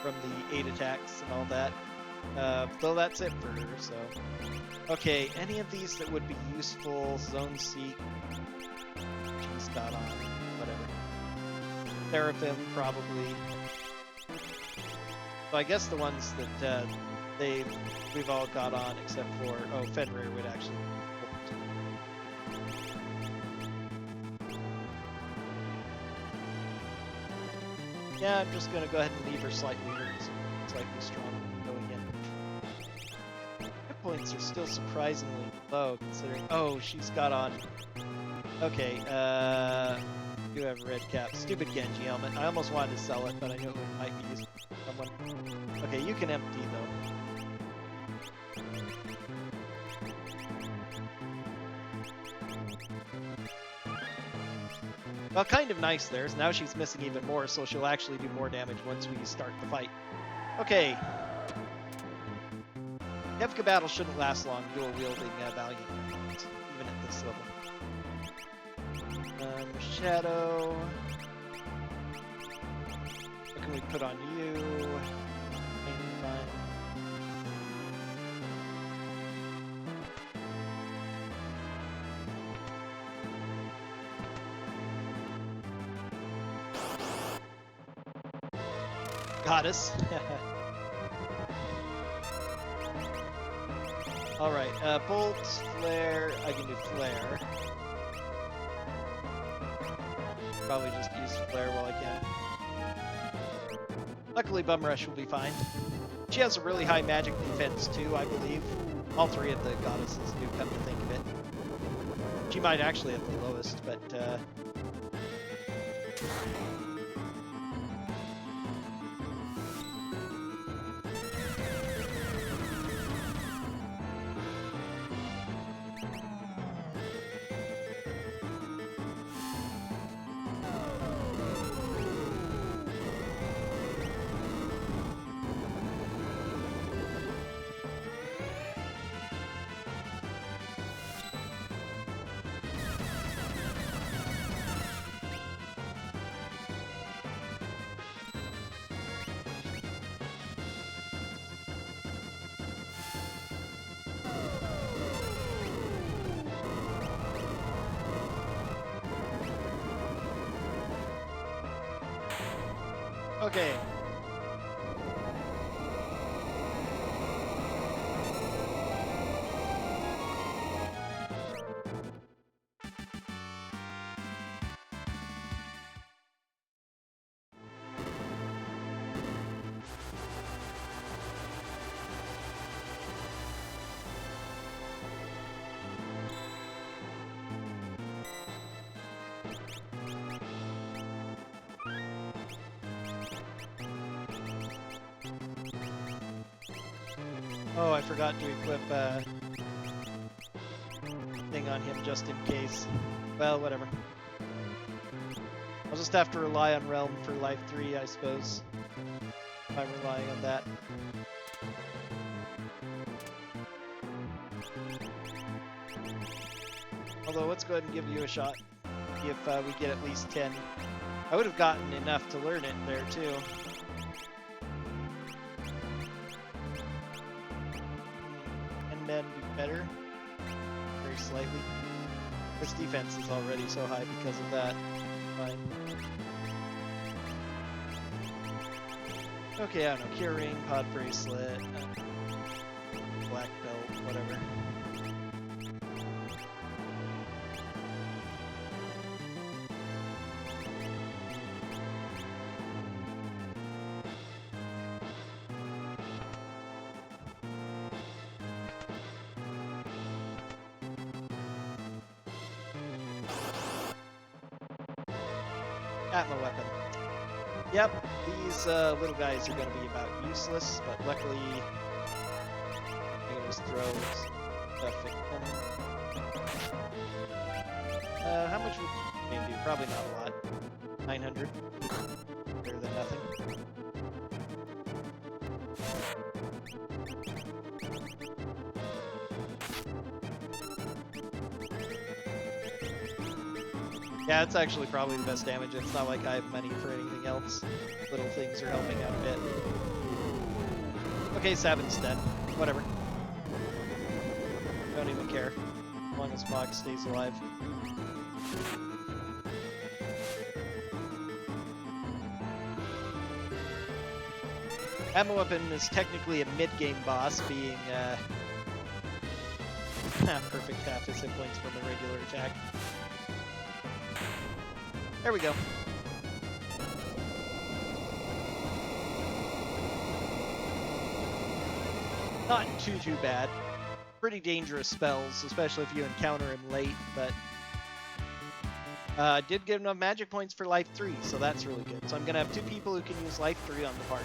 From the 8 attacks and all that. Though that's it for her, so... Okay, any of these that would be useful, Zone Seek, she's got on, whatever. Seraphim, probably. So I guess the ones that we've all got on, except for, oh, Fenrir would actually Yeah, I'm just gonna go ahead and leave her slightly hurt, slightly strong going in. Hit points are still surprisingly low considering. Oh, she's got on. Okay, do have a red cap. Stupid Genji helmet. I almost wanted to sell it, but I knew it might be useful for someone. Okay, you can empty though. Well, kind of nice there. Now she's missing even more, so she'll actually do more damage once we start the fight. Okay. Kefka battle shouldn't last long, dual-wielding Valiant, even at this level. Shadow. What can we put on you? Fine. Goddess. Alright, Bolt, Flare, I can do Flare. Probably just use Flare while I can. Luckily, Bum Rush will be fine. She has a really high magic defense too, I believe. All three of the goddesses do, come to think of it. She might actually have the lowest, but okay. Oh, I forgot to equip thing on him just in case. Well, whatever. I'll just have to rely on Realm for Life 3, I suppose. If I'm relying on that. Although, let's go ahead and give you a shot. See if we get at least 10. I would have gotten enough to learn it there, too. And then be better. Very slightly. This defense is already so high because of that. Fine. Okay, I don't know. Cure Ring, Pod Bracelet, Black Belt, whatever. Atma weapon. Yep, these little guys are going to be about useless, but luckily I can just throw stuff at them. How much would you do? Probably not a lot. 900. Better than nothing. Yeah, it's actually probably the best damage. It's not like I have money for anything else. Little things are helping out a bit. Okay, Sabin's dead. Whatever. Don't even care. As long as Mog stays alive. Atma Weapon is technically a mid-game boss, being perfect half his hit points from the regular attack. There we go. Not too bad. Pretty dangerous spells, especially if you encounter him late, but did get enough magic points for Life 3, so that's really good. So I'm gonna have 2 people who can use Life 3 on the party.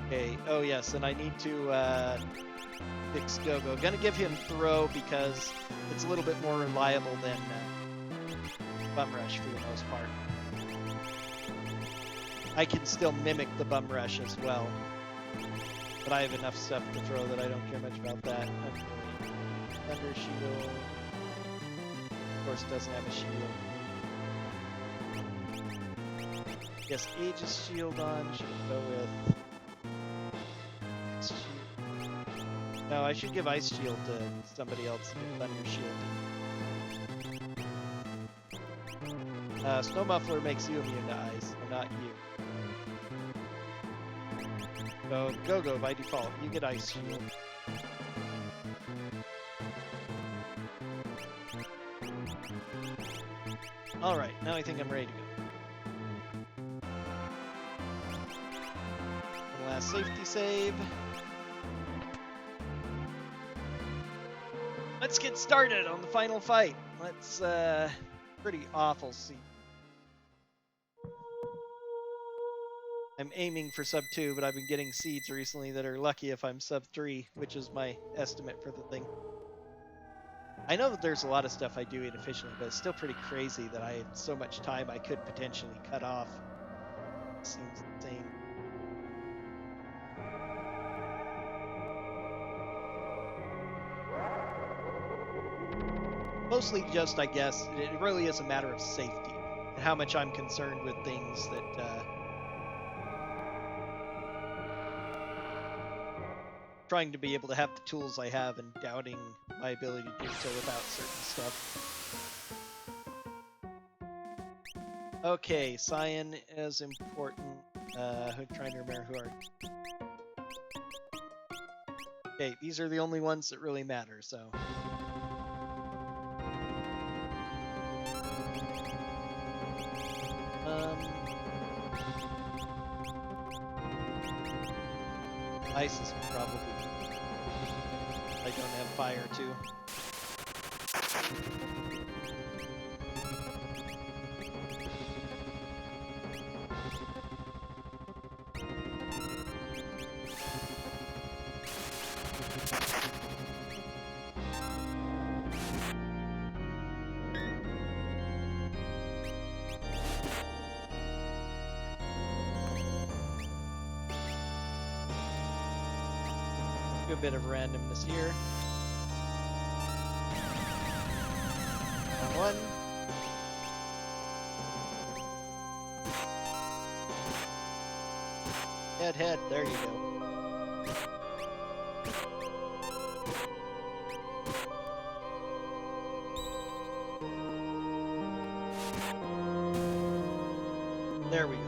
Okay, oh yes, and I need to fix Go-Go. Gonna give him Throw because it's a little bit more reliable than Bum Rush for the most part. I can still mimic the Bum Rush as well, but I have enough stuff to throw that I don't care much about that. Okay. Thunder Shield. Of course, it doesn't have a shield. Yes, Aegis Shield on. Should go with... No, I should give Ice Shield to somebody else to get Thunder Shield. Snow Muffler makes you immune to ice, or not you. So, Go-Go by default, you get Ice Shield. Alright, now I think I'm ready to go. One last safety save. Let's get started on the final fight. Let's, pretty awful seed. I'm aiming for sub 2, but I've been getting seeds recently that are lucky if I'm sub 3, which is my estimate for the thing. I know that there's a lot of stuff I do inefficiently, but it's still pretty crazy that I have so much time I could potentially cut off. It seems insane. Mostly just, I guess, it really is a matter of safety and how much I'm concerned with things that, trying to be able to have the tools I have and doubting my ability to do so without certain stuff. Okay, Cyan is important. I'm trying to remember who are... Okay, these are the only ones that really matter, so... Ice is probably... I don't have fire, too. A bit of randomness here. One. Head, there you go. There we go.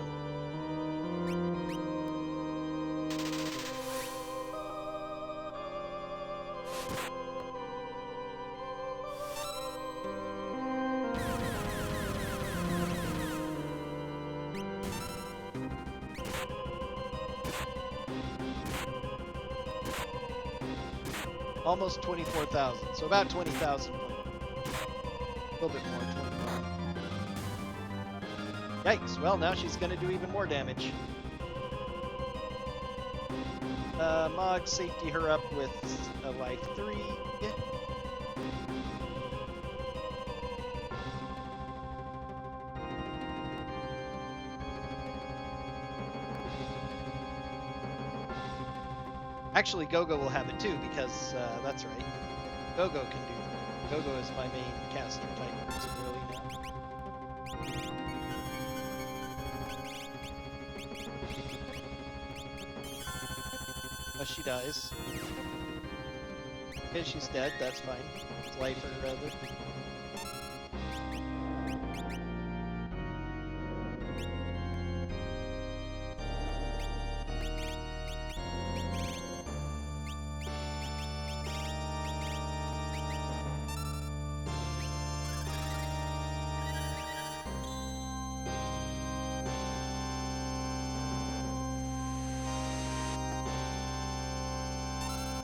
Almost 24,000, so about 20,000 points. A little bit more, 21. Yikes, well now she's gonna do even more damage. Mog, safety her up with a life 3. Actually, Gogo will have it too, because that's right. Gogo can do that. Gogo is my main caster type person really now. Oh, she dies. Okay, she's dead, that's fine. It's life or rather.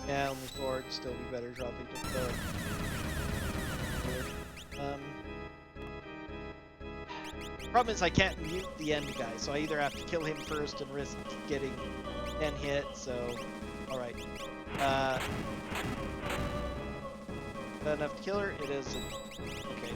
Yeah, only 4 would still be better dropping to kill. Problem is I can't mute the end guy, so I either have to kill him first and risk getting 10 hits, so... Alright. Enough to kill her? It is. Okay.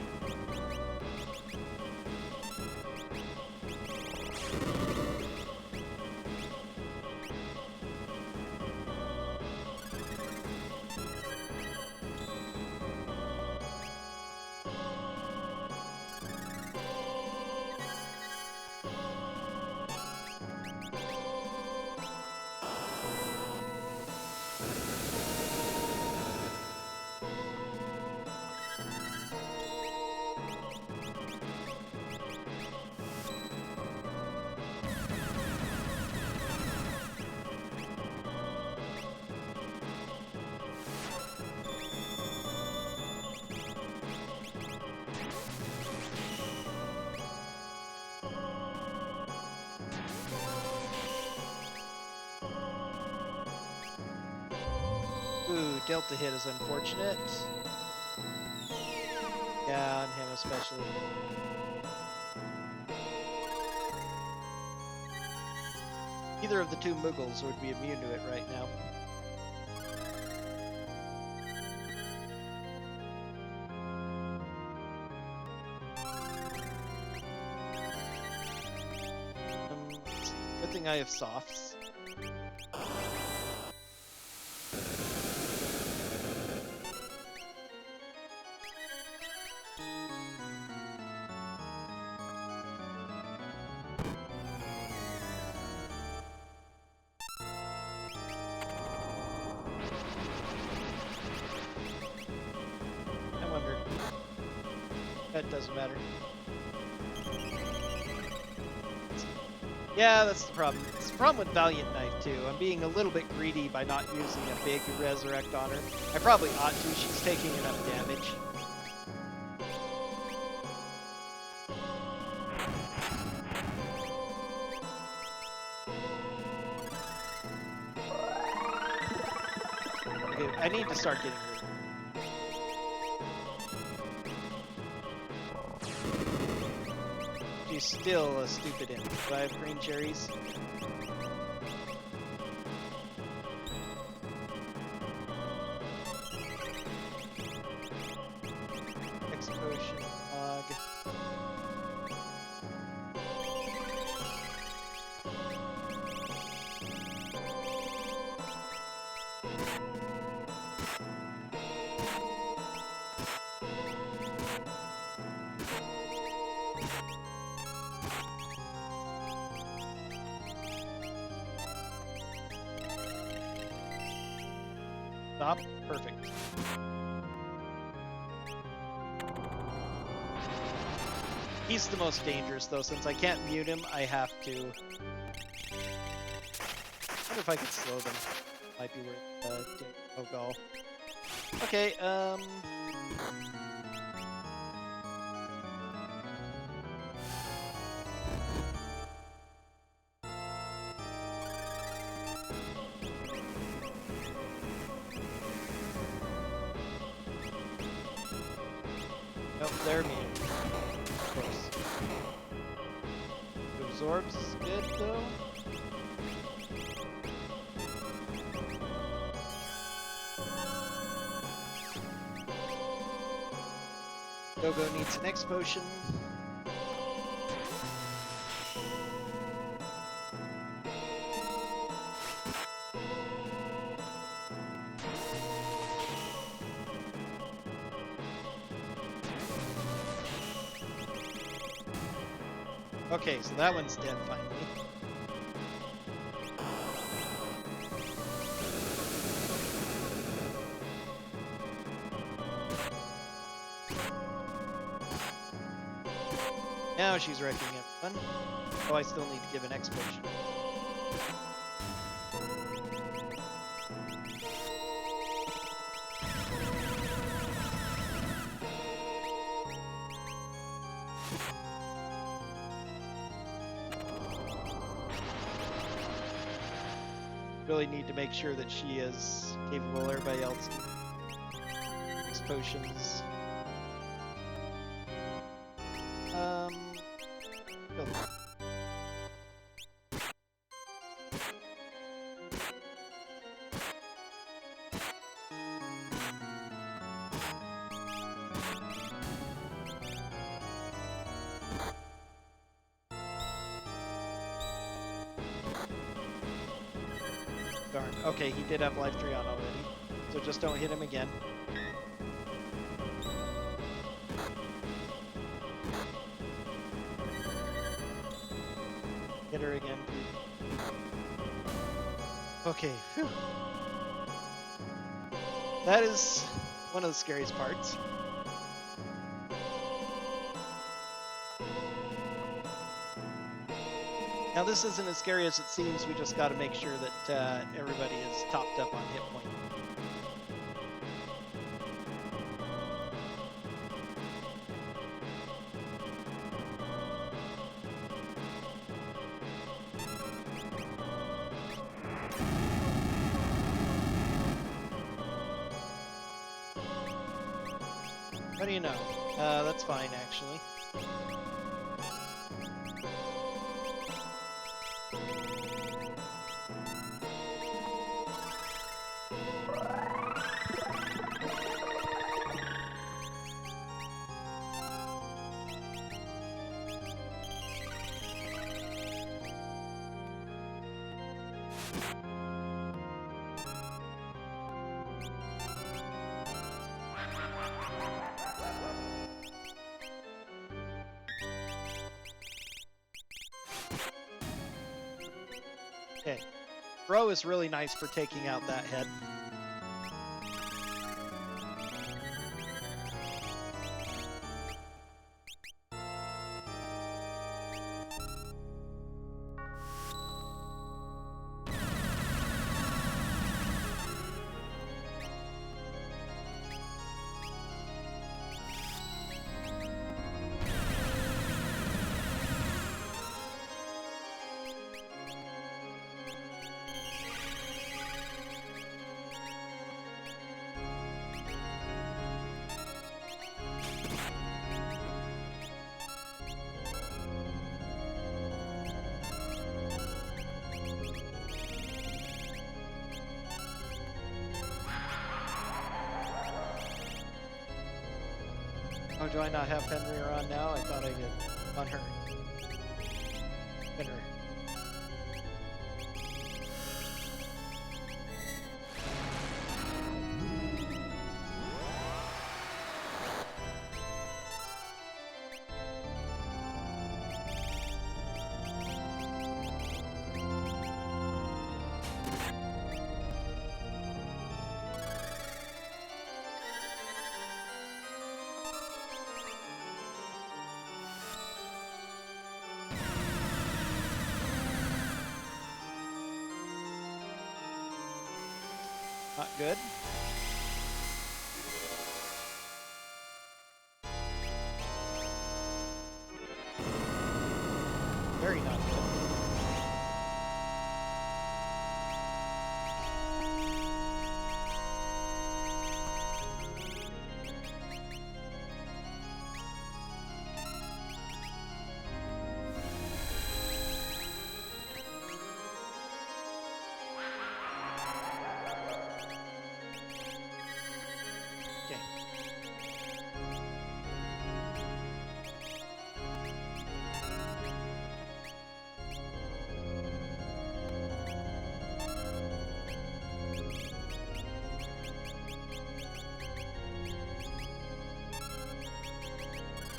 Ooh, Delta hit is unfortunate. Yeah, on him especially. Either of the two Muggles would be immune to it right now. Good thing I have softs. That doesn't matter. Yeah, that's the problem. It's the problem with Valiant Knife, too. I'm being a little bit greedy by not using a big Resurrect on her. I probably ought to. She's taking enough damage. I need to start getting rid of her. She's still a stupid imp. Do I have green cherries? Explosion log. Stop. Perfect. He's the most dangerous, though. Since I can't mute him, I have to... I wonder if I could slow them. Might be worth doing. Oh, gall. Okay, nope, they're immune. Of course. Absorbs is good, though. Go-Go needs an X potion. Okay, so that one's dead finally. Now she's wrecking everyone. Oh, I still need to give an X potion. Really need to make sure that she is capable. Everybody else can X potions. Kill them. Darn. Okay, he did have life 3 on already, so just don't hit him again. Hit her again, please. Okay, phew. That is one of the scariest parts. Now this isn't as scary as it seems. We just got to make sure that everybody is topped up on hit point. What do you know? That's fine, actually. Okay. Bro is really nice for taking out that head. Oh, do I not have Fenrir on now? I thought I did. On her. Fenrir. Not good. Very not good.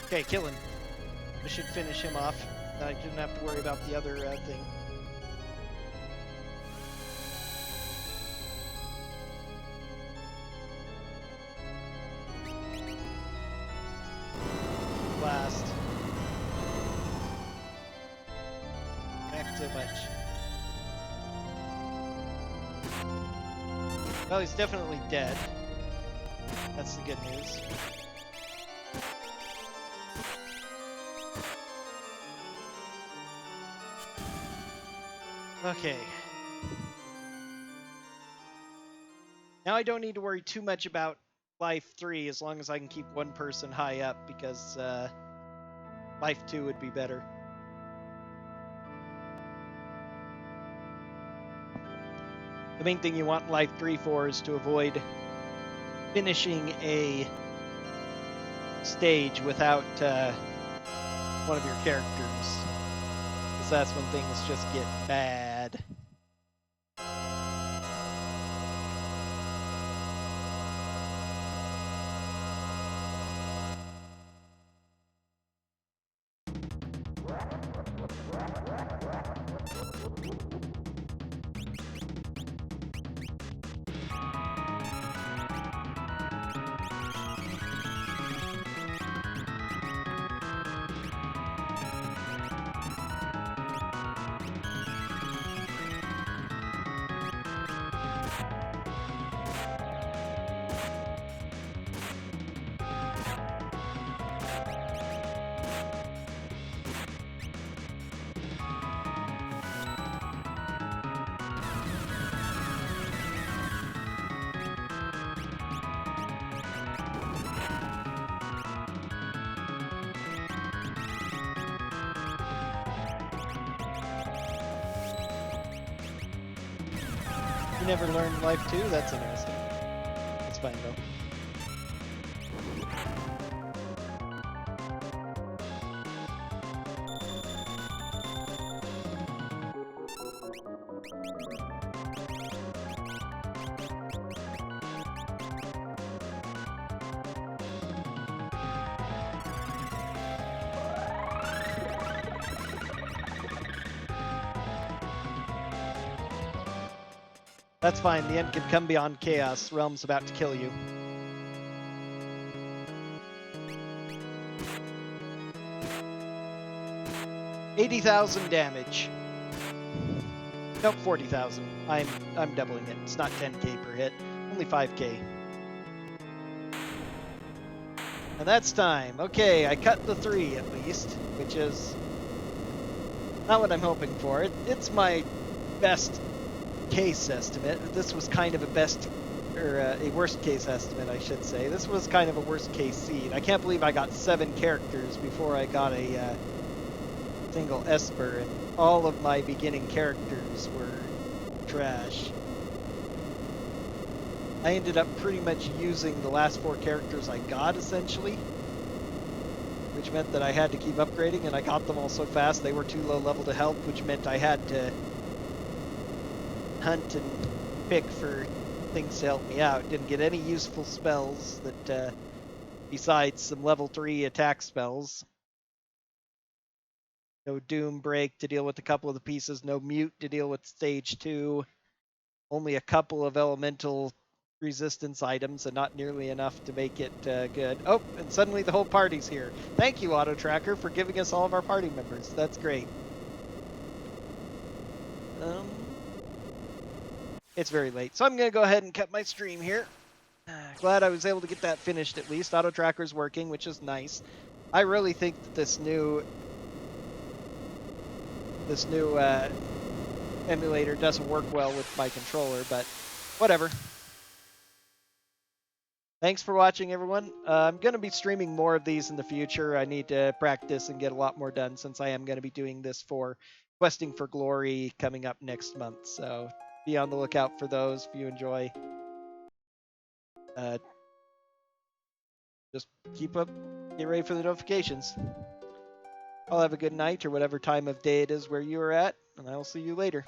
Okay, kill him. I should finish him off. I didn't have to worry about the other thing. Blast. Back so much. Well, he's definitely dead. That's the good news. Okay. Now I don't need to worry too much about Life 3 as long as I can keep one person high up, because Life 2 would be better. The main thing you want Life 3 for is to avoid finishing a stage without one of your characters, because that's when things just get bad. You never learned Life 2? That's interesting. It's fine though. That's fine, the end could come beyond chaos. Realm's about to kill you. $80,000 damage. Nope, 40,000. I'm doubling it. It's not 10k per hit, only 5k. And that's time. Okay, I cut the 3 at least, which is not what I'm hoping for. It's my best case estimate. This was kind of a best, or a worst case estimate, I should say. This was kind of a worst case seed. I can't believe I got 7 characters before I got a single esper, and all of my beginning characters were trash. I ended up pretty much using the last 4 characters I got, essentially. which meant that I had to keep upgrading, and I got them all so fast they were too low level to help, which meant I had to hunt and pick for things to help me out. Didn't get any useful spells that, besides some level 3 attack spells. No Doom Break to deal with a couple of the pieces, no Mute to deal with stage 2, only a couple of elemental resistance items and not nearly enough to make it good. Oh, and suddenly the whole party's here. Thank you, Auto Tracker, for giving us all of our party members. That's great. It's very late, so I'm going to go ahead and cut my stream here. Glad I was able to get that finished at least. Auto Tracker's working, which is nice. I really think that this new emulator doesn't work well with my controller, but whatever. Thanks for watching, everyone. I'm going to be streaming more of these in the future. I need to practice and get a lot more done since I am going to be doing this for Questing for Glory coming up next month. So be on the lookout for those if you enjoy. Just keep up, get ready for the notifications. I'll have a good night or whatever time of day it is where you are at, and I will see you later.